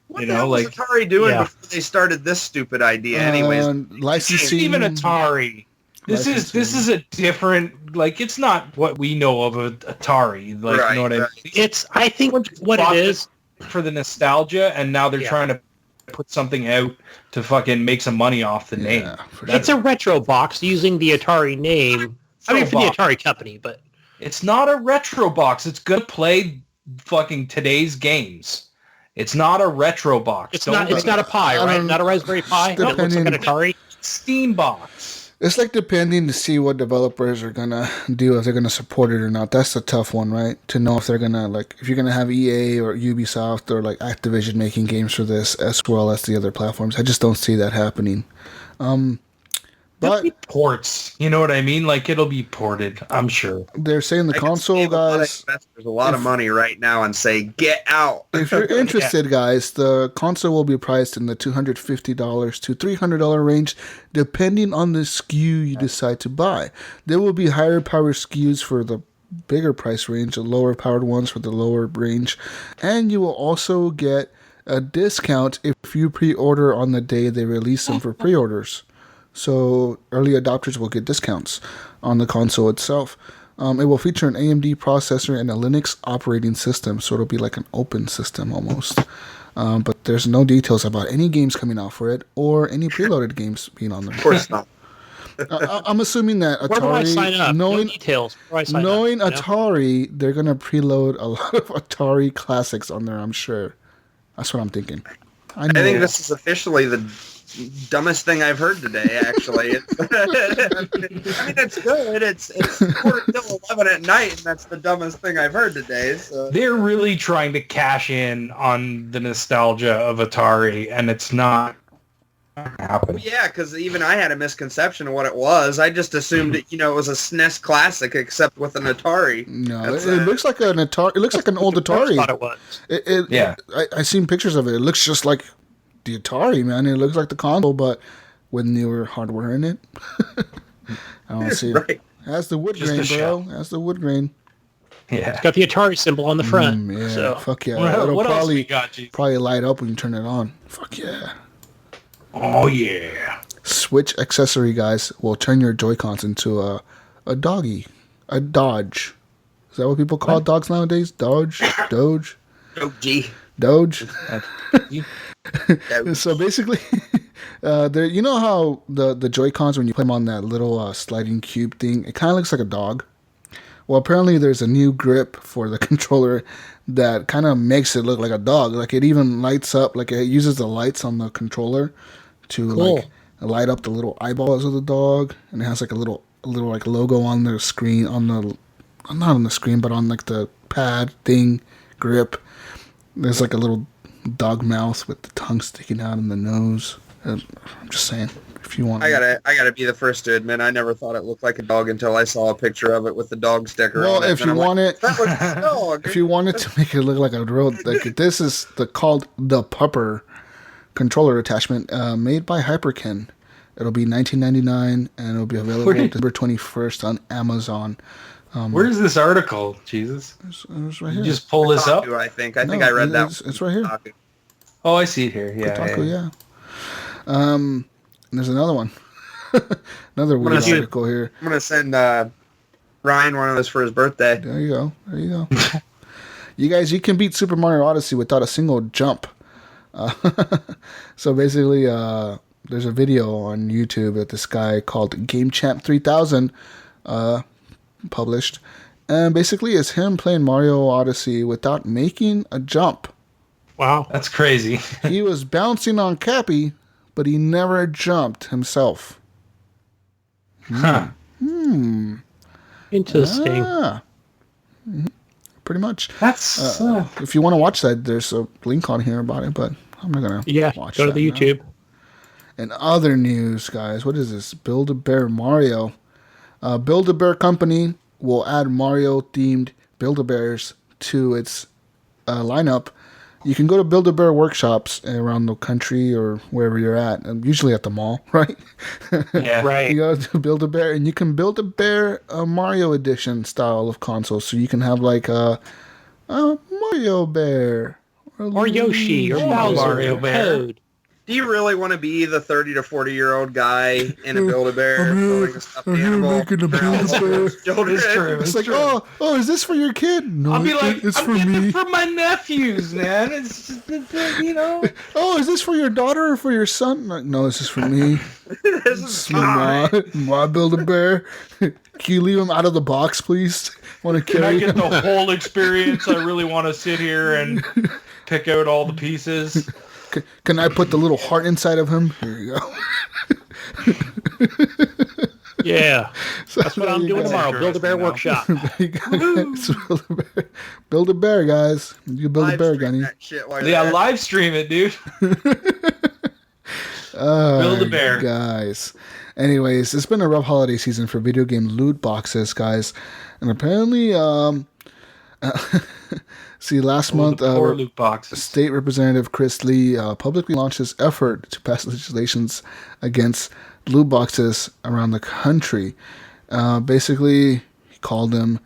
What the hell was Atari doing before they started this stupid idea? Anyways, licensing. Even Atari. This is a different, it's not what we know of Atari. You know what I mean? It's, I think what it is. For the nostalgia, and now they're trying to put something out to fucking make some money off the name. It's a retro box using the Atari name. For the Atari company, but... It's not a retro box. It's going to play fucking today's games. It's not a retro box. It's not a Pi, right? Not a Raspberry Pi? No, it looks like an Atari? Steam box. It's depending to see what developers are gonna do, if they're gonna support it or not. That's the tough one, right? To know if they're gonna if you're gonna have EA or Ubisoft or Activision making games for this as well as the other platforms. I just don't see that happening. But ports, you know what I mean? It'll be ported, I'm sure. They're saying the console guys. There's a lot of money right now and say, get out. If you're interested, guys, the console will be priced in the $250 to $300 range, depending on the SKU you decide to buy. There will be higher power SKUs for the bigger price range, the lower powered ones for the lower range, and you will also get a discount if you pre-order on the day they release them for pre-orders. So early adopters will get discounts on the console itself. It will feature an AMD processor and a Linux operating system, so it'll be like an open system almost. But there's no details about any games coming out for it or any preloaded games being on there. Of course not. I'm assuming that Atari, where do I sign up? knowing, no details. knowing Atari, they're going to preload a lot of Atari classics on there, I'm sure. That's what I'm thinking. I think this is officially the dumbest thing I've heard today, actually. It's good. It's 11 at night, and that's the dumbest thing I've heard today. So. They're really trying to cash in on the nostalgia of Atari, and it's not happening. Yeah, because even I had a misconception of what it was. I just assumed it was a SNES classic, except with an Atari. No, it looks like an Atari. It looks like an old Atari. I thought it was. I seen pictures of it. It looks just like the Atari, man. It looks like the console, but with newer hardware in it. I don't see it. It has the wood grain, bro. It has the wood grain. Yeah. It's got the Atari symbol on the front. Yeah, so. Fuck yeah. It'll what else probably, we got, probably light up when you turn it on. Fuck yeah. Oh, yeah. Switch accessory, guys, will turn your Joy-Cons into a doggy. A Dodge. Is that what people call dogs nowadays? Doge? Doge? Doge? So basically, there. You know how the Joy-Cons, when you put them on that little sliding cube thing, it kind of looks like a dog? Well, apparently there's a new grip for the controller that kind of makes it look like a dog. It even lights up, it uses the lights on the controller to light up the little eyeballs of the dog, and it has a little logo on the screen, not on the screen, but on the pad thing grip. There's a little dog mouth with the tongue sticking out in the nose. I'm just saying, if you want. I gotta be the first to admit, I never thought it looked like a dog until I saw a picture of it with the dog sticker. Well, on it, if you want it, that looks like a dog. If you wanted to make it look like a real, this is called the Pupper controller attachment, made by Hyperkin. It'll be $19.99 and it'll be available December 21st on Amazon. Where's this article, Jesus? It's right here. You just pull this up? I think I read that. It's right here. Oh, I see it here. Yeah. Kotaku, yeah. There's another one. Another weird article here. I'm going to send Ryan one of those for his birthday. There you go. You guys, you can beat Super Mario Odyssey without a single jump. So basically, there's a video on YouTube that this guy called Game Champ 3000 published, And basically, it's him playing Mario Odyssey without making a jump. Wow. That's crazy. He was bouncing on Cappy, but he never jumped himself. Huh. Interesting. Pretty much. That's... if you want to watch that, there's a link on here about it, but I'm not going to watch go to the now. YouTube. And other news, guys, what is this? Build-A-Bear Mario. Build-A-Bear Company will add Mario-themed Build-A-Bears to its lineup. You can go to Build-A-Bear workshops around the country or wherever you're at, usually at the mall, right? Yeah. Right. You go to Build-A-Bear, and you can Build-A-Bear Mario Edition style of console. So you can have like a Mario Bear. Or Yoshi, or Bowser, Mario or Bear. Toad. Do you really want to be the 30 to 40-year-old guy in a Build-A-Bear building a stuffed animal? Making a Build-A-Bear. Children? It's true. It's like, oh, is this for your kid? No, I'll be like, it's I'm for getting me. it for my nephews, man. It's just, you know. Oh, is this for your daughter or for your son? Like, no, this is for me. This is fine. My Build-A-Bear. Can you leave him out of the box, please? Want to Can I carry get him? the whole experience? I really want to sit here and pick out all the pieces. Can I put the little heart inside of him? Here you go. Yeah. That's what I'm doing go. tomorrow. Interesting Build-A-Bear now. workshop. There you go. Build-A-Bear. Build-A-Bear, guys. You Build-A-Bear, Live stream Gunny. that shit while you're Yeah, there. live stream it, dude. Build-A-Bear. Guys. Anyways, it's been a rough holiday season for video game loot boxes, guys. And apparently, last month, Poor loot boxes. State Representative Chris Lee publicly launched his effort to pass legislations against loot boxes around the country. Basically, he called them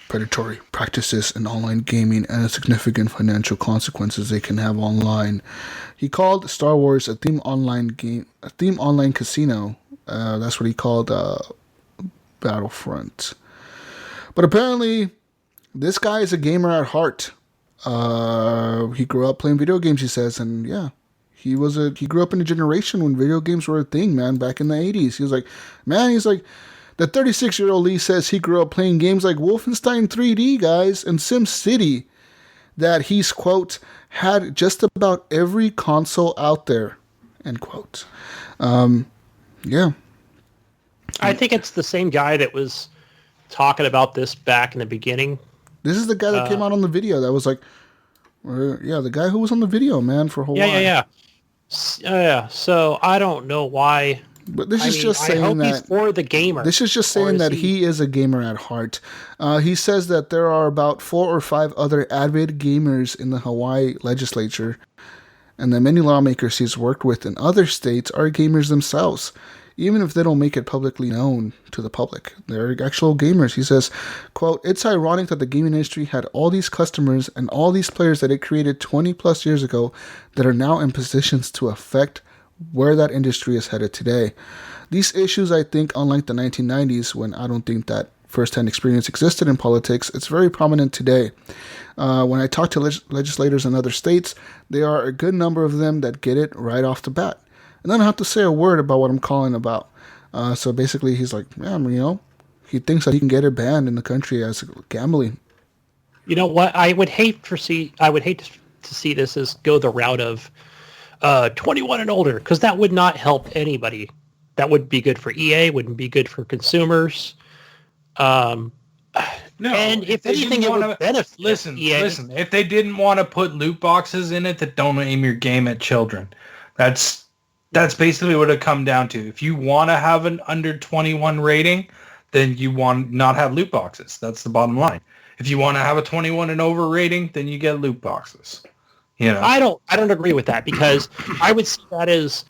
predatory practices in online gaming and the significant financial consequences they can have online. He called Star Wars a theme online casino. That's what he called Battlefront. But apparently, this guy is a gamer at heart. He grew up playing video games, he says, and yeah, he grew up in a generation when video games were a thing, man, back in the 80s. He was like, the 36-year-old Lee says he grew up playing games like Wolfenstein 3D, guys, and SimCity, that he's, quote, had just about every console out there, end quote. Yeah. I think it's the same guy that was talking about this back in the beginning. This is the guy that came out on the video that was like, the guy who was on the video, man, for Hawaii. Yeah. So I don't know why. But this is just I saying hope that he's for the gamer. This is just saying that he is a gamer at heart. He says that there are about 4 or 5 other avid gamers in the Hawaii legislature, and that many lawmakers he's worked with in other states are gamers themselves, even if they don't make it publicly known to the public. They're actual gamers. He says, quote, "It's ironic that the gaming industry had all these customers and all these players that it created 20 plus years ago that are now in positions to affect where that industry is headed today. These issues, I think, unlike the 1990s, when I don't think that first-hand experience existed in politics, it's very prominent today. When I talk to legislators in other states, there are a good number of them that get it right off the bat. And I don't have to say a word about what I'm calling about. So basically, he's like, he thinks that he can get it banned in the country as gambling. You know what? I would hate to see this as go the route of 21 and older, because that would not help anybody. That would be good for EA, wouldn't be good for consumers. No, and if anything, it would benefit Listen, EA. if they didn't want to put loot boxes in it, that don't aim your game at children. That's basically what it come down to. If you want to have an under 21 rating, then you want not have loot boxes. That's the bottom line. If you want to have a 21 and over rating, then you get loot boxes. I don't agree with that, because I would see that as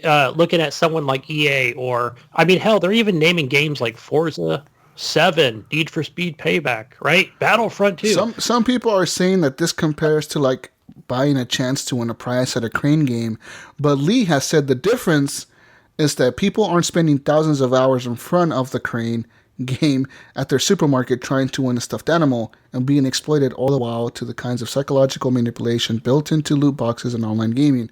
looking at someone like EA, or hell, they're even naming games like Forza 7, Need for Speed Payback, right? Battlefront 2. Some people are saying that this compares to like buying a chance to win a prize at a crane game, but Lee has said the difference is that people aren't spending thousands of hours in front of the crane game at their supermarket trying to win a stuffed animal and being exploited all the while to the kinds of psychological manipulation built into loot boxes and online gaming.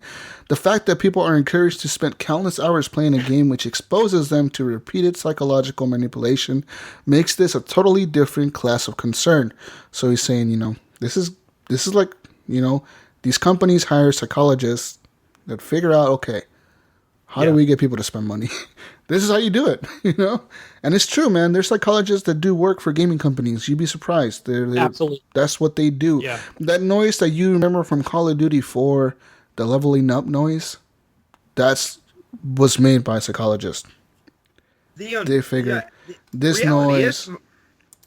The fact that people are encouraged to spend countless hours playing a game which exposes them to repeated psychological manipulation makes this a totally different class of concern. So he's saying, this is like, these companies hire psychologists that figure out, okay, how do we get people to spend money? This is how you do it, And it's true, man. There's psychologists that do work for gaming companies. You'd be surprised. Absolutely. That's what they do. Yeah. That noise that you remember from Call of Duty 4, the leveling up noise, was made by psychologists. They figured this noise...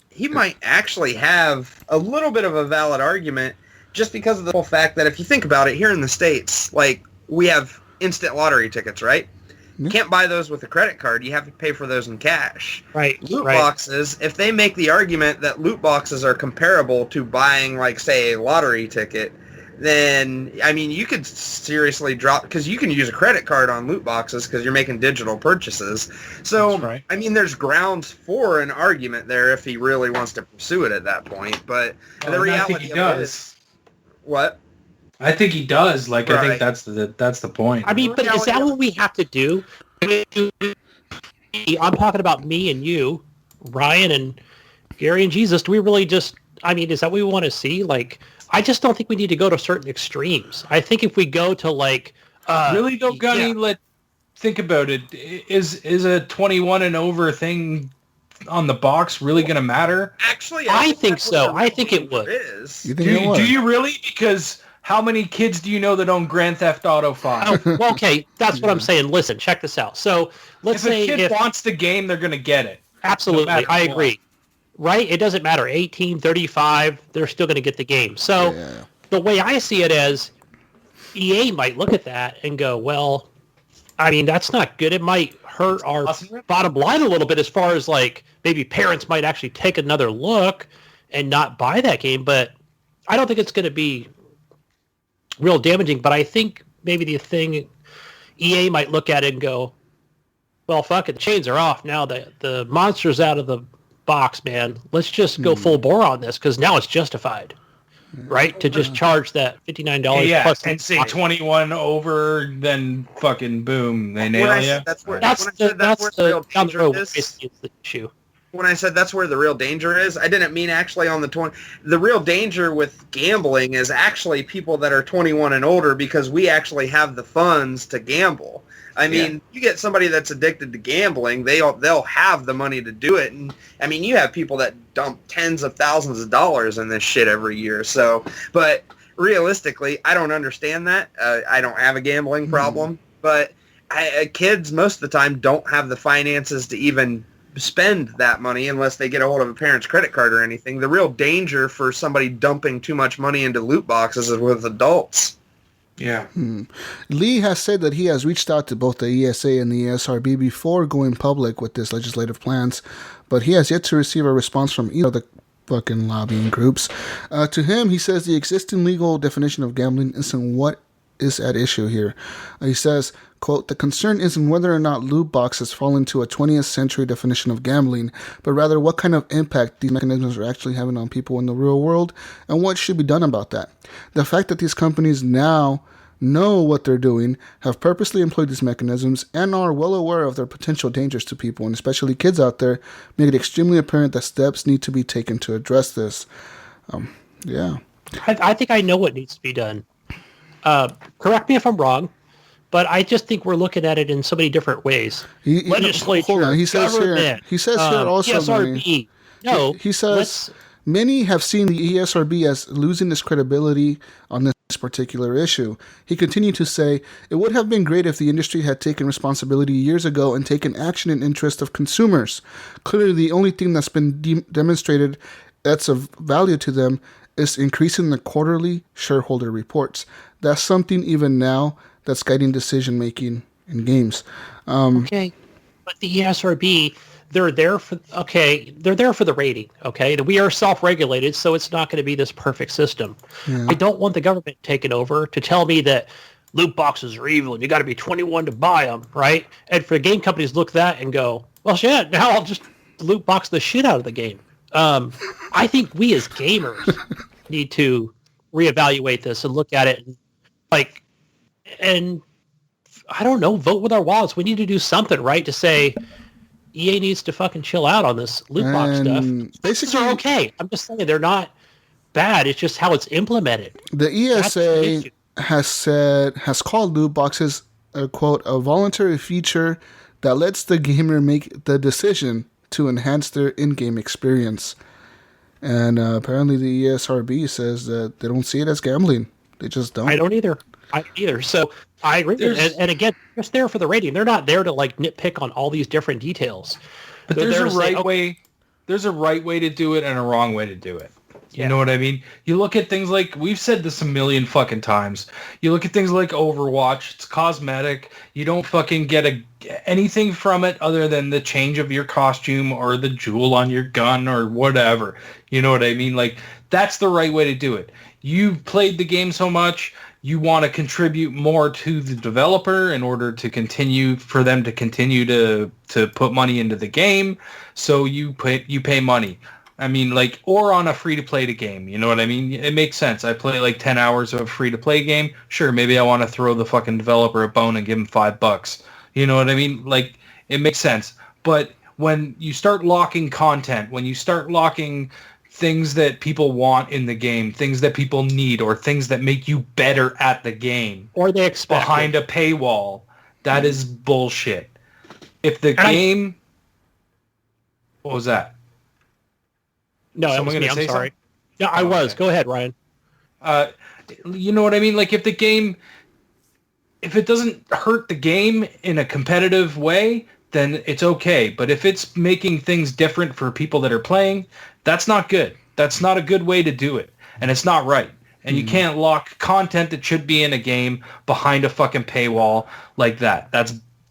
He might actually have a little bit of a valid argument just because of the whole fact that if you think about it, here in the States, like, we have instant lottery tickets, right? You can't buy those with a credit card. You have to pay for those in cash. Right. Loot boxes, if they make the argument that loot boxes are comparable to buying, like, say, a lottery ticket, then, I mean, you could seriously drop, because you can use a credit card on loot boxes because you're making digital purchases. So, right. I mean, there's grounds for an argument there if he really wants to pursue it at that point. But the reality of it is... What? I think he does. Like, right. I think that's the point. I mean, but is that what we have to do? I'm talking about me and you, Ryan and Gary and Jesus. Do we really just, I mean, is that what we want to see? Like, I just don't think we need to go to certain extremes. I think if we go to, like... really, though, Gunny, think about it. Is a 21 and over thing on the box really going to matter? Actually, I think so. I think it would. Do you really? Because... how many kids do you know that own Grand Theft Auto 5? Oh, well, okay, that's what I'm saying. Listen, check this out. So let's say if a kid wants the game, they're going to get it. Absolutely, no I agree. Right? It doesn't matter. 18, 35, they're still going to get the game. So the way I see it is EA might look at that and go, well, I mean, that's not good. It might hurt our bottom line a little bit as far as, like, maybe parents might actually take another look and not buy that game. But I don't think it's going to be real damaging, but I think maybe the thing EA might look at it and go, well, fuck it, the chains are off now. The monster's out of the box, man. Let's just go full bore on this because now it's justified, right? To just charge that $59 plus and say 21 over, then fucking boom, they nail you. That's the issue. When I said that's where the real danger is, I didn't mean actually on the 20. The real danger with gambling is actually people that are 21 and older because we actually have the funds to gamble. I mean, you get somebody that's addicted to gambling, they'll have the money to do it. And I mean, you have people that dump tens of thousands of dollars in this shit every year. So, but realistically, I don't understand that. I don't have a gambling problem, but kids most of the time don't have the finances to even spend that money unless they get a hold of a parent's credit card or anything. The real danger for somebody dumping too much money into loot boxes is with adults. Yeah. Lee has said that he has reached out to both the ESA and the ESRB before going public with his legislative plans, but he has yet to receive a response from either of the fucking lobbying groups. To him, he says the existing legal definition of gambling isn't what is at issue here. He says, quote, the concern isn't whether or not loot boxes fall into a 20th century definition of gambling, but rather what kind of impact these mechanisms are actually having on people in the real world and what should be done about that. The fact that these companies now know what they're doing, have purposely employed these mechanisms, and are well aware of their potential dangers to people, and especially kids out there, make it extremely apparent that steps need to be taken to address this. I think I know what needs to be done. Correct me if I'm wrong, but I just think we're looking at it in so many different ways. Legislature, hold on. He says government, here also, ESRB. No, he says many have seen the ESRB as losing its credibility on this particular issue. He continued to say, it would have been great if the industry had taken responsibility years ago and taken action in interest of consumers. Clearly, the only thing that's been demonstrated that's of value to them is increasing the quarterly shareholder reports. That's something even now that's guiding decision-making in games. Okay, but the ESRB, they're there for the rating, okay? We are self-regulated, so it's not going to be this perfect system. Yeah. I don't want the government taking over to tell me that loot boxes are evil and you got to be 21 to buy them, right? And for game companies look at that and go, well, shit, now I'll just loot box the shit out of the game. I think we as gamers need to reevaluate this and look at it and I don't know, vote with our wallets. We need to do something, right? To say EA needs to fucking chill out on this loot box stuff. Basically, they're okay. I'm just saying they're not bad. It's just how it's implemented. The ESA has called loot boxes quote, a voluntary feature that lets the gamer make the decision to enhance their in-game experience. And apparently the ESRB says that they don't see it as gambling. They just don't. I don't either. So I agree. And again, just there for the rating. They're not there to like nitpick on all these different details. But there's a right way. There's a right way to do it and a wrong way to do it. You know what I mean? You look at things like, we've said this a million fucking times. You look at things like Overwatch, it's cosmetic. You don't fucking get anything from it other than the change of your costume or the jewel on your gun or whatever. You know what I mean? Like, that's the right way to do it. You've played the game so much, you want to contribute more to the developer in order to continue, for them to continue to put money into the game. So you pay money. I mean, like, or on a free-to-play game, you know what I mean? It makes sense. I play like 10 hours of a free-to-play game. Sure, maybe I want to throw the fucking developer a bone and give him $5. You know what I mean? Like, it makes sense. But when you start locking content, when you start locking things that people want in the game, things that people need, or things that make you better at the game, or they expect behind a paywall, that is bullshit. If the game... What was that? No, that was me. I'm sorry. Something? Yeah, I was. Okay. Go ahead, Ryan. You know what I mean? Like, if the game, if it doesn't hurt the game in a competitive way, then it's okay. But if it's making things different for people that are playing, that's not good. That's not a good way to do it. And it's not right. And you can't lock content that should be in a game behind a fucking paywall like that.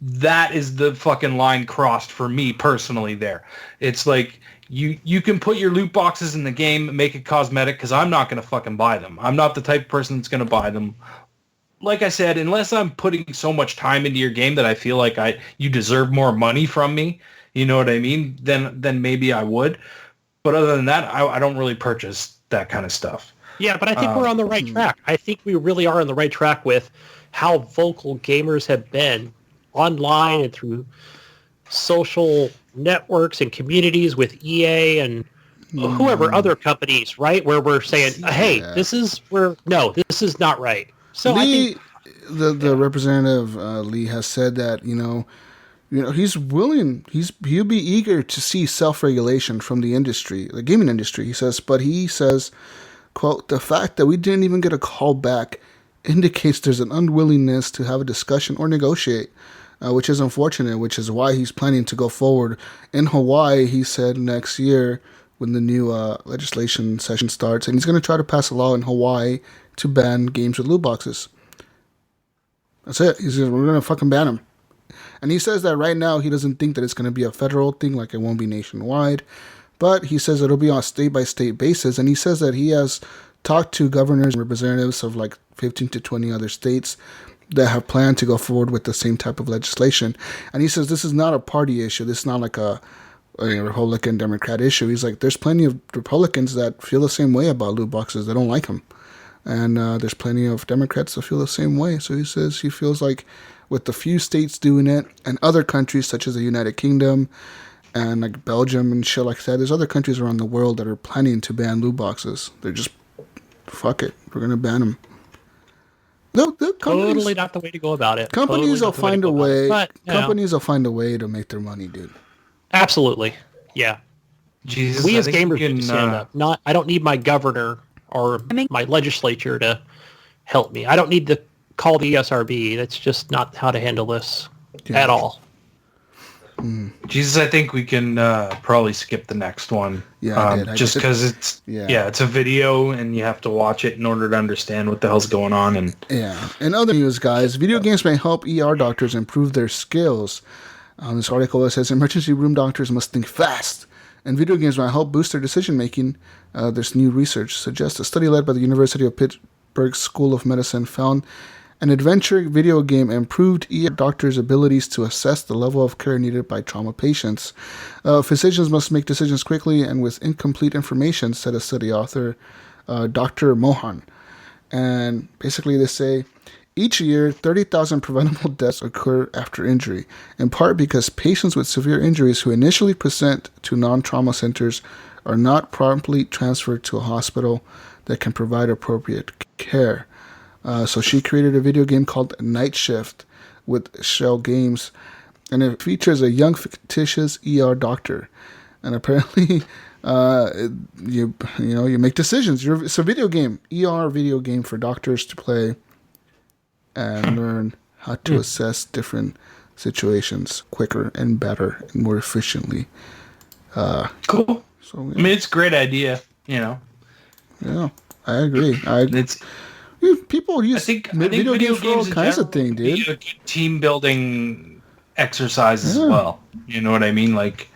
That is the fucking line crossed for me personally there. It's like... You can put your loot boxes in the game, make it cosmetic, because I'm not going to fucking buy them. I'm not the type of person that's going to buy them. Like I said, unless I'm putting so much time into your game that I feel like you deserve more money from me, you know what I mean, then maybe I would. But other than that, I don't really purchase that kind of stuff. Yeah, but I think we're on the right track. I think we really are on the right track with how vocal gamers have been online and through social networks and communities with EA and whoever other companies, right? Where we're saying, hey, this is not right. So Lee, I think the representative Lee has said that he'll be eager to see self-regulation from the industry, the gaming industry. He says, quote, the fact that we didn't even get a call back indicates there's an unwillingness to have a discussion or negotiate. Which is unfortunate, which is why he's planning to go forward. In Hawaii, he said next year when the new legislation session starts, and he's going to try to pass a law in Hawaii to ban games with loot boxes. That's it. He says, we're going to fucking ban them. And he says that right now he doesn't think that it's going to be a federal thing, like it won't be nationwide. But he says it'll be on a state-by-state basis. And he says that he has talked to governors and representatives of like 15 to 20 other states that have planned to go forward with the same type of legislation. And he says this is not a party issue. This is not like a Republican, Democrat issue. He's like, there's plenty of Republicans that feel the same way about loot boxes. They don't like them. And there's plenty of Democrats that feel the same way. So he says he feels like with the few states doing it and other countries such as the United Kingdom and like Belgium and shit like that, there's other countries around the world that are planning to ban loot boxes. They're just, fuck it, we're going to ban them. Totally not the way to go about it. Companies will find a way. Companies will find a way to make their money, dude. Absolutely, yeah. Jesus, we as gamers need to stand up. I don't need my governor or my legislature to help me. I don't need to call the ESRB. That's just not how to handle this at all. Jesus, I think we can probably skip the next one. Yeah, just because it's a video and you have to watch it in order to understand what the hell's going on. And in other news, guys, video games may help ER doctors improve their skills. This article says emergency room doctors must think fast, and video games might help boost their decision making. This new research suggests a study led by the University of Pittsburgh School of Medicine found An adventure video game improved ER doctors' abilities to assess the level of care needed by trauma patients. Physicians must make decisions quickly and with incomplete information, said a study author, Dr. Mohan. And basically they say, each year, 30,000 preventable deaths occur after injury, in part because patients with severe injuries who initially present to non-trauma centers are not promptly transferred to a hospital that can provide appropriate care. So she created a video game called Night Shift with Shell Games, and it features a young fictitious ER doctor. And apparently, you make decisions. It's a video game, ER video game for doctors to play and learn how to assess different situations quicker and better and more efficiently. Cool. So yeah. I mean, it's a great idea. Yeah, I agree. People use video games for all kinds of things, dude. Be a good team building exercise as well. You know what I mean? Like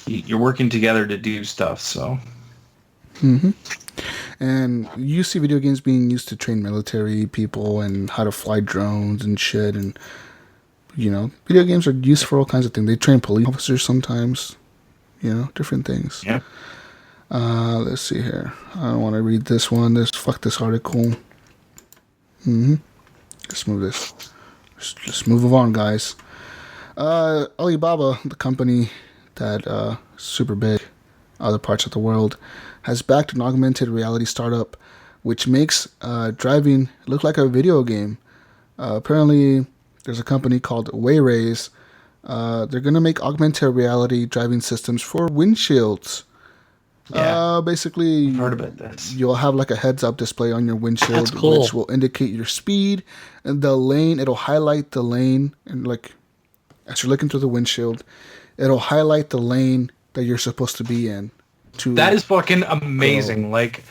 you're working together to do stuff. So. Mm-hmm. And you see video games being used to train military people and how to fly drones and shit. And, video games are used for all kinds of things. They train police officers sometimes, different things. Yeah. Let's see here. I don't want to read this one. Fuck this article. Let's move this. Just move on, guys. Alibaba, the company that super big, other parts of the world, has backed an augmented reality startup which makes driving look like a video game. Apparently, there's a company called Wayrays. They're going to make augmented reality driving systems for windshields. Yeah. Basically, I've heard about this. You'll have like a heads-up display on your windshield, which will indicate your speed and the lane. It'll highlight the lane, and like as you're looking through the windshield, it'll highlight the lane that you're supposed to be in. That is fucking amazing. Like,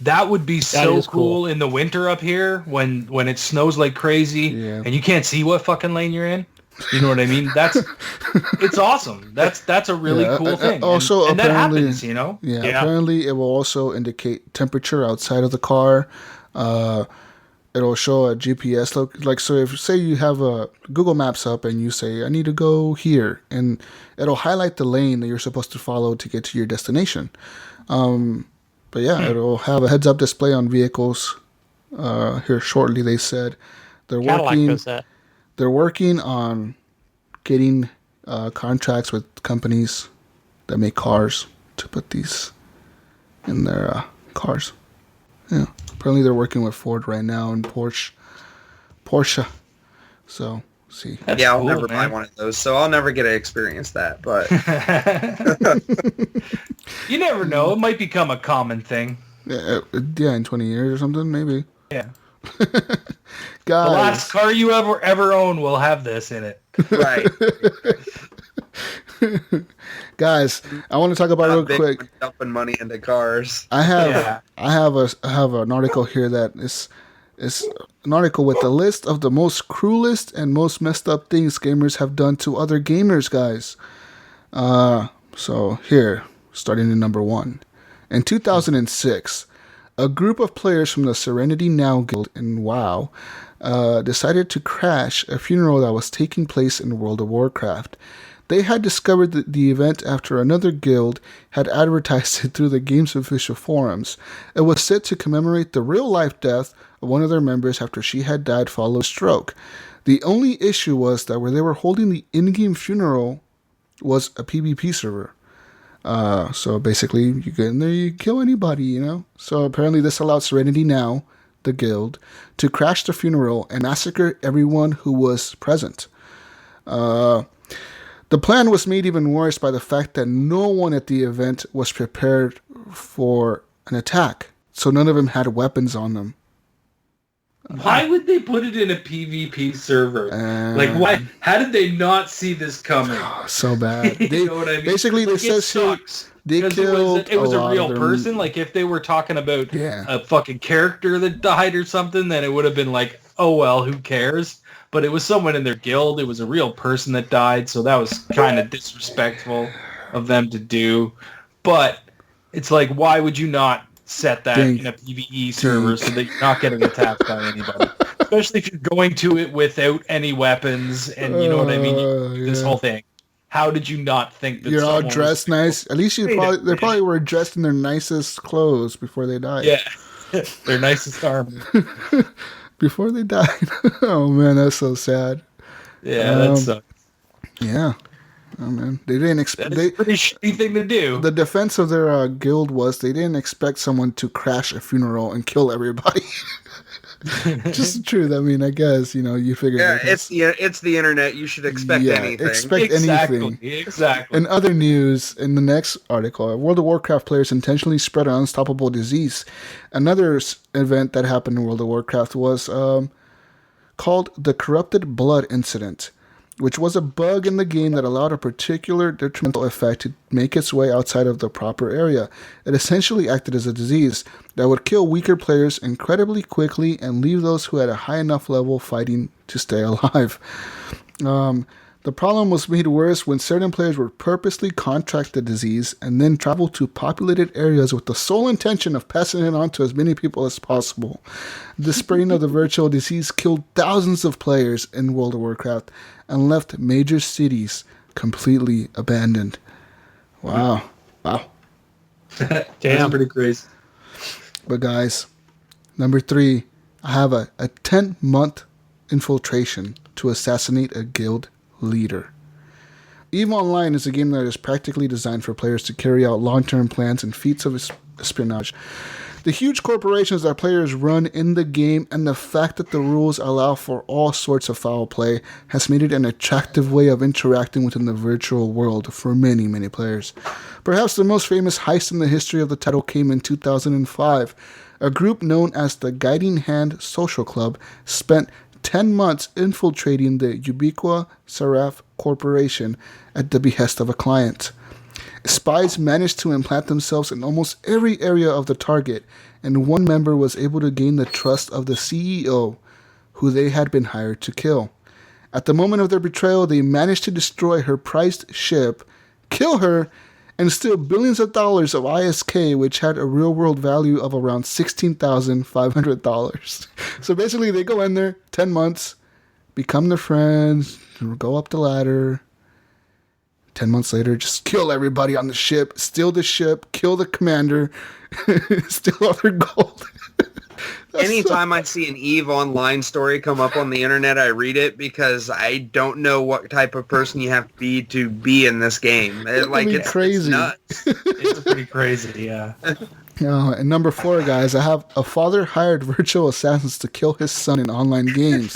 that would be so cool in the winter up here when it snows like crazy and you can't see what fucking lane you're in. You know what I mean? It's awesome. That's a really cool thing. Also, and that apparently, happens, Yeah, apparently it will also indicate temperature outside of the car. It'll show a GPS so if say you have a Google Maps up and you say I need to go here, and it'll highlight the lane that you're supposed to follow to get to your destination. But yeah, it'll have a heads-up display on vehicles here shortly. They said they're working on getting contracts with companies that make cars to put these in their cars. Yeah. Apparently they're working with Ford right now and Porsche. So, see. That's I'll never buy one of those, so I'll never get to experience that. But you never know. It might become a common thing. Yeah, in 20 years or something, maybe. Yeah. Guys. The last car you ever own will have this in it. Right. Guys, I want to talk about real quick. Dumping money into cars. I have an article here that is an article with the list of the most cruelest and most messed up things gamers have done to other gamers, guys. So here, starting in number 1. In 2006, a group of players from the Serenity Now Guild in WoW decided to crash a funeral that was taking place in World of Warcraft. They had discovered the event after another guild had advertised it through the game's official forums. It was set to commemorate the real-life death of one of their members after she had died following a stroke. The only issue was that where they were holding the in-game funeral was a PvP server. So basically, you get in there, you kill anybody, So apparently this allowed Serenity Now, the guild, to crash the funeral and massacre everyone who was present. The plan was made even worse by the fact that no one at the event was prepared for an attack, so none of them had weapons on them. Why would they put it in a PvP server? Why? How did they not see this coming? So bad. You know what I mean? Basically, like, it says they killed it was a real person. Like, if they were talking about a fucking character that died or something, then it would have been like, oh well, who cares? But it was someone in their guild. It was a real person that died, so that was kind of disrespectful of them to do. But it's like, why would you not set that in a PvE server so that you're not getting attacked by anybody. Especially if you're going to it without any weapons, and you know what I mean? This whole thing. How did you not think that you're all dressed nice? At least they probably were dressed in their nicest clothes before they died. Yeah, their nicest armor. Before they died. Oh, man, that's so sad. Yeah, that sucks. Yeah. Oh, man. They didn't expect... That's a pretty shitty thing to do. The defense of their guild was they didn't expect someone to crash a funeral and kill everybody. Just true. I mean, I guess, you figure... Yeah, it's the internet. You should expect anything. Expect anything. Exactly. In other news, in the next article, World of Warcraft players intentionally spread an unstoppable disease. Another event that happened in World of Warcraft was called the Corrupted Blood Incident, which was a bug in the game that allowed a particular detrimental effect to make its way outside of the proper area. It essentially acted as a disease that would kill weaker players incredibly quickly and leave those who had a high enough level fighting to stay alive. The problem was made worse when certain players would purposely contract the disease and then travel to populated areas with the sole intention of passing it on to as many people as possible. The spreading of the virtual disease killed thousands of players in World of Warcraft and left major cities completely abandoned. Wow. Damn. That's pretty crazy. But guys, number 3, I have a 10-month infiltration to assassinate a guild leader. EVE Online is a game that is practically designed for players to carry out long-term plans and feats of espionage. The huge corporations that players run in the game and the fact that the rules allow for all sorts of foul play has made it an attractive way of interacting within the virtual world for many, many players. Perhaps the most famous heist in the history of the title came in 2005. A group known as the Guiding Hand Social Club spent 10 months infiltrating the Ubiqua Seraph Corporation at the behest of a client. Spies managed to implant themselves in almost every area of the target, and one member was able to gain the trust of the CEO, who they had been hired to kill. At the moment of their betrayal, they managed to destroy her prized ship, kill her, and steal billions of dollars of ISK, which had a real-world value of around $16,500. So basically, they go in there, 10 months, become their friends, go up the ladder. 10 months later, just kill everybody on the ship, steal the ship, kill the commander, steal all their gold. Anytime I see an EVE Online story come up on the internet, I read it because I don't know what type of person you have to be in this game. It's crazy. It's nuts. It's pretty crazy, yeah. And number 4, guys, I have a father hired virtual assassins to kill his son in online games.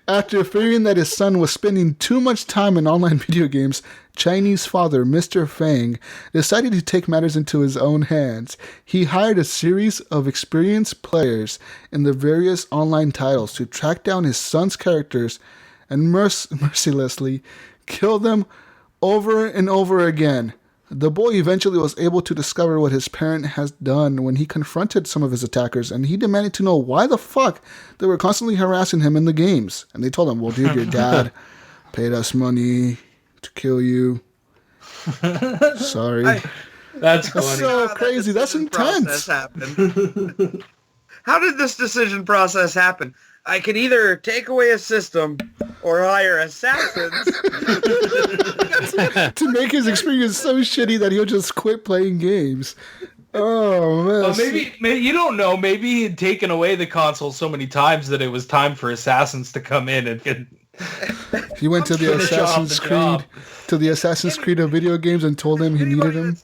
After fearing that his son was spending too much time in online video games, Chinese father Mr. Fang decided to take matters into his own hands. He hired a series of experienced players in the various online titles to track down his son's characters and mercilessly kill them over and over again. The boy eventually was able to discover what his parent has done when he confronted some of his attackers, and he demanded to know why the fuck they were constantly harassing him in the games. And they told him, well, dude, your dad paid us money to kill you. Sorry. That's funny. So crazy. That's intense. How did this decision process happen? I could either take away a system or hire assassins to make his experience so shitty that he'll just quit playing games. Oh, man. Well, maybe you don't know. Maybe he had taken away the console so many times that it was time for assassins to come in and he went to the Assassin's Creed of video games and told him he needed him.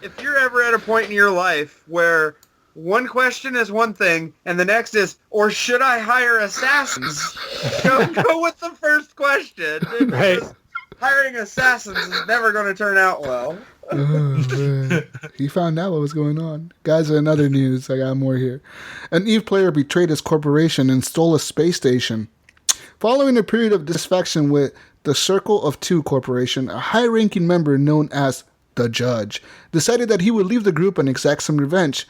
If you're ever at a point in your life where one question is one thing, and the next is, or should I hire assassins? Go with the first question. Right. Hiring assassins is never going to turn out well. Oh, man. He found out what was going on. Guys, in other news, I got more here. An EVE player betrayed his corporation and stole a space station. Following a period of dissatisfaction with the Circle of Two Corporation, a high-ranking member known as the Judge decided that he would leave the group and exact some revenge.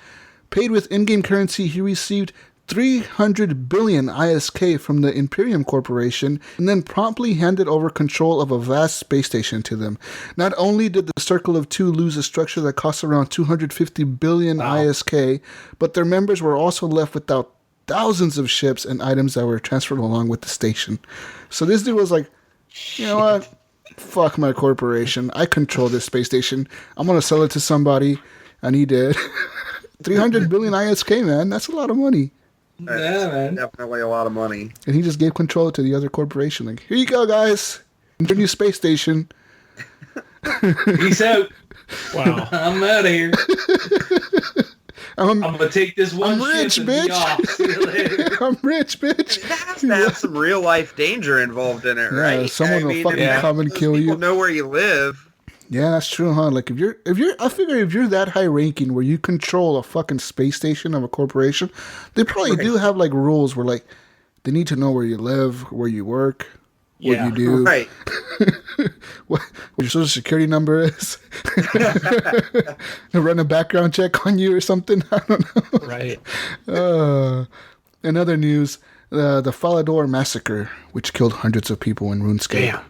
Paid with in-game currency, he received 300 billion ISK from the Imperium Corporation and then promptly handed over control of a vast space station to them. Not only did the Circle of Two lose a structure that cost around 250 billion ISK, but their members were also left without thousands of ships and items that were transferred along with the station. So this dude was like, you know what? Fuck my corporation. I control this space station. I'm going to sell it to somebody. And he did. 300 billion ISK, man. That's a lot of money. Yeah, man. Definitely a lot of money. And he just gave control to the other corporation. Like, here you go, guys. Your new space station. Peace out. Wow. I'm out of here. I'm going to take this one rich, ship bitch. and be off. See you later. I'm rich, bitch. It has to have some real life danger involved in it, right? Yeah, someone will fucking come and kill you. People know where you live. Yeah, that's true, huh? Like, I figure if you're that high ranking where you control a fucking space station of a corporation, they probably do have, like, rules where, like, they need to know where you live, where you work, what you do. Right. what your social security number is. Run a background check on you or something. I don't know. Right. In other news, the Falador Massacre, which killed hundreds of people in RuneScape. Damn.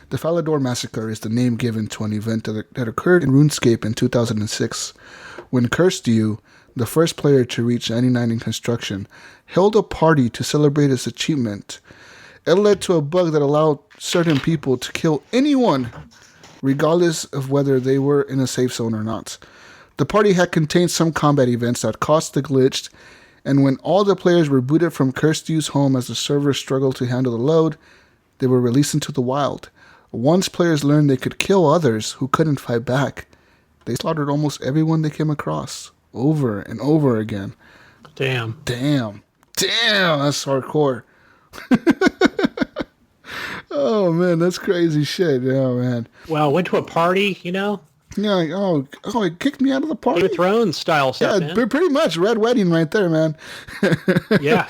The Falador Massacre is the name given to an event that occurred in RuneScape in 2006, when Cursed You, the first player to reach 99 in construction, held a party to celebrate his achievement. It led to a bug that allowed certain people to kill anyone, regardless of whether they were in a safe zone or not. The party had contained some combat events that caused the glitch, and when all the players were booted from Cursed You's home as the server struggled to handle the load, they were released into the wild. Once players learned they could kill others who couldn't fight back, they slaughtered almost everyone they came across, over and over again. Damn. That's hardcore. Oh, man, that's crazy shit. Yeah, man. Wow, went to a party, you know? Yeah, like, oh, it kicked me out of the party. Game of Thrones style stuff, Yeah, man. pretty much. Red wedding right there, man. Yeah.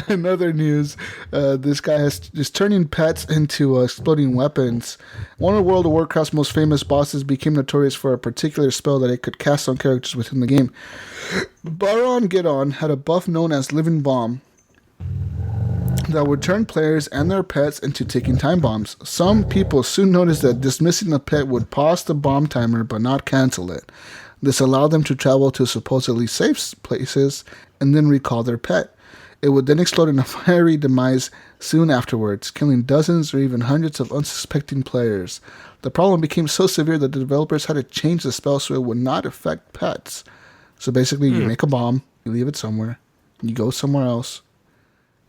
In other news, this guy is turning pets into exploding weapons. One of World of Warcraft's most famous bosses became notorious for a particular spell that it could cast on characters within the game. Baron Geddon had a buff known as Living Bomb that would turn players and their pets into ticking time bombs. Some people soon noticed that dismissing a pet would pause the bomb timer but not cancel it. This allowed them to travel to supposedly safe places and then recall their pet. It would then explode in a fiery demise soon afterwards, killing dozens or even hundreds of unsuspecting players. The problem became so severe that the developers had to change the spell so it would not affect pets. So basically, you make a bomb, you leave it somewhere, you go somewhere else.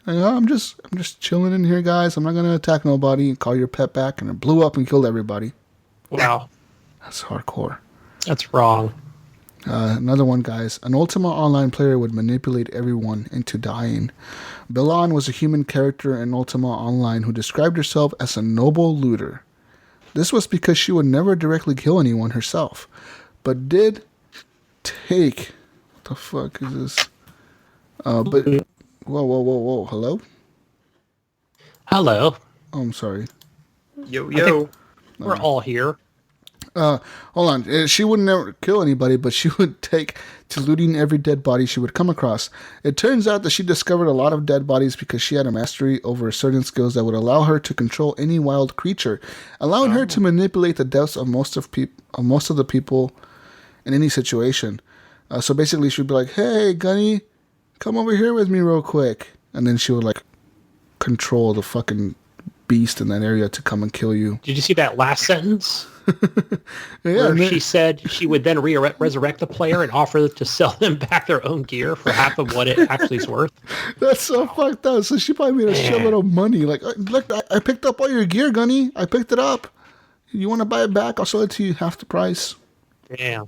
And, I'm just chilling in here, guys. I'm not gonna attack nobody. Call your pet back, and it blew up and killed everybody. Wow. That's hardcore. That's wrong. Another one, guys. An Ultima Online player would manipulate everyone into dying. Belan was a human character in Ultima Online who described herself as a noble looter. This was because she would never directly kill anyone herself, but did take... What the fuck is this? But... Whoa. Hello? Hello. Oh, I'm sorry. Yo. We're all here. Hold on. She would never kill anybody, but she would take to looting every dead body she would come across. It turns out that she discovered a lot of dead bodies because she had a mastery over certain skills that would allow her to control any wild creature, allowing her to manipulate the deaths of most of the people in any situation. So basically, she'd be like, "Hey, Gunny, come over here with me real quick," and then she would like control the fucking beast in that area to come and kill you. Did you see that last sentence? Yeah, where she said she would then resurrect the player and offer to sell them back their own gear for half of what it actually is worth. That's so fucked up. So she probably made a shitload of money. Like, look, I picked up all your gear, Gunny. I picked it up. You want to buy it back? I'll sell it to you half the price. Damn.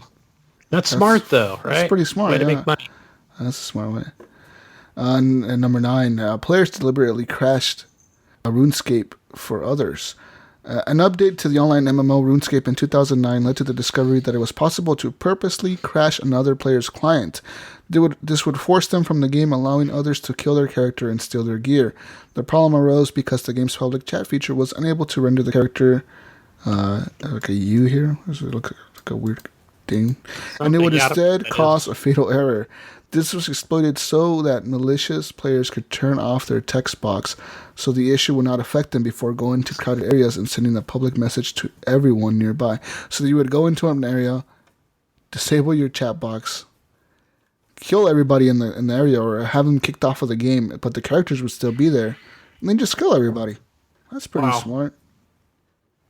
That's smart, though, right? That's pretty smart. Way to make money. That's a smart way. And number 9, players deliberately crashed a RuneScape for others. An update to the online MMO RuneScape in 2009 led to the discovery that it was possible to purposely crash another player's client. This would force them from the game, allowing others to kill their character and steal their gear. The problem arose because the game's public chat feature was unable to render the character like a U here. Does it look like a weird thing? And it would instead cause a fatal error. This was exploited so that malicious players could turn off their text box so the issue would not affect them before going to crowded areas and sending a public message to everyone nearby. So you would go into an area, disable your chat box, kill everybody in the area or have them kicked off of the game, but the characters would still be there, and then just kill everybody. That's pretty smart.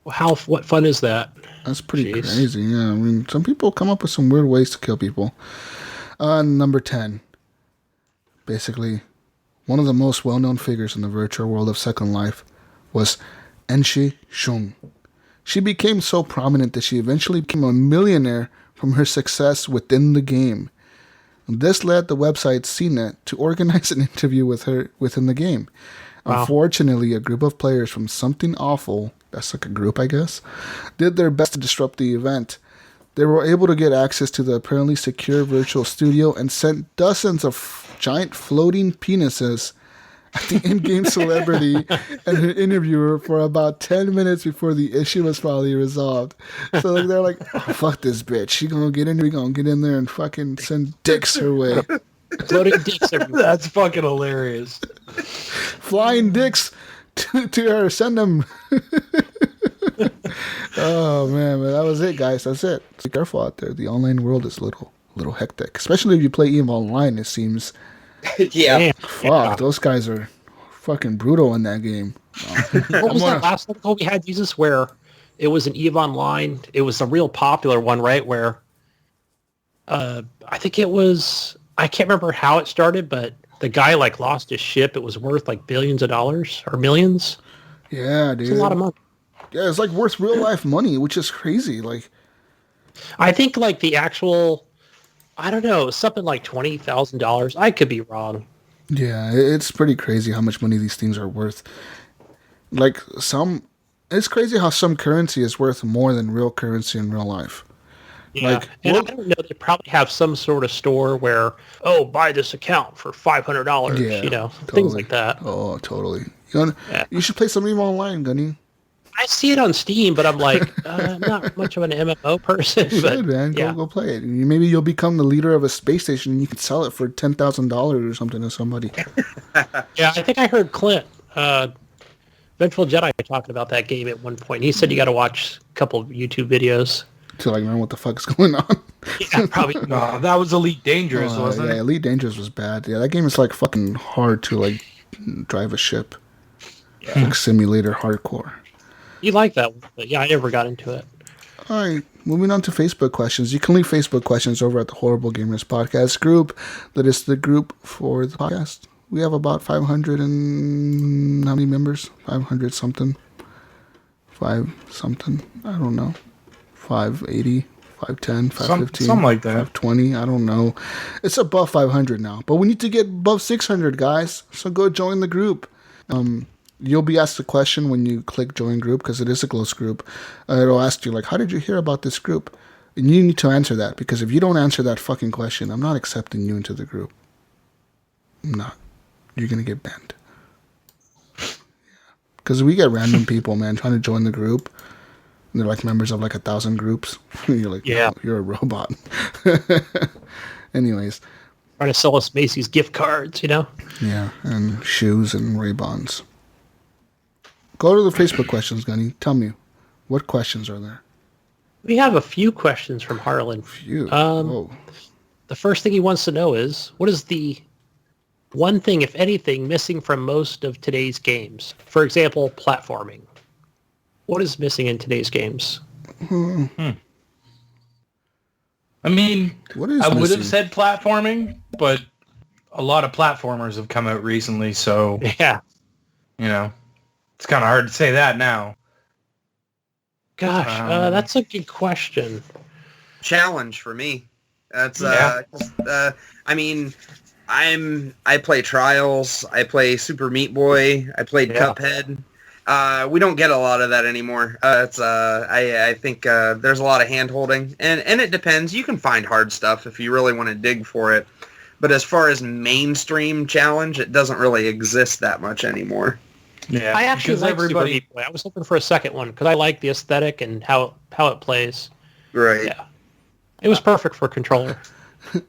Well, what fun is that? That's pretty crazy, yeah. I mean, some people come up with some weird ways to kill people. Number 10. Basically, one of the most well-known figures in the virtual world of Second Life was Enshi Shung. She became so prominent that she eventually became a millionaire from her success within the game. This led the website CNET to organize an interview with her within the game. Wow. Unfortunately, a group of players from Something Awful, that's like a group I guess, did their best to disrupt the event. They were able to get access to the apparently secure virtual studio and sent dozens of giant floating penises at the in-game celebrity and her interviewer for about 10 minutes before the issue was finally resolved. So like, they're like, oh, fuck this bitch. She gonna get in there, we gonna get in there and fucking send dicks her way. Floating dicks everywhere. That's fucking hilarious. Flying dicks to her. Send them. Oh man, that was it, guys. That's it. Be careful out there. The online world is a little hectic, especially if you play EVE Online. It seems. Yeah. Fuck, those guys are fucking brutal in that game. What was that last article we had, Jesus, where it was an EVE Online? It was a real popular one, right? Where I think it was, I can't remember how it started, but the guy like lost his ship. It was worth like billions of dollars or millions. Yeah, dude. It's a lot of money. Yeah, it's like worth real life money, which is crazy. Like, I think like the actual, I don't know, something like $20,000. I could be wrong. Yeah, it's pretty crazy how much money these things are worth. Like it's crazy how some currency is worth more than real currency in real life. Yeah, like, and I don't know, they probably have some sort of store where, buy this account for $500, yeah, totally. Things like that. Oh, totally. You should play some EVE Online, Gunny. I see it on Steam, but I'm like, I'm not much of an MMO person. You should, man. Go play it. Maybe you'll become the leader of a space station and you can sell it for $10,000 or something to somebody. Yeah, I think I heard Clint, Vengeful Jedi, talking about that game at one point. He said you got to watch a couple of YouTube videos. To like learn what the fuck's going on. Yeah, probably. No, that was Elite Dangerous, wasn't it? Yeah, Elite Dangerous was bad. Yeah, that game is like fucking hard to like drive a ship. Yeah. Like simulator hardcore. You like that one, but yeah, I never got into it. All right, moving on to Facebook questions. You can leave Facebook questions over at the Horrible Gamers Podcast group. That is the group for the podcast. We have about 500 and how many members? 500 something. 5 something. I don't know. 580, 510, 515. Something like that. 520. I don't know. It's above 500 now. But we need to get above 600, guys. So go join the group. You'll be asked a question when you click join group because it is a closed group. It'll ask you, like, how did you hear about this group? And you need to answer that because if you don't answer that fucking question, I'm not accepting you into the group. I'm not. You're going to get banned. Because we get random people, man, trying to join the group. And they're like members of like 1,000 groups. You're like, yeah, you're a robot. Anyways. Trying to sell us Macy's gift cards, you know? Yeah, and shoes and Ray-Bans. Go to the Facebook questions, Gunny. Tell me, what questions are there? We have a few questions from Harlan. Few? The first thing he wants to know is, what is the one thing, if anything, missing from most of today's games? For example, platforming. What is missing in today's games? I mean, I would have said platforming, but a lot of platformers have come out recently, so yeah, you know, it's kind of hard to say that now. Gosh, that's a good question. Challenge for me. That's I mean, I play Trials, I play Super Meat Boy, I played Cuphead. We don't get a lot of that anymore. I think there's a lot of hand-holding, and it depends. You can find hard stuff if you really want to dig for it. But as far as mainstream challenge, it doesn't really exist that much anymore. Yeah, I actually like Super Meat Boy. I was looking for a second one because I like the aesthetic and how it plays. Right. Yeah. It was perfect for a controller.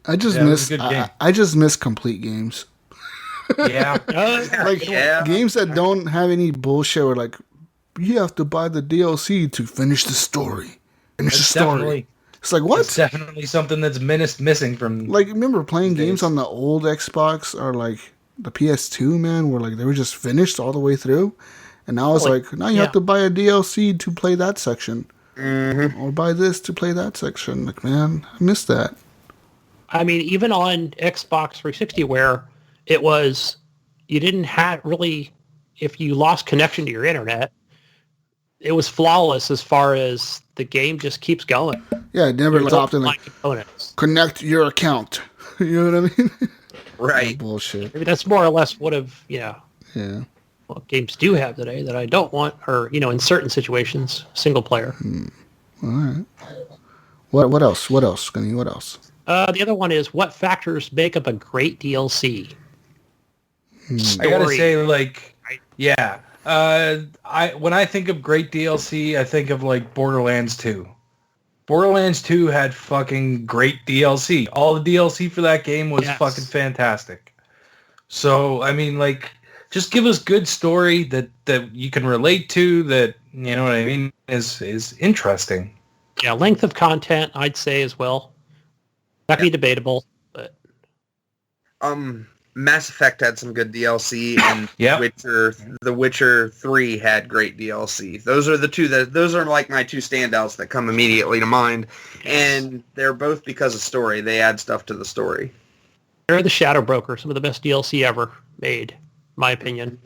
I just miss complete games. Yeah. Games that don't have any bullshit or like you have to buy the DLC to finish the story. It's like, what? It's definitely something that's missing from... Like, remember playing games on the old Xbox or, like, the PS2, man, where, like, they were just finished all the way through? And now it's like, now you have to buy a DLC to play that section. Mm-hmm. Or buy this to play that section. Like, man, I miss that. I mean, even on Xbox 360 where it was... You didn't have really... If you lost connection to your internet, it was flawless as far as the game just keeps going. Yeah, it never stopped in like connect your account. You know what I mean? Right. Bullshit. Maybe that's more or less what what games do have today that I don't want, or in certain situations, single player. All right. What else? What else, Gunny? What else? The other one is what factors make up a great DLC? I gotta say, when I think of great DLC, I think of like Borderlands 2. Borderlands 2 had fucking great DLC. All the DLC for that game was fucking fantastic. So, I mean, like, just give us good story that you can relate to, that, you know what I mean, is interesting. Yeah, length of content, I'd say as well. That could be debatable, but... Mass Effect had some good DLC, and The Witcher 3 had great DLC. Those are the two those are like my two standouts that come immediately to mind, and they're both because of story. They add stuff to the story. They're the Shadow Broker, some of the best DLC ever made, my opinion.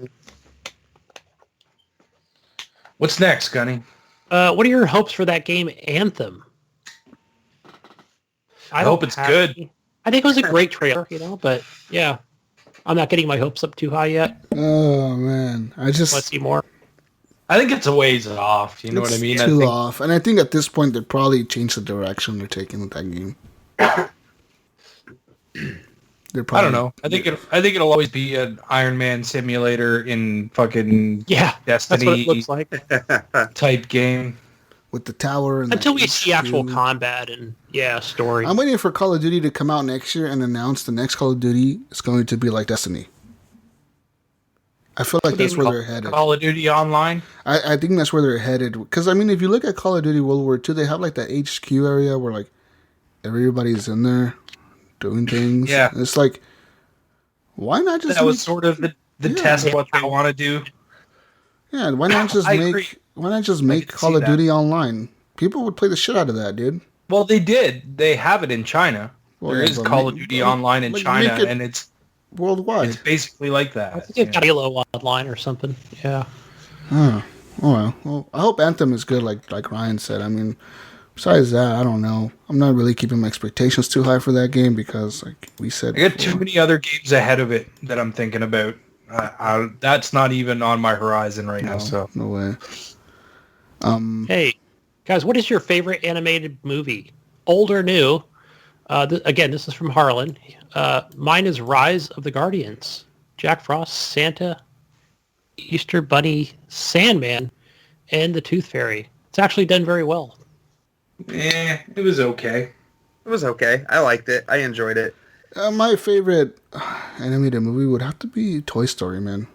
What's next, Gunny? What are your hopes for that game, Anthem? I hope it's good. I think it was a great trailer, but yeah. I'm not getting my hopes up too high yet. Oh, man. Let's see more. I think it's a ways off. You know what I mean? Too off. And I think at this point, they'd probably change the direction they're taking with that game. I don't know. I think it'll always be an Iron Man simulator in fucking Destiny. That's what it looks like. Type game. With the tower and until we see actual combat and story. I'm waiting for Call of Duty to come out next year and announce the next Call of Duty is going to be like Destiny. I feel like that's where they're headed. Call of Duty Online? I think that's where they're headed. Because, I mean, if you look at Call of Duty World War II, they have like that HQ area where like everybody's in there doing things. Yeah. And it's like, why not just... That was sort of the test what they want to do. Yeah, why not just make Call of Duty Online? People would play the shit out of that, dude. Well, they did. They have it in China. There is Call of Duty Online in China, and it's worldwide. It's basically like that. I think it's Halo Online or something. Yeah. Oh well. I hope Anthem is good, like Ryan said. I mean, besides that, I don't know. I'm not really keeping my expectations too high for that game because, like we said, I got too many other games ahead of it that I'm thinking about. That's not even on my horizon right now. So no way. Hey, guys, what is your favorite animated movie, old or new? Again, this is from Harlan. Mine is Rise of the Guardians. Jack Frost, Santa, Easter Bunny, Sandman, and the Tooth Fairy. It's actually done very well. It was okay. It was okay. I liked it. I enjoyed it. My favorite animated movie would have to be Toy Story, man.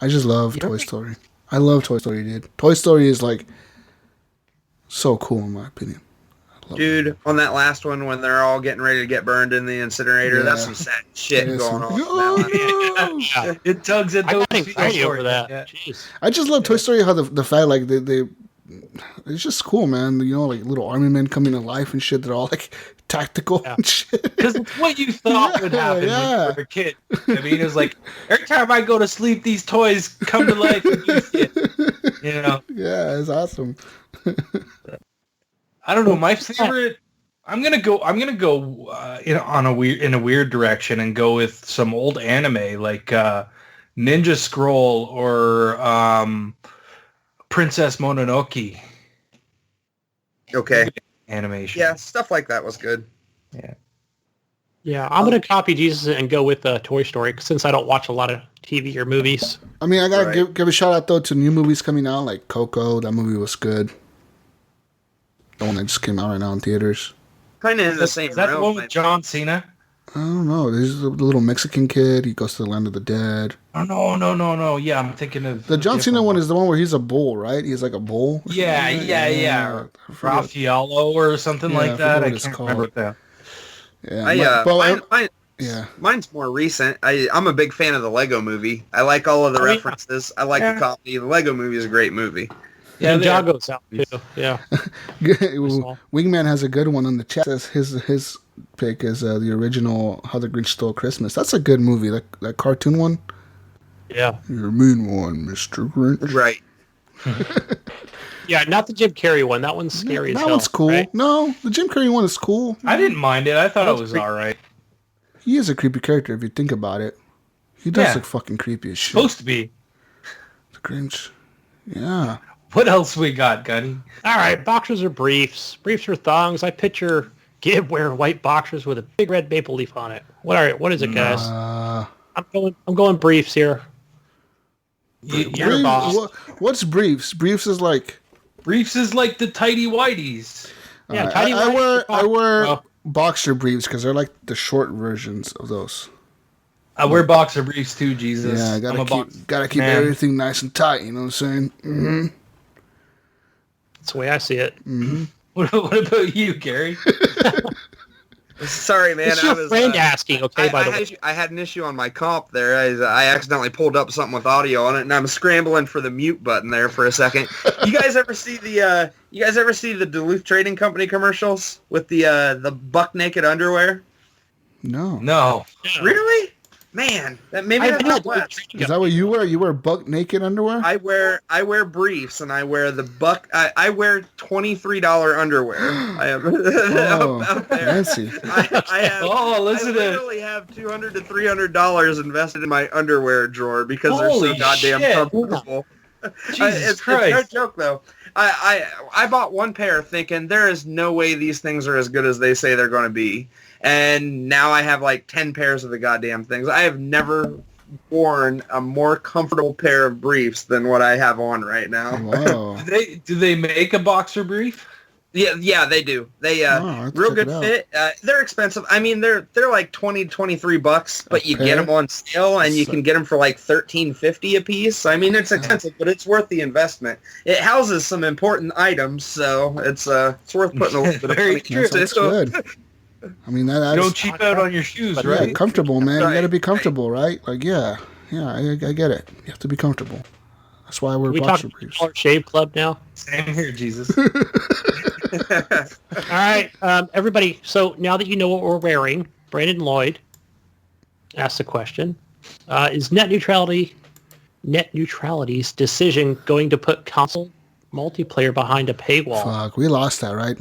I just love Toy Story. I love Toy Story, dude. Toy Story is like so cool in my opinion. Dude, on that last one when they're all getting ready to get burned in the incinerator, that's some sad shit going on. Oh, it tugs at those feet over that. Yeah. I just love Toy Story, how the fact like they it's just cool, man. You know, like little army men coming to life and shit. They're all like tactical and shit. Because it's what you thought would happen when you were a kid. I mean, it was like every time I go to sleep, these toys come to life and do shit. You know? Yeah, it's awesome. I don't know. My favorite. I'm gonna go in a weird direction and go with some old anime like Ninja Scroll or Princess Mononoke. Okay. Animation. Yeah, stuff like that was good. Yeah, I'm going to copy Jesus and go with Toy Story since I don't watch a lot of TV or movies. I mean, I got to give a shout out, though, to new movies coming out, like Coco. That movie was good. The one that just came out right now in theaters. Kind of in the same Is that the one realm. with John Cena? I don't know. There's the little Mexican kid. He goes to the land of the dead. Oh, no. Yeah, I'm thinking of... The John Cena one is the one where he's a bull, right? He's like a bull. Yeah. I forget. Raffaello or something like that. I can't remember that. Yeah. Mine's more recent. I'm a big fan of the Lego movie. I like all of the references. I like the comedy. The Lego movie is a great movie. Yeah, Ninjago's out too. Yeah. Wingman has a good one on the chat. Says his pick is the original How the Grinch Stole Christmas. That's a good movie. That cartoon one. Yeah. You're a mean one, Mr. Grinch. Right. Yeah, not the Jim Carrey one. That one's scary as hell. That one's cool. Right? No, the Jim Carrey one is cool. I didn't mind it. I thought it was all right. He is a creepy character if you think about it. He does look fucking creepy as shit. Supposed to be. The Grinch. Yeah. What else we got, Gunny? All right, boxers or briefs. Briefs or thongs. I picture Gib wearing white boxers with a big red maple leaf on it. What is it, guys? I'm going briefs here. You're boss. What's briefs? Briefs is like the tidy whiteys. Yeah, tidy I wear boxer briefs because they're like the short versions of those. I wear boxer briefs too, Jesus. Yeah, gotta keep everything nice and tight. You know what I'm saying? Mm-hmm. That's the way I see it. Mm-hmm. What about you, Gary? Sorry, man. It's your friend asking. Okay, by the way, I had an issue on my comp there. I accidentally pulled up something with audio on it, and I'm scrambling for the mute button there for a second. You guys ever see the Duluth Trading Company commercials with the buck naked underwear? No. Really? Man, maybe that's not West. Is that what you wear? You wear buck naked underwear? I wear briefs, and I wear the buck. I wear $23 underwear. I have out there. Fancy. I have. Oh, listen to it. I literally have $200 to $300 invested in my underwear drawer because Holy they're so goddamn shit. comfortable. Jesus Christ. It's no joke though. I bought one pair thinking there is no way these things are as good as they say they're going to be. And now I have like 10 pairs of the goddamn things. I have never worn a more comfortable pair of briefs than what I have on right now. Wow. Do they make a boxer brief? Yeah, they do. They real good fit. They're expensive. I mean, they're like $20, $23, but you get them on sale, and you can get them for like $13.50 a piece. I mean, it's expensive, but it's worth the investment. It houses some important items, so it's worth putting a little bit of money into. That's good. I mean, you don't cheap out on your shoes, right? Yeah, comfortable, man. Right. You got to be comfortable, right? Like, I get it. You have to be comfortable. That's why I wear boxer briefs. Dollar Shave Club now. Same here, Jesus. All right, everybody. So now that you know what we're wearing, Brandon Lloyd asked the question: is net neutrality's decision going to put console multiplayer behind a paywall? Fuck, we lost that, right?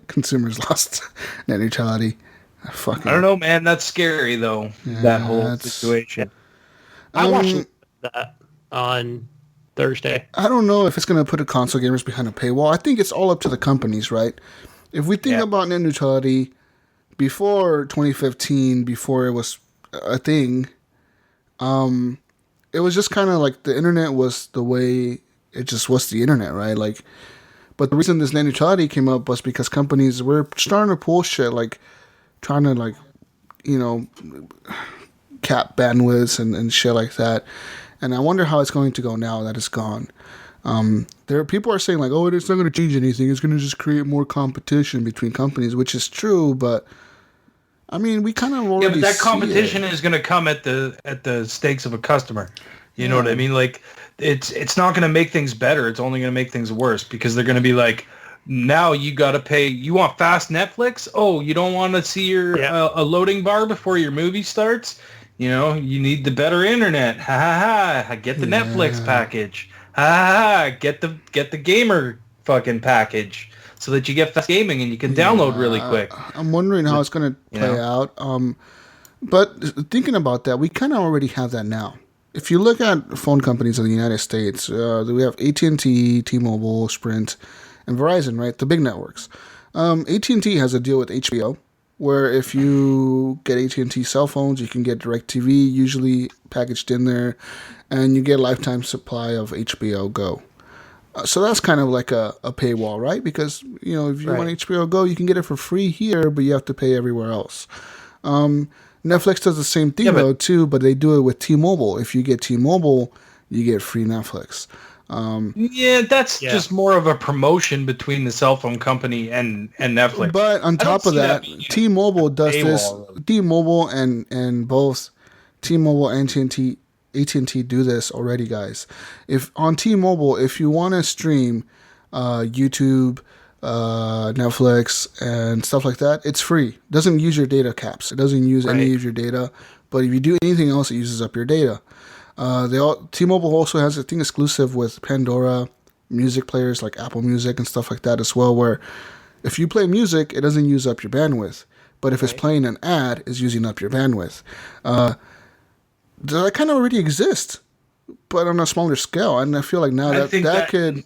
Consumers lost net neutrality. I don't know, man. That's scary, though. Yeah, that whole situation. I watched that on Thursday. I don't know if it's going to put the console gamers behind a paywall. I think it's all up to the companies, right? If we think about net neutrality before 2015, before it was a thing, it was just kind of like the internet was the way it just was the internet, right? Like, but the reason this net neutrality came up was because companies were starting to pull shit, like trying to cap bandwidths and shit like that. And I wonder how it's going to go now that it's gone. People are saying like, oh, it's not going to change anything. It's going to just create more competition between companies, which is true. But I mean, we kind of already but that competition is going to come at the stakes of a customer. You know what I mean? Like, it's not going to make things better. It's only going to make things worse because they're going to be like, now you got to pay. You want fast Netflix? Oh, you don't want to see your a loading bar before your movie starts? You know, you need the better internet. Ha ha ha! Get the Netflix package. Ha ha ha! Get the gamer fucking package so that you get fast gaming and you can download really quick. I'm wondering how it's going to play out. But thinking about that, we kind of already have that now. If you look at phone companies in the United States, we have AT&T, T-Mobile, Sprint, and Verizon, right? The big networks. AT&T has a deal with HBO, where if you get AT&T cell phones, you can get DirecTV usually packaged in there, and you get a lifetime supply of HBO Go. So that's kind of like a paywall, right? Because, you know, if you want HBO Go, you can get it for free here, but you have to pay everywhere else. Netflix does the same thing, though, too, but they do it with T-Mobile. If you get T-Mobile, you get free Netflix. That's just more of a promotion between the cell phone company and Netflix. But on top of that, T-Mobile does this. T-Mobile and both T-Mobile and AT&T do this already, guys. If on T-Mobile, if you want to stream YouTube, Netflix, and stuff like that, it's free. It doesn't use your data caps. It doesn't use any of your data. But if you do anything else, it uses up your data. T-Mobile also has a thing exclusive with Pandora music players like Apple Music and stuff like that as well, where if you play music, it doesn't use up your bandwidth. But if it's playing an ad, it's using up your bandwidth. That kind of already exists, but on a smaller scale. And I feel like now that could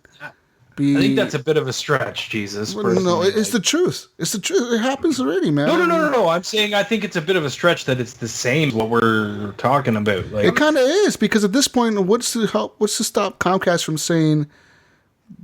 be... I think that's a bit of a stretch, Jesus. No, it's the truth. It's the truth. It happens already, man. No. I'm saying I think it's a bit of a stretch that it's the same as what we're talking about. Like, it kind of is, because at this point, what's to stop Comcast from saying,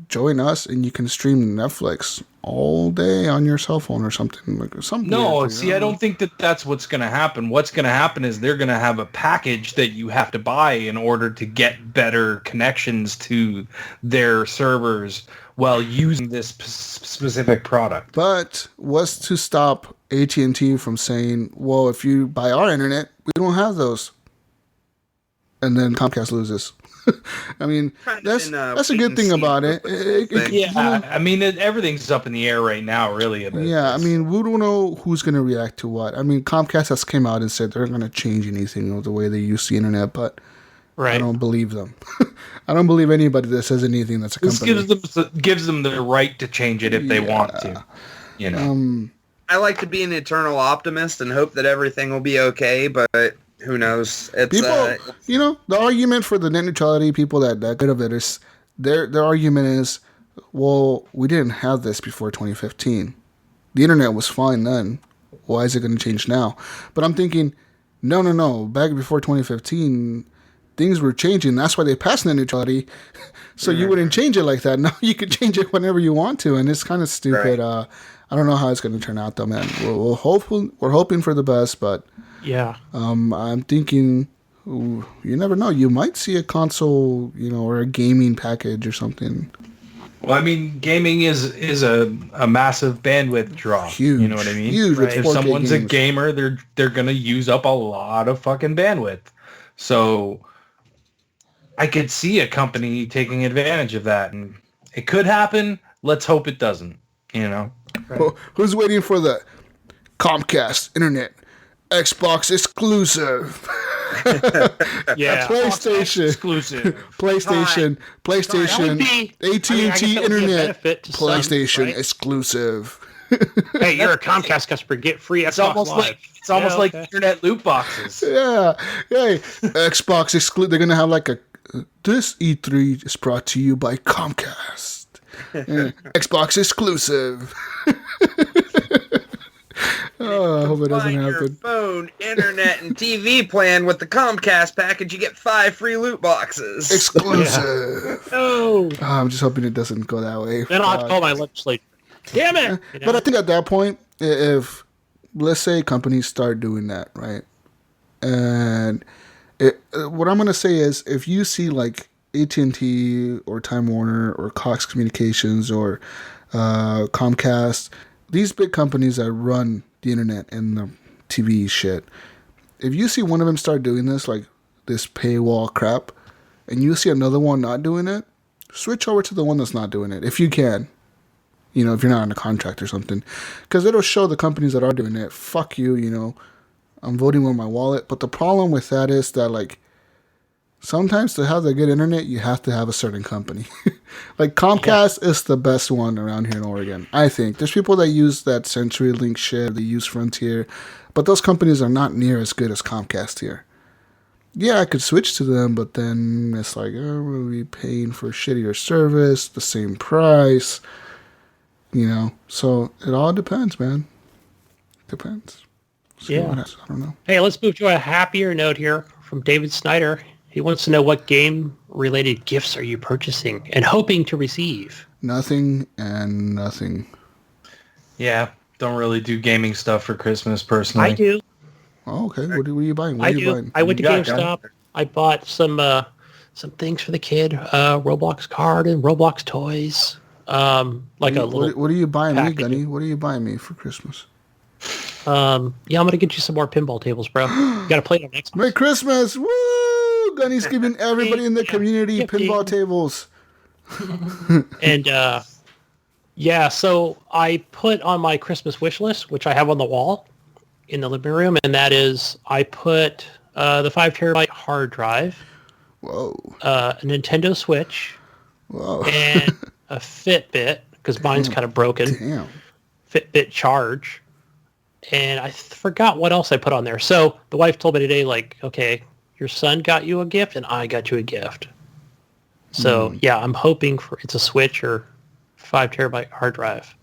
join us and you can stream Netflix all day on your cell phone or something like something. No, see, I don't think that's what's going to happen. What's going to happen is they're going to have a package that you have to buy in order to get better connections to their servers while using this specific product. But what's to stop AT&T from saying, well, if you buy our internet, we don't have those, and then Comcast loses? I mean, that's a good thing about it. I mean, everything's up in the air right now, really. I mean, we don't know who's going to react to what. I mean, Comcast has came out and said they're going to change anything of the way they use the internet, but I don't believe them. I don't believe anybody that says anything that's a company. This gives them the right to change it if they want to. You know, I like to be an eternal optimist and hope that everything will be okay, but who knows? It's the argument for the net neutrality, people that good of it is their argument is, well, we didn't have this before 2015. The internet was fine then. Why is it going to change now? But I'm thinking, no. Back before 2015, things were changing. That's why they passed net neutrality, so you wouldn't change it like that. Now you can change it whenever you want to, and it's kind of stupid. Right. I don't know how it's going to turn out, though, man. We're hoping for the best, but. Yeah. I'm thinking, you never know. You might see a console, or a gaming package or something. Well, I mean, gaming is a massive bandwidth draw. Huge. You know what I mean? Huge. Right? If someone's a gamer, they're gonna use up a lot of fucking bandwidth. So I could see a company taking advantage of that, and it could happen. Let's hope it doesn't. Right? Well, who's waiting for the Comcast internet? Xbox exclusive. PlayStation exclusive. PlayStation. AT&T internet. PlayStation exclusive. Hey, you're a Comcast customer. Get free Xbox Live. It's almost like internet loot boxes. Yeah. Hey, Xbox exclusive. They're gonna have like this E3 is brought to you by Comcast. Xbox exclusive. Oh, I hope it doesn't happen. Your phone, internet, and TV plan with the Comcast package, you get 5 free loot boxes. Exclusive. No. I'm just hoping it doesn't go that way. Then I'll have to call my legislature. Damn it! But I think at that point, if, let's say, companies start doing that, right? And what I'm going to say is, if you see like AT&T or Time Warner or Cox Communications or Comcast, these big companies that run the internet and the TV shit, if you see one of them start doing this, like this paywall crap, and you see another one not doing it, switch over to the one that's not doing it, if you can. If you're not on a contract or something. Because it'll show the companies that are doing it, fuck you, I'm voting with my wallet. But the problem with that is that, like, sometimes to have the good internet, you have to have a certain company. Like Comcast is the best one around here in Oregon, I think. There's people that use that CenturyLink shit, they use Frontier, but those companies are not near as good as Comcast here. Yeah, I could switch to them, but then it's like, we'll be paying for shittier service, the same price, So it all depends, man. Depends. Yeah. I don't know. Hey, let's move to a happier note here from David Snyder. He wants to know what game-related gifts are you purchasing and hoping to receive? Nothing and nothing. Yeah, don't really do gaming stuff for Christmas personally. I do. Oh, okay. What are you buying? What I are you do. buying? I went to You got it, GameStop. I bought some things for the kid, Roblox card and Roblox toys. Like a little. What are you buying me, package. Gunny? What are you buying me for Christmas? Yeah, I'm gonna get you some more pinball tables, bro. You gotta play it on Xbox. Merry Christmas! Woo! Gunny's giving everybody in the community Gifting. pinball tables. And yeah, so I put on my Christmas wish list, which I have on the wall in the living room, and that is I put the 5 terabyte hard drive, Whoa. a Nintendo Switch, Whoa. and a Fitbit, because mine's kind of broken. Damn. Fitbit charge. And I forgot what else I put on there. So the wife told me today, like, okay, your son got you a gift and I got you a gift. So yeah, I'm hoping for it's a Switch or 5 terabyte hard drive.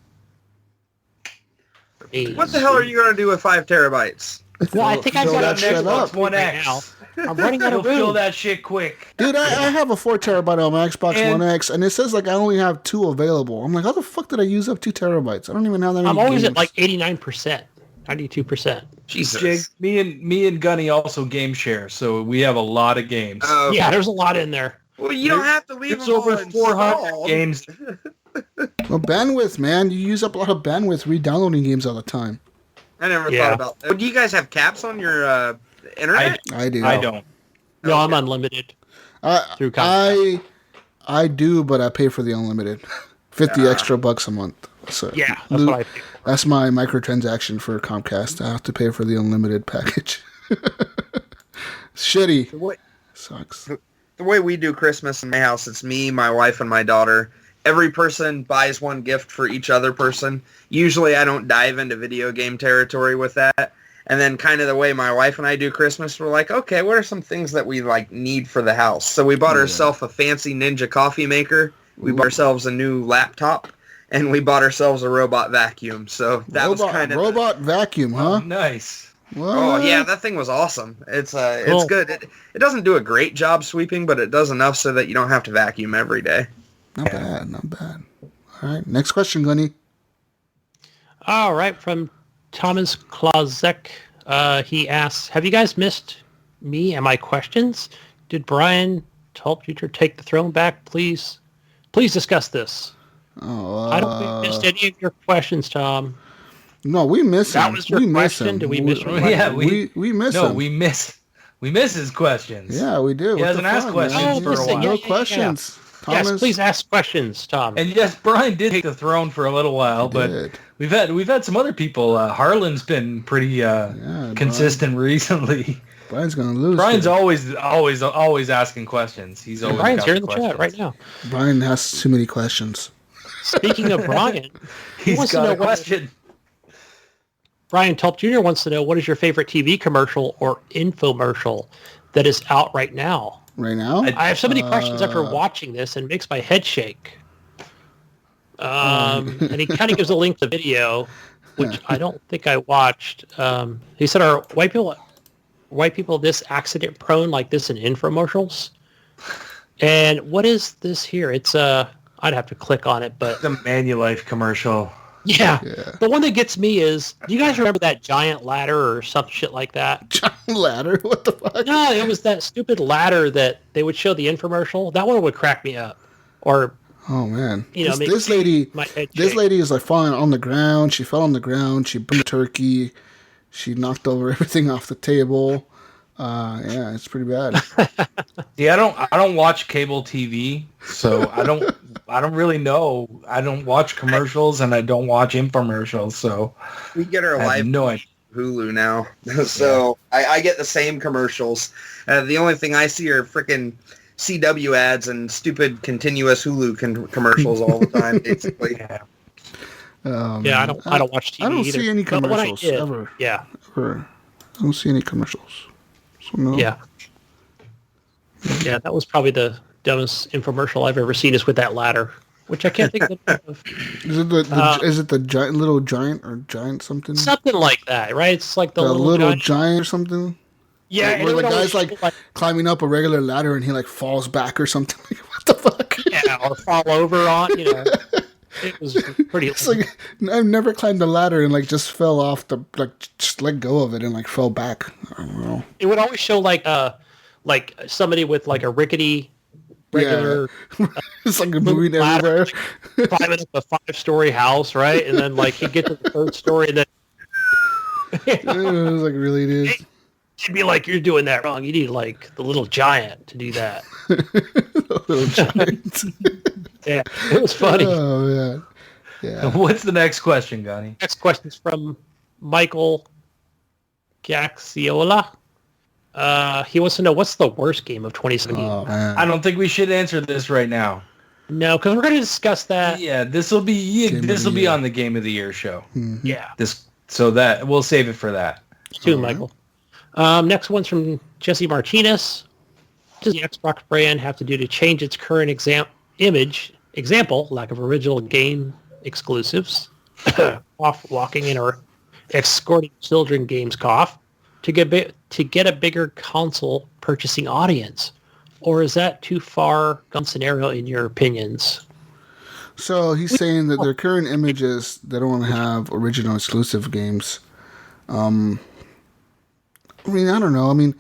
For me. What the hell are you going to do with 5 terabytes? Well, I think I've Fill got that an shit Xbox up. One X. right now. I'm running out You'll of room. fill that shit quick. Dude, I have a 4 terabyte on my Xbox And- One X, and it says like I only have 2 available. I'm like, how the fuck did I use up 2 terabytes? I don't even have that many I'm always games. at like 89%, 92%. Jesus. Jig, me and Gunny also game share, so we have a lot of games. Yeah, there's a lot in there. Well, you don't have to leave It's them over all 400 installed. games. Well, bandwidth, man. You use up a lot of bandwidth re-downloading games all the time. I never Yeah. thought about that. Do you guys have caps on your internet? I do. I don't. No, I'm unlimited. Through Comcast. I do, but I pay for the unlimited. 50 extra bucks a month. So Yeah, that's what I pay for. That's my microtransaction for Comcast. I have to pay for the unlimited package. Shitty. What? Sucks. The way we do Christmas in my house, it's me, my wife, and my daughter. Every person buys one gift for each other person. Usually I don't dive into video game territory with that. And then kind of the way my wife and I do Christmas, we're like, okay, what are some things that we like need for the house? So we bought ourselves a fancy Ninja coffee maker. We bought ourselves a new laptop. And we bought ourselves a robot vacuum. So that was kind of... Robot vacuum, huh? Nice. What? Oh, yeah, that thing was awesome. It's Cool. good. It doesn't do a great job sweeping, but it does enough so that you don't have to vacuum every day. Not bad, not bad. All right, next question, Gunny. All right, from Thomas Klozek. He asks, have you guys missed me and my questions? Did Brian Tulpfuture take the throne back? Please discuss this. Oh, I don't think we missed any of your questions, Tom. No, we miss him. That was your we miss question? him. Did we miss your Yeah, we miss no, him. we miss his questions. Yeah, we do. He What hasn't the asked fuck, questions man? for a while. No Yeah. questions. Thomas, Yes, please ask questions, Tom. And yes, Brian did take the throne for a little while, but did. we've had some other people. Harlan's been pretty consistent recently. Brian's gonna lose. Brian's here. always asking questions. He's always Brian's got here in the questions. chat right now. Brian has too many questions. Speaking of Brian, He's wants to got know a question. Brian Tulp Jr. wants to know, what is your favorite TV commercial or infomercial that is out right now? Right now, I have so many questions after watching this, and it makes my head shake. And he kind of gives a link to the video, which I don't think I watched. He said, "Are white people this accident prone like this in infomercials?" And what is this here? It's I'd have to click on it, but The Manulife commercial. yeah, Yeah. the one that gets me is, do you guys remember that giant ladder or some shit like that? John Ladder. What the fuck? No, it was that stupid ladder that they would show the infomercial. That one would crack me up. Or, Oh man, you know, this lady. my head This shake. lady is like falling on the ground. She fell on the ground. She burned the turkey. She knocked over everything off the table. Yeah, it's pretty bad. See, I don't watch cable TV, so I don't really know. I don't watch commercials and I don't watch infomercials, so We get our I have live no idea. Hulu now, so I get the same commercials. The only thing I see are freaking CW ads and stupid continuous Hulu commercials all the time, basically. Yeah. Yeah, I don't watch TV I don't either. see any But when I commercials did, ever. Yeah, Ever. I don't see any commercials. So no. yeah. Yeah, that was probably the dumbest infomercial I've ever seen, is with that ladder, which I can't think of. Is it the giant little giant or giant something? Something like that, right? It's like the The little, little giant. giant or something. Yeah, where the guy's like climbing up a regular ladder and he like falls back or something. Like, what the fuck? Yeah, or fall over on, It was pretty. It's like I've never climbed a ladder and like just fell off the just let go of it and like fell back. I don't know. It would always show like somebody with like a rickety regular. Yeah. It's like a moving everywhere. Climbing up a 5-story house, right? And then like he'd get to the 3rd story and then it was like really it is. He'd be like, "You're doing that wrong. You need like the little giant to do that." Little giant. Yeah, it was funny. Oh man. Yeah. What's the next question, Gunny? Next question is from Michael Gaxiola. He wants to know what's the worst game of 2017. Oh man. I don't think we should answer this right now. No, because we're going to discuss that. Yeah, this will be on the Game of the Year show. Mm-hmm. Yeah. So that we'll save it for that. Too, Michael. Next one's from Jesse Martinez. What does the Xbox brand have to do to change its current example, lack of original game exclusives, off walking in or escorting children games cough, to get a bigger console purchasing audience? Or is that too far gone scenario in your opinions? So he's saying that their current image is they don't want to have original exclusive games. I mean, I don't know. I mean,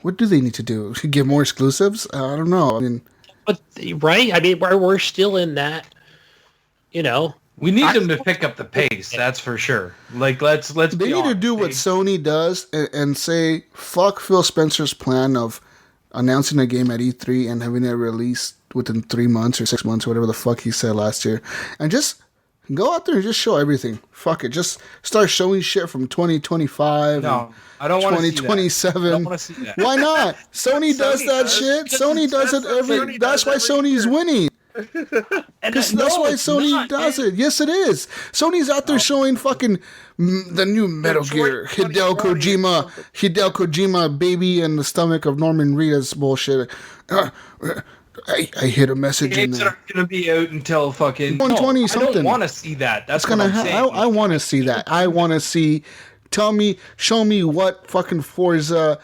what do they need to do? Get more exclusives? I don't know. I mean, but right? I mean, we're still in that. We need them to pick up the pace. That's for sure. Like let's. They need to do what Sony does and say fuck Phil Spencer's plan of announcing a game at E3 and having it released within 3 months or 6 months or whatever the fuck he said last year, and just go out there and just show everything. Fuck it. Just start showing shit from 2025. No, I don't want to see that. 2027. I don't want to see that. Why not? Sony does that shit. Sony does it every. That's why Sony's winning. Because that's why Sony does it. Yes, it is. Sony's out there showing fucking the new Metal Gear, Hideo Kojima, baby in the stomach of Norman Reedus bullshit. I hit a message in Games there. that are going to be out until fucking 120 something. I don't want to see that. That's gonna what I'm saying. I want to see that. I want to see. Show me what fucking Forza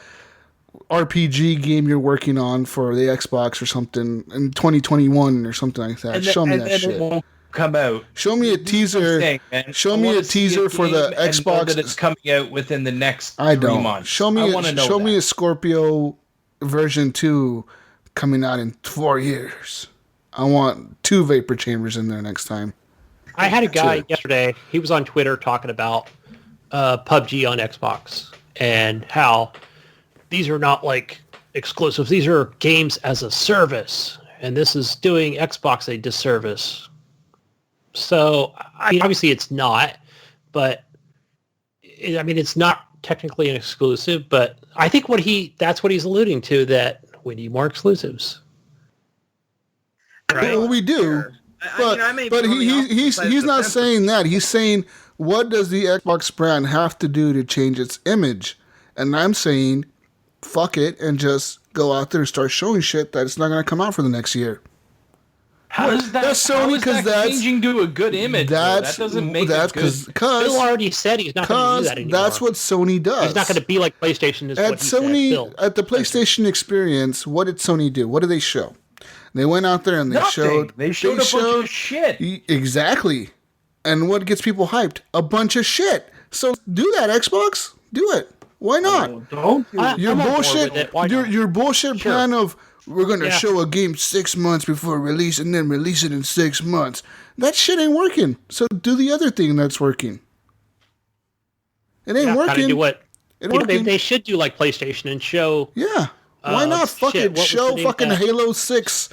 RPG game you're working on for the Xbox or something in 2021 or something like that. Show me that shit. It won't come out. Show me a teaser. Show me a teaser for the Xbox that it's coming out within the next 3 months. Show me a Scorpio version 2 coming out in 4 years. I want 2 vapor chambers in there next time. I had a guy yesterday. He was on Twitter talking about PUBG on Xbox and how these are not like exclusives. These are games as a service, and this is doing Xbox a disservice. So, I mean, obviously it's not, but it's not technically an exclusive, but I think that's what he's alluding to, that we need more exclusives. Right? Well, we do. But he's not saying that. He's saying, what does the Xbox brand have to do to change its image? And I'm saying, fuck it, and just go out there and start showing shit that it's not going to come out for the next year. How is that? That's Sony, because that's changing to a good image. That doesn't make it good. Phil already said he's not going to do that anymore. That's what Sony does. It's not going to be like PlayStation. At the PlayStation Experience, what did Sony do? What did they show? They went out there and they showed a bunch of shit. Exactly. And what gets people hyped? A bunch of shit. So do that, Xbox. Do it. Why not? Don't. Your bullshit. Your bullshit plan of we're gonna show a game 6 months before release and then release it in 6 months. That shit ain't working. So do the other thing that's working. It ain't working. Do what? They should do like PlayStation and show. Yeah. Why not fucking show fucking Halo 6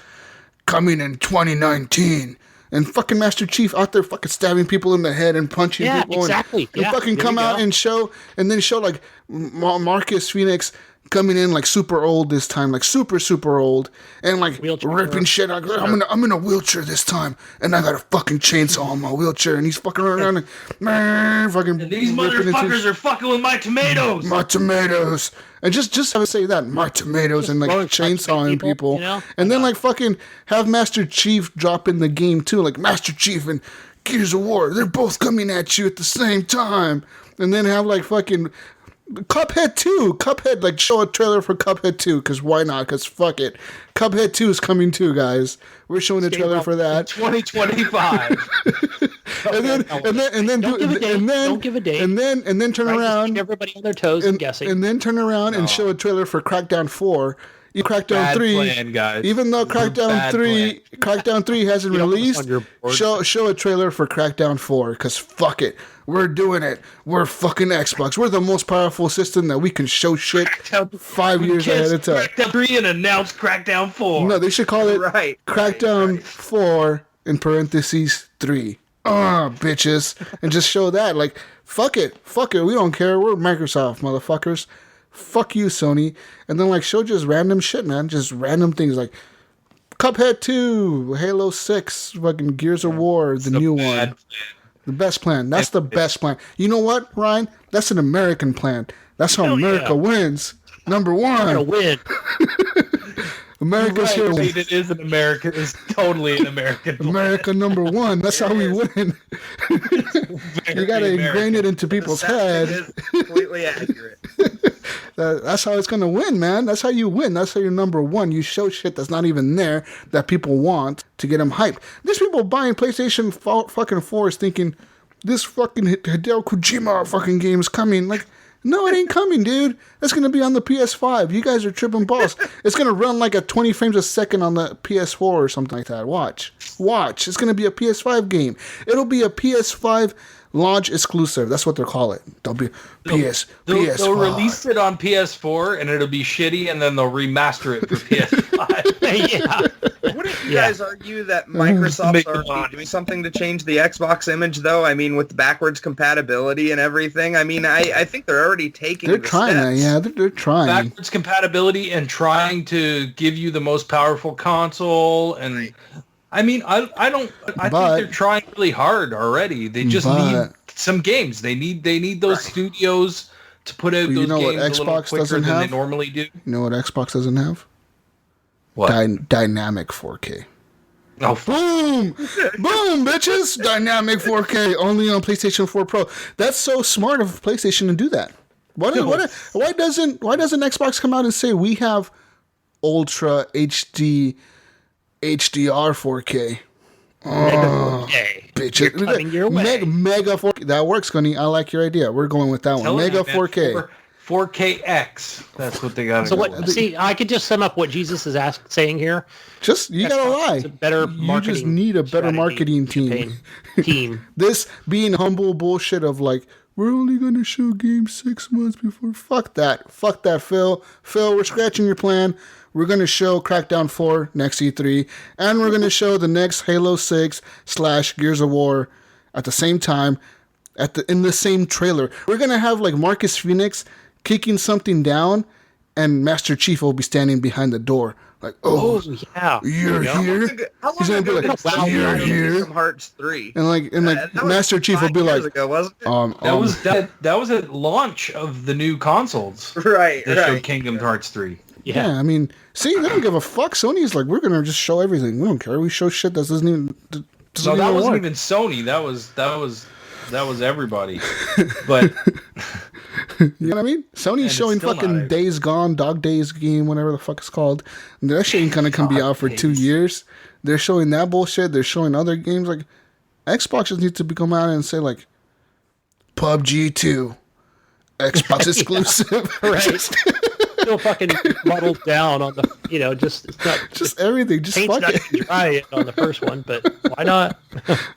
coming in 2019? And fucking Master Chief out there fucking stabbing people in the head and punching people. Exactly. And fucking come out and show like Marcus Phoenix coming in like super old this time, like super, super old. And like ripping shit out. I'm in a wheelchair this time. And I got a fucking chainsaw in my wheelchair. And he's fucking around and fucking. And these motherfuckers are fucking with my tomatoes. My tomatoes. And just have it say that, my tomatoes, and like chainsawing people. And then like fucking have Master Chief drop in the game too. Like Master Chief and Gears of War, they're both coming at you at the same time. And then have like fucking Cuphead 2. Cuphead, like, show a trailer for Cuphead 2, because why not? Because fuck it. Cuphead 2 is coming too, guys. We're showing a trailer for that. 2025. Don't give a date. And then turn around. Everybody on their toes and guessing. And then turn around and show a trailer for Crackdown 4. Crackdown 3, plan, guys. Even though Crackdown 3 hasn't released, show a trailer for Crackdown 4, because fuck it. We're doing it. We're fucking Xbox. We're the most powerful system that we can show shit 5 years ahead of time. Crackdown 3 and announce Crackdown 4. No, they should call it Crackdown 4 in parentheses 3. Bitches. And just show that. Like, fuck it. We don't care. We're Microsoft, motherfuckers. Fuck you, Sony. And then, like, show just random shit, man. Just random things like Cuphead 2, Halo 6, fucking Gears of War, the new one. The best plan. That's the best plan. You know what, Ryan? That's an American plan. That's how America wins. Number one. We're gonna win. America's here. It is an American. It's totally an American plan. America number one. That's how we win. You gotta ingrain it into people's head. Is completely accurate. That's how it's gonna win, man. That's how you win. That's how you're number one. You show shit that's not even there that people want to get them hyped. There's people buying PlayStation fucking 4s thinking this fucking Hideo Kojima fucking game is coming. Like, no, it ain't coming, dude. That's gonna be on the PS5. You guys are tripping balls. It's gonna run like at 20 frames a second on the PS4 or something like that. Watch. It's gonna be a PS5 game. It'll be a PS5 launch exclusive. That's what they'll call it. They'll be PS5. They'll release it on PS4 and it'll be shitty, and then they'll remaster it for PS5. Yeah. Wouldn't you guys argue that Microsoft's already doing something to change the Xbox image, though? I mean, with backwards compatibility and everything. I mean, I think they're already taking. They're trying that. Yeah, they're trying backwards compatibility and trying to give you the most powerful console. And I mean, I think they're trying really hard already. They just need some games. They need those studios to put out those games a little quicker than they normally do. You know what Xbox doesn't have? What? Dynamic 4K. Oh, boom! Boom, bitches! Dynamic 4K, only on PlayStation 4 Pro. That's so smart of PlayStation to do that. Why doesn't Xbox come out and say we have Ultra HD HDR 4K? Oh, bitch! Mega 4K. That works, Gunny. I like your idea. We're going with that one. Mega 4K. 4KX. That's what they got. So see, I could just sum up what Jesus is saying here. You gotta lie. It's a better marketing. You just need a better marketing team. This being humble bullshit of like, we're only gonna show games 6 months before. Fuck that, Phil. Phil, we're scratching your plan. We're gonna show Crackdown 4 next E3, and we're gonna show the next Halo 6 / Gears of War at the same time, in the same trailer. We're gonna have like Marcus Phoenix kicking something down, and Master Chief will be standing behind the door. Like, you're here? He's gonna be like, you're here? Kingdom Hearts 3. And Master Chief will be like, ago, wasn't it? That was at launch of the new consoles. Right. They showed Kingdom Hearts 3. Yeah, I mean, see, they don't give a fuck. Sony's like, we're gonna just show everything. We don't care. We show shit that doesn't even. That wasn't even Sony. That was everybody. But you know what I mean? Sony's showing fucking Days Gone, Dog Days game, whatever the fuck it's called. And that shit ain't gonna come be out for 2 years. They're showing that bullshit. They're showing other games. Like, Xbox just needs to come out and say like, PUBG 2, Xbox exclusive. Right. Still fucking muddled down on the, just everything. Just fuck it. Dry on the first one, but why not?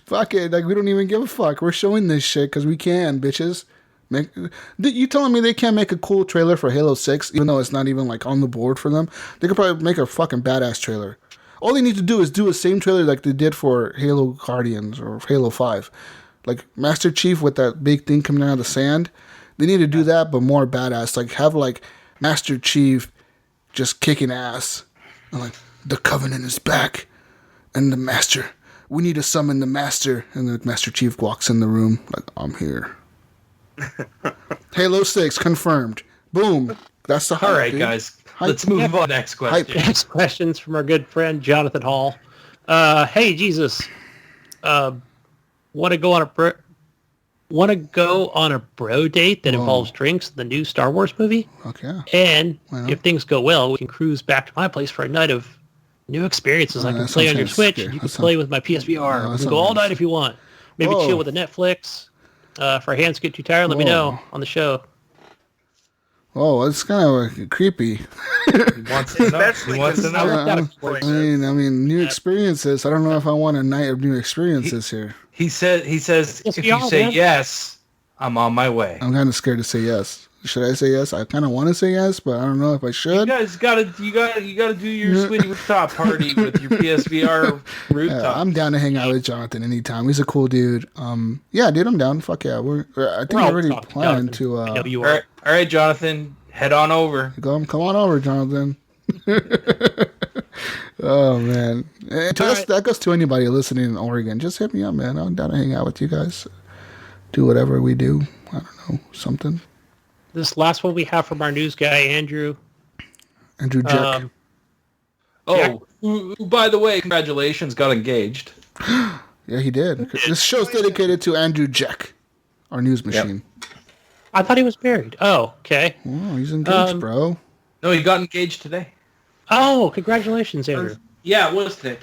Fuck it. Like, we don't even give a fuck. We're showing this shit because we can, bitches. You telling me they can't make a cool trailer for Halo 6, even though it's not even like on the board for them? They could probably make a fucking badass trailer. All they need to do is do a same trailer like they did for Halo Guardians or Halo 5. Like Master Chief with that big thing coming out of the sand. They need to do that, but more badass. Like, have like Master Chief just kicking ass. And like, the Covenant is back. And the Master. We need to summon the Master. And the Master Chief walks in the room like, I'm here. Halo 6 confirmed. Boom. That's the hype. All right, guys. Hype. Let's move on. Next question. Next question's from our good friend Jonathan Hall. Hey, Jesus. Want to go on want to go on a bro date that involves drinks, the new Star Wars movie. Okay. And if things go well, we can cruise back to my place for a night of new experiences. I can play on your Switch. You can play with my PSVR. We can go all night if you want. Maybe chill with the Netflix. If our hands get too tired, let me know on the show. Oh, it's kind of creepy. He wants to know. I mean, new experiences. I don't know if I want a night of new experiences here. He says, if you say yes, I'm on my way. I'm kind of scared to say yes. Should I say yes? I kind of want to say yes, but I don't know if I should. You guys gotta do your sweetie rooftop party with your PSVR rooftop. I'm down to hang out with Jonathan anytime. He's a cool dude. Yeah, dude, I'm down. Fuck yeah. I think we're already planned to. All right, Jonathan, head on over. Come on over, Jonathan. Oh man, that goes to anybody listening in Oregon. Just hit me up, man. I'm down to hang out with you guys. Do whatever we do. I don't know, something. This last one we have from our news guy, Andrew Jack. Who, by the way, congratulations, got engaged. Yeah, he did. This show's dedicated to Andrew Jack, our news machine. Yep. I thought he was married. Oh, okay. Oh, he's engaged, bro. No, he got engaged today. Oh, congratulations, Andrew. Yeah, it was today.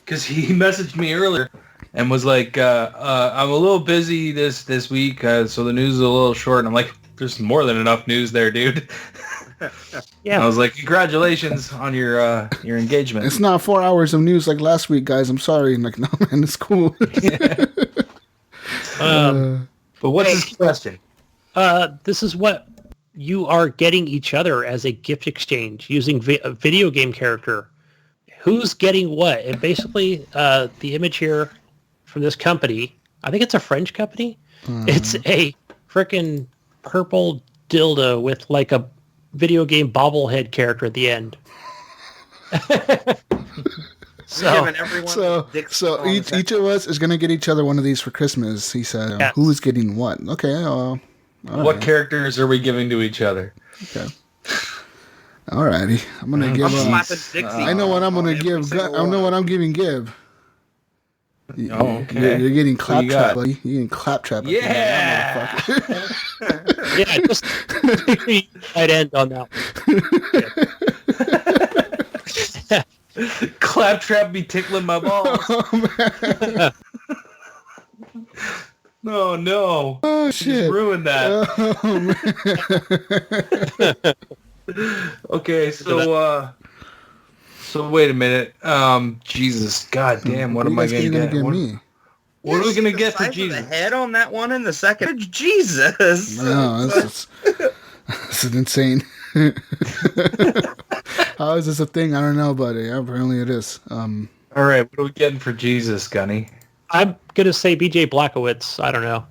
Because he messaged me earlier and was like, I'm a little busy this week, so the news is a little short. And I'm like, there's more than enough news there, dude. Yeah. I was like, congratulations on your engagement. It's not 4 hours of news like last week, guys. I'm sorry. I'm like, no, man, it's cool. But what's his question? This is what you are getting each other as a gift exchange using a video game character. Who's getting what? And basically, the image here from this company, I think it's a French company. It's a freaking purple dildo with like a video game bobblehead character at the end. So each of us is going to get each other one of these for Christmas. He said, yes. Who is getting what? Okay. What characters are we giving to each other? Okay. Alrighty. I'm going to give... I know what I'm going to give. I know what I'm giving Gib. Okay. You're getting claptrap, buddy. You're getting claptrap. Yeah. Yeah, just I'd end on that one. Claptrap be tickling my balls. No. Oh, shit. Just ruined that. Okay, so wait a minute. Jesus, goddamn, what am I going to get? What are we going to get for Jesus? The head on that one in the second? Jesus. No, that's insane. How is this a thing? I don't know, but apparently it is. All right, what are we getting for Jesus, Gunny? I'm going to say BJ Blazkowicz. I don't know.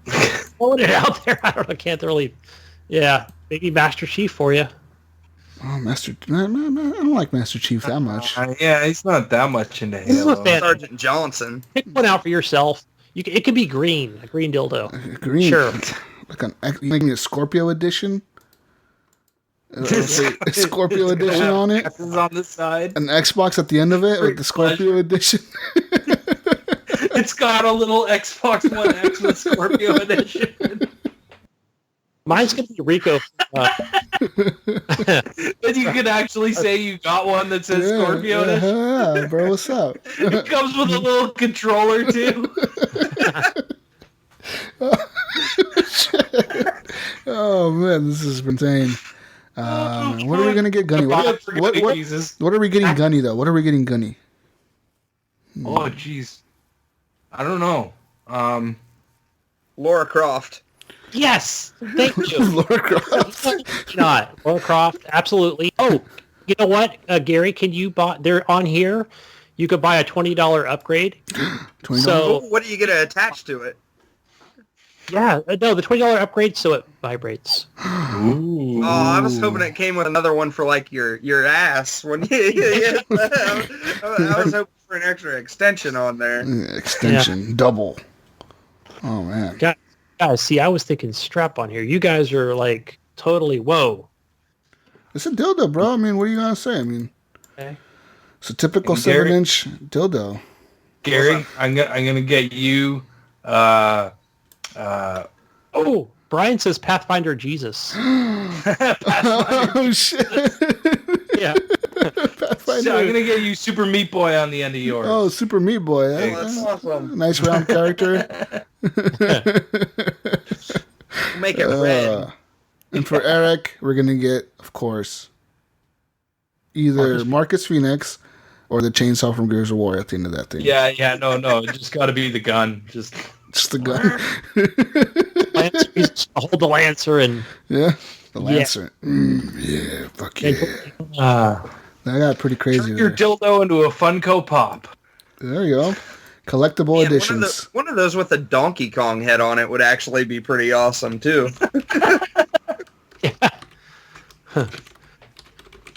Throwing it out there. I don't know. Can't really... Yeah, maybe Master Chief for you. Oh, I don't like Master Chief that much. Yeah, he's not that much into Halo. Sergeant Johnson. Pick one out for yourself. It could be green, a green dildo. Green? Sure. Like making a Scorpio edition? Scorpio edition on it? Is on the side. An Xbox at the end of it with the Scorpio edition? It's got a little Xbox One X with Scorpio edition. Mine's going to be Rico. But you can actually say you got one that says Scorpio edition. Yeah, bro, what's up? It comes with a little controller, too. Oh, man, this is insane. What are we going to get Gunny? What are we getting Gunny, though? What are we getting Gunny? Oh, jeez. I don't know. Lara Croft. Yes, thank you. Lara Croft. Lara Croft, absolutely. Oh, you know what, Gary? Can you buy? They're on here. You could buy a $20 upgrade. $20. So what are you gonna attach to it? Yeah, no, the $20 upgrade so it vibrates. Ooh. Oh, I was hoping it came with another one for like your ass. When I was hoping for an extra extension on there. Extension, double. Oh man. Guys, see, I was thinking strap on here. You guys are like totally whoa. It's a dildo, bro. I mean, what are you gonna say? I mean, it's a typical 7-inch dildo. Gary, I'm gonna get you Brian says Pathfinder Jesus. Oh, shit. Yeah. Pathfinder. So I'm going to get you Super Meat Boy on the end of yours. Oh, Super Meat Boy. That's awesome. Nice round character. Make it red. And for Eric, we're going to get, of course, either Marcus Phoenix or the chainsaw from Gears of War at the end of that thing. Yeah, no. It just got to be the gun. Just the gun. Lancer, hold the Lancer and... Yeah, the Lancer. Yeah, fuck yeah. That got pretty crazy. Turn your dildo into a Funko Pop. There you go. Collectible editions. One of those with a Donkey Kong head on it would actually be pretty awesome, too.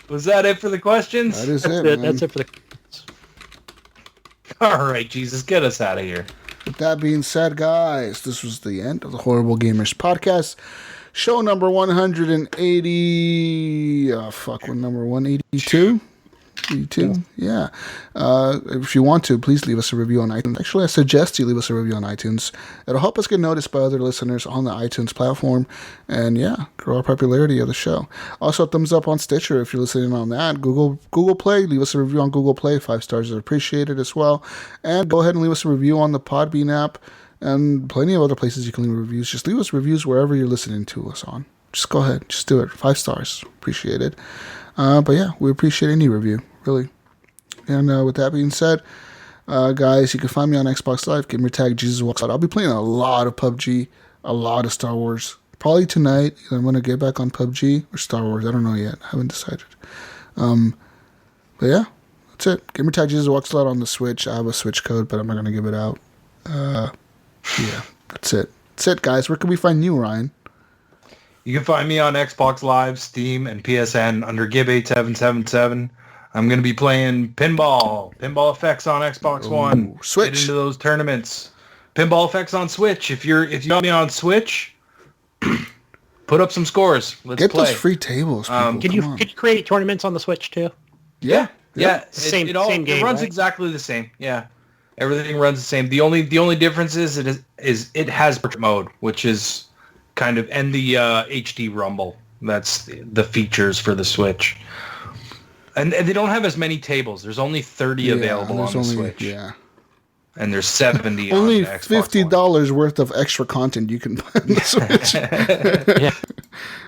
Was that it for the questions? That is it. That's it for the questions. All right, Jesus, get us out of here. With that being said, guys, this was the end of the Horrible Gamers podcast. Show number 180. What number? 182? 82? Yeah. If you want to, please leave us a review on iTunes. Actually, I suggest you leave us a review on iTunes. It'll help us get noticed by other listeners on the iTunes platform. And yeah, grow our popularity of the show. Also, a thumbs up on Stitcher if you're listening on that. Google Play, leave us a review on Google Play. 5 stars is appreciated as well. And go ahead and leave us a review on the Podbean app. And plenty of other places you can leave reviews. Just leave us reviews wherever you're listening to us on. Just go ahead. Just do it. 5 stars. Appreciated. But yeah, we appreciate any review, really. And with that being said, guys, you can find me on Xbox Live. Gamer tag Jesuswalksalot. I'll be playing a lot of PUBG, a lot of Star Wars. Probably tonight. I'm going to get back on PUBG or Star Wars. I don't know yet. I haven't decided. But yeah, that's it. Gamer tag Jesuswalksalot on the Switch. I have a Switch code, but I'm not going to give it out. Yeah, that's it. That's it, guys. Where can we find you, Ryan? You can find me on Xbox Live, Steam, and PSN under Gib8777. I'm going to be playing Pinball FX on Xbox One. Switch. Get into those tournaments. Pinball FX on Switch. If you got me on Switch, put up some scores. Let's get play. Those free tables. People. Can you create tournaments on the Switch too? Yeah. Same game. It runs right? exactly the same. Yeah. Everything runs the same. The only difference is it has portrait mode, which is kind of, and the HD rumble. That's the features for the Switch. And they don't have as many tables. There's only 30 available on the Switch. Yeah. And there's 70 only on the Xbox $50 worth of extra content you can buy on the Switch. Yeah.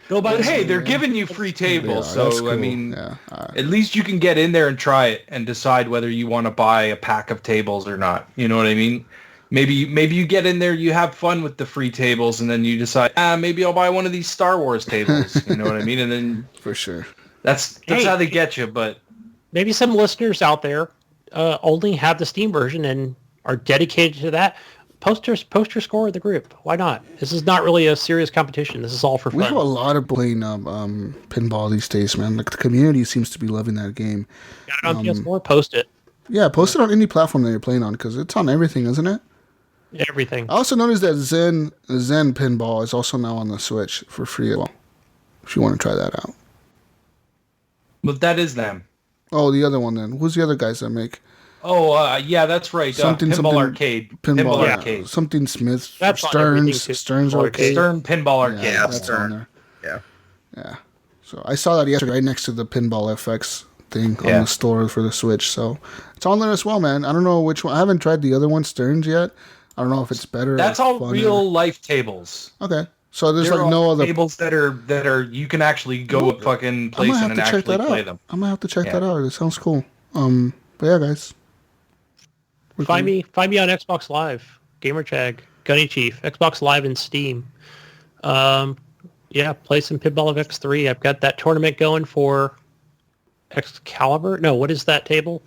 But hey, they're giving you free tables, so cool. I mean, at least you can get in there and try it and decide whether you want to buy a pack of tables or not. You know what I mean? Maybe you get in there, you have fun with the free tables, and then you decide, maybe I'll buy one of these Star Wars tables. You know what I mean? And then for sure, that's how they get you. But maybe some listeners out there only have the Steam version and are dedicated to that. Post your score of the group. Why not? This is not really a serious competition. This is all for fun. We have a lot of playing pinball these days, man. Like the community seems to be loving that game. Got it on PS4? Post it. Yeah, post it on any platform that you're playing on because it's on everything, isn't it? Everything. I also noticed that Zen Pinball is also now on the Switch for free as well. If you want to try that out. But that is them. Oh, the other one then. Who's the other guys that make? Oh, yeah, that's right. Pinball Arcade. Pinball Arcade. Something Smith. That's Stearns Arcade. Stern Pinball Arcade. Yeah, that's Stern. on there. Yeah. So I saw that yesterday right next to the Pinball FX thing on the store for the Switch. So it's on there as well, man. I don't know which one. I haven't tried the other one, Stearns, yet. I don't know if it's better. That's all real life tables. Okay. So there's like no other tables that are you can actually go to fucking place and actually play them. I'm gonna have to check that out. It sounds cool. But yeah, guys. Find me on Xbox Live. Gamertag, Gunnychief, Xbox Live and Steam. Play some Pinball FX3. I've got that tournament going for Excalibur. No, what is that table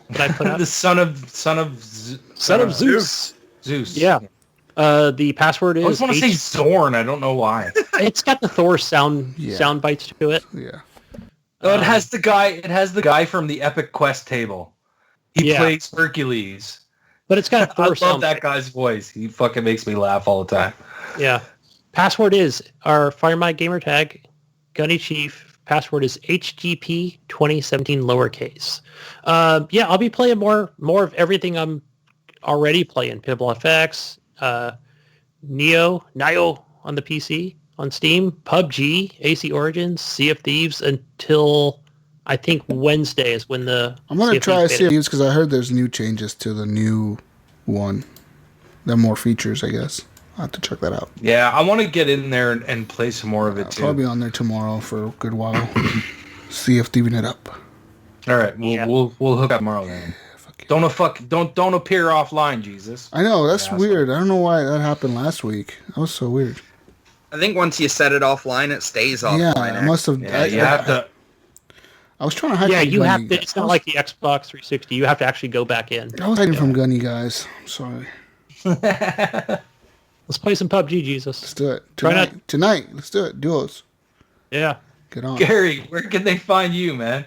that I put up? The Son of Zeus. Zeus. Yeah. The password is. I always want to say Zorn. I don't know why. It's got the Thor sound bites to it. Yeah. It has the guy from the Epic Quest table. He plays Hercules. But it's got a Thor sound. I love that guy's voice. He fucking makes me laugh all the time. Yeah. Password is our Fire My Gamer Tag, Gunnychief. Password is HGP 2017 lowercase. I'll be playing more of everything I'm already playing. Pinball FX, Neo on the PC, on Steam, PUBG, AC Origins, Sea of Thieves until I think Wednesday is when the... I'm going to try Sea of Thieves because I heard there's new changes to the new one. There are more features, I guess. I'll have to check that out. Yeah, I want to get in there and play some more of it too. I'll probably be on there tomorrow for a good while. See if thieving it up. All right, we'll hook up tomorrow then. Don't appear offline, Jesus. I know, that's weird. I don't know why that happened last week. That was so weird. I think once you set it offline, it stays offline. Yeah, I must have. Yeah, you have to. I was trying to hide. Yeah, you have to. It's not like the Xbox 360. You have to actually go back in. I was hiding from Gunny, guys. I'm sorry. Let's play some PUBG, Jesus. Let's do it. Tonight. Let's do it. Duos. Yeah. Get on. Gary, where can they find you, man?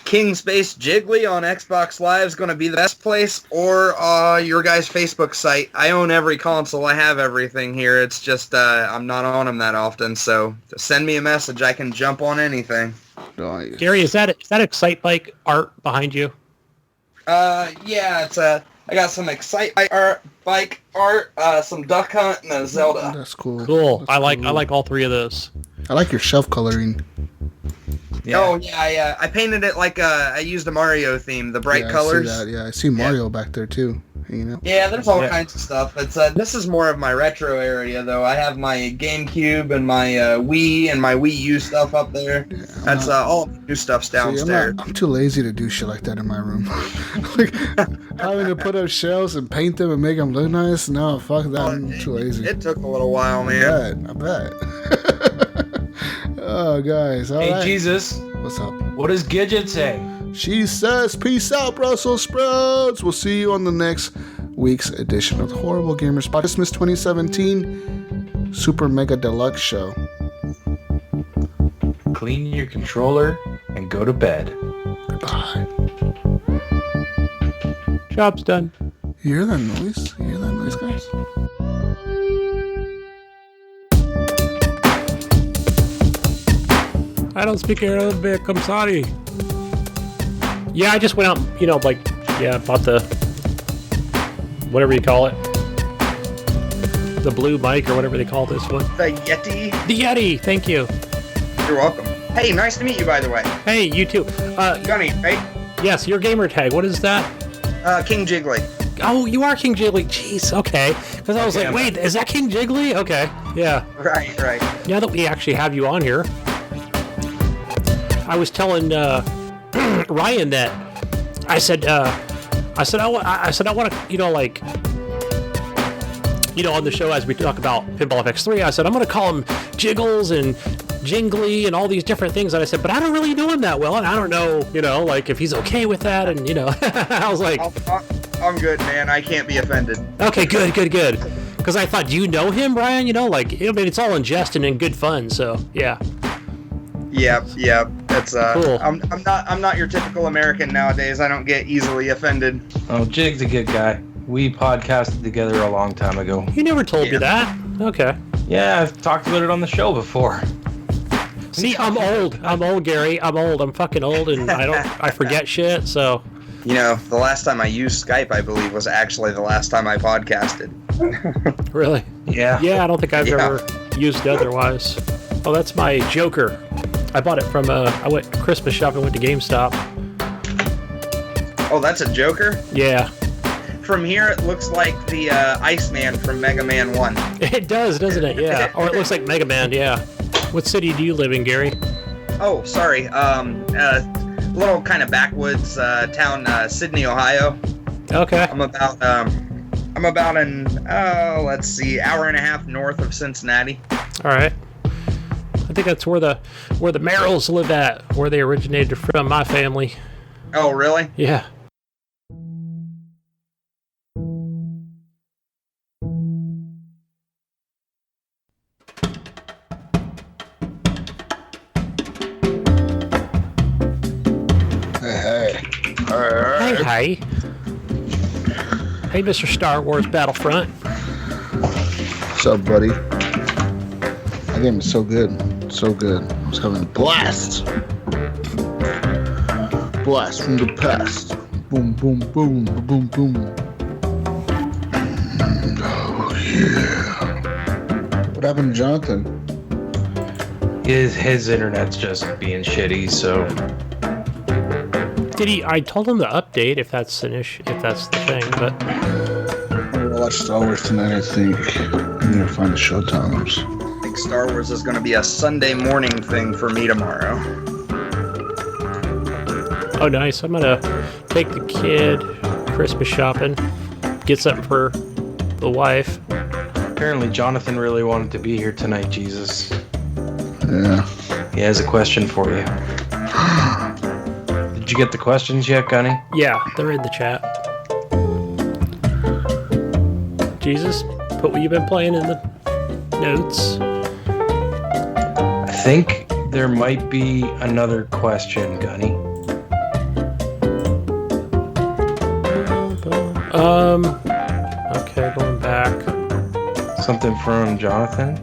King Space Jiggly on Xbox Live is going to be the best place, or your guys' Facebook site. I own every console. I have everything here. It's just I'm not on them that often, so just send me a message. I can jump on anything. Nice. Gary, is that Excite Bike art behind you? Yeah, it's I got some Excite Bike art, some Duck Hunt, and a Zelda. That's cool. Cool. That's I like cool. all three of those. I like your shelf coloring. Yeah. Oh yeah, I painted it like I used a Mario theme, the bright colors. I see that. Yeah, I see Mario back there too. You know. Yeah, there's all kinds of stuff. It's this is more of my retro area though. I have my GameCube and my Wii and my Wii U stuff up there. Yeah, that's all the new stuff's downstairs. I'm too lazy to do shit like that in my room. Like, having to put up shelves and paint them and make them look nice. No, fuck that. I'm too lazy. It took a little while, man. I bet. Oh, guys. All right. Jesus. What's up? What does Gidget say? She says, peace out, Brussels sprouts. We'll see you on the next week's edition of the Horrible Gamers Podcast. Christmas 2017 Super Mega Deluxe Show. Clean your controller and go to bed. Goodbye. Job's done. You hear that noise? You hear that noise, guys? I don't speak Arabic. I'm sorry. Yeah, I just went out, bought the, whatever you call it. The blue mic or whatever they call this one. The Yeti? The Yeti, thank you. You're welcome. Hey, nice to meet you, by the way. Hey, you too. Gunny, right? Yes, your gamer tag. What is that? King Jiggly. Oh, you are King Jiggly. Jeez, okay. Because I was like, wait, is that King Jiggly? Okay, yeah. Right. Now that we actually have you on here, I was telling Ryan that I said I want to, on the show as we talk about Pinball FX3, I said I'm going to call him Jiggles and Jingly and all these different things. And I said, but I don't really know him that well, and I don't know, if he's okay with that. And I was like, I'm good, man. I can't be offended. Okay, good. Because I thought, do you know him, Ryan? It's all in jest and in good fun. So yeah. Yeah. That's cool. I'm not your typical American nowadays. I don't get easily offended. Oh, Jig's a good guy. We podcasted together a long time ago. You never told me that. Okay. Yeah, I've talked about it on the show before. See, I'm old. I'm old, Gary. I'm old. I'm fucking old, and I forget shit. So. The last time I used Skype, I believe, was actually the last time I podcasted. Really? Yeah. Yeah, I don't think I've ever used it otherwise. Oh, that's my Joker. I bought it from, I went Christmas shopping, went to GameStop. Oh, that's a Joker? Yeah. From here, it looks like the Iceman from Mega Man 1. It does, doesn't it? Yeah. Or it looks like Mega Man, yeah. What city do you live in, Gary? Oh, sorry. Little kind of backwoods town, Sydney, Ohio. Okay. I'm about an hour and a half north of Cincinnati. All right. I think that's where the Merrills live at, where they originated from, my family. Oh, really? Yeah. Hey. Hey, Mr. Star Wars Battlefront. What's up, buddy? That game is so good. So good. I was having a blast. Blast from the past. Boom, boom, boom, boom, boom. Oh, Yeah. What happened to Jonathan? His internet's just being shitty, so... I told him to update if that's an issue, if that's the thing, but... I'm gonna watch Star Wars tonight, I think. I'm gonna find the show times. I think Star Wars is going to be a Sunday morning thing for me tomorrow. Oh, nice. I'm gonna take the kid Christmas shopping, get something for the wife. Apparently Jonathan really wanted to be here tonight, Jesus. Yeah. He has a question for you. Did you get the questions yet, Gunny? Yeah, they're in the chat. Jesus, put what you've been playing in the notes. I think there might be another question, Gunny. Okay, going back. Something from Jonathan?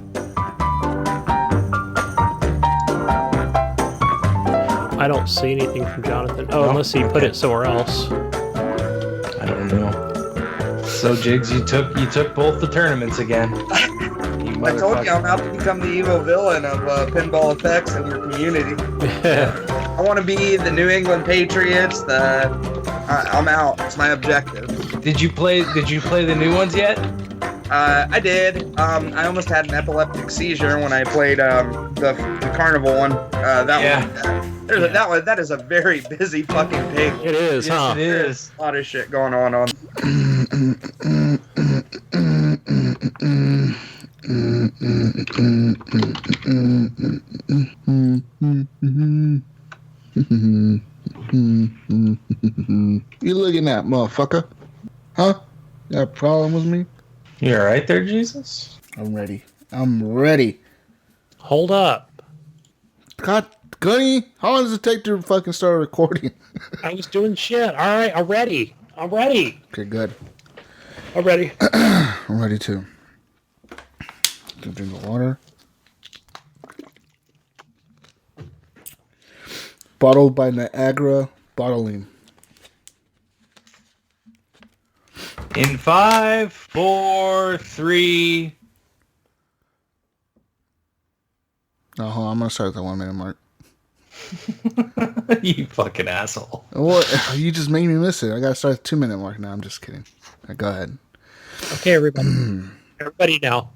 I don't see anything from Jonathan. Oh, No? unless he put Okay. it somewhere else. I don't know. So, Jigs, you took both the tournaments again. You I told you I'm motherfucker. out to become the evil villain of Pinball FX in your community. I want to be the New England Patriots. I'm out. It's my objective. Did you play the new ones yet? I did. I almost had an epileptic seizure when I played the carnival one. That is a very busy fucking pig. It is, huh? It is. A lot of shit going on. You looking at, motherfucker? Huh? You got a problem with me? You all right there, Jesus? I'm ready. Hold up. God, Gunny, how long does it take to fucking start recording? I was doing shit. All right, I'm ready. Okay, good. I'm ready. I'm ready too. Gonna drink the water. Bottled by Niagara Bottling. In 5, 4, 3. Oh, hold on, I'm gonna start at the 1 minute mark. You fucking asshole. What? You just made me miss it. I gotta start at the 2 minute mark now. I'm just kidding. Right, go ahead. Okay, everybody. Everybody now.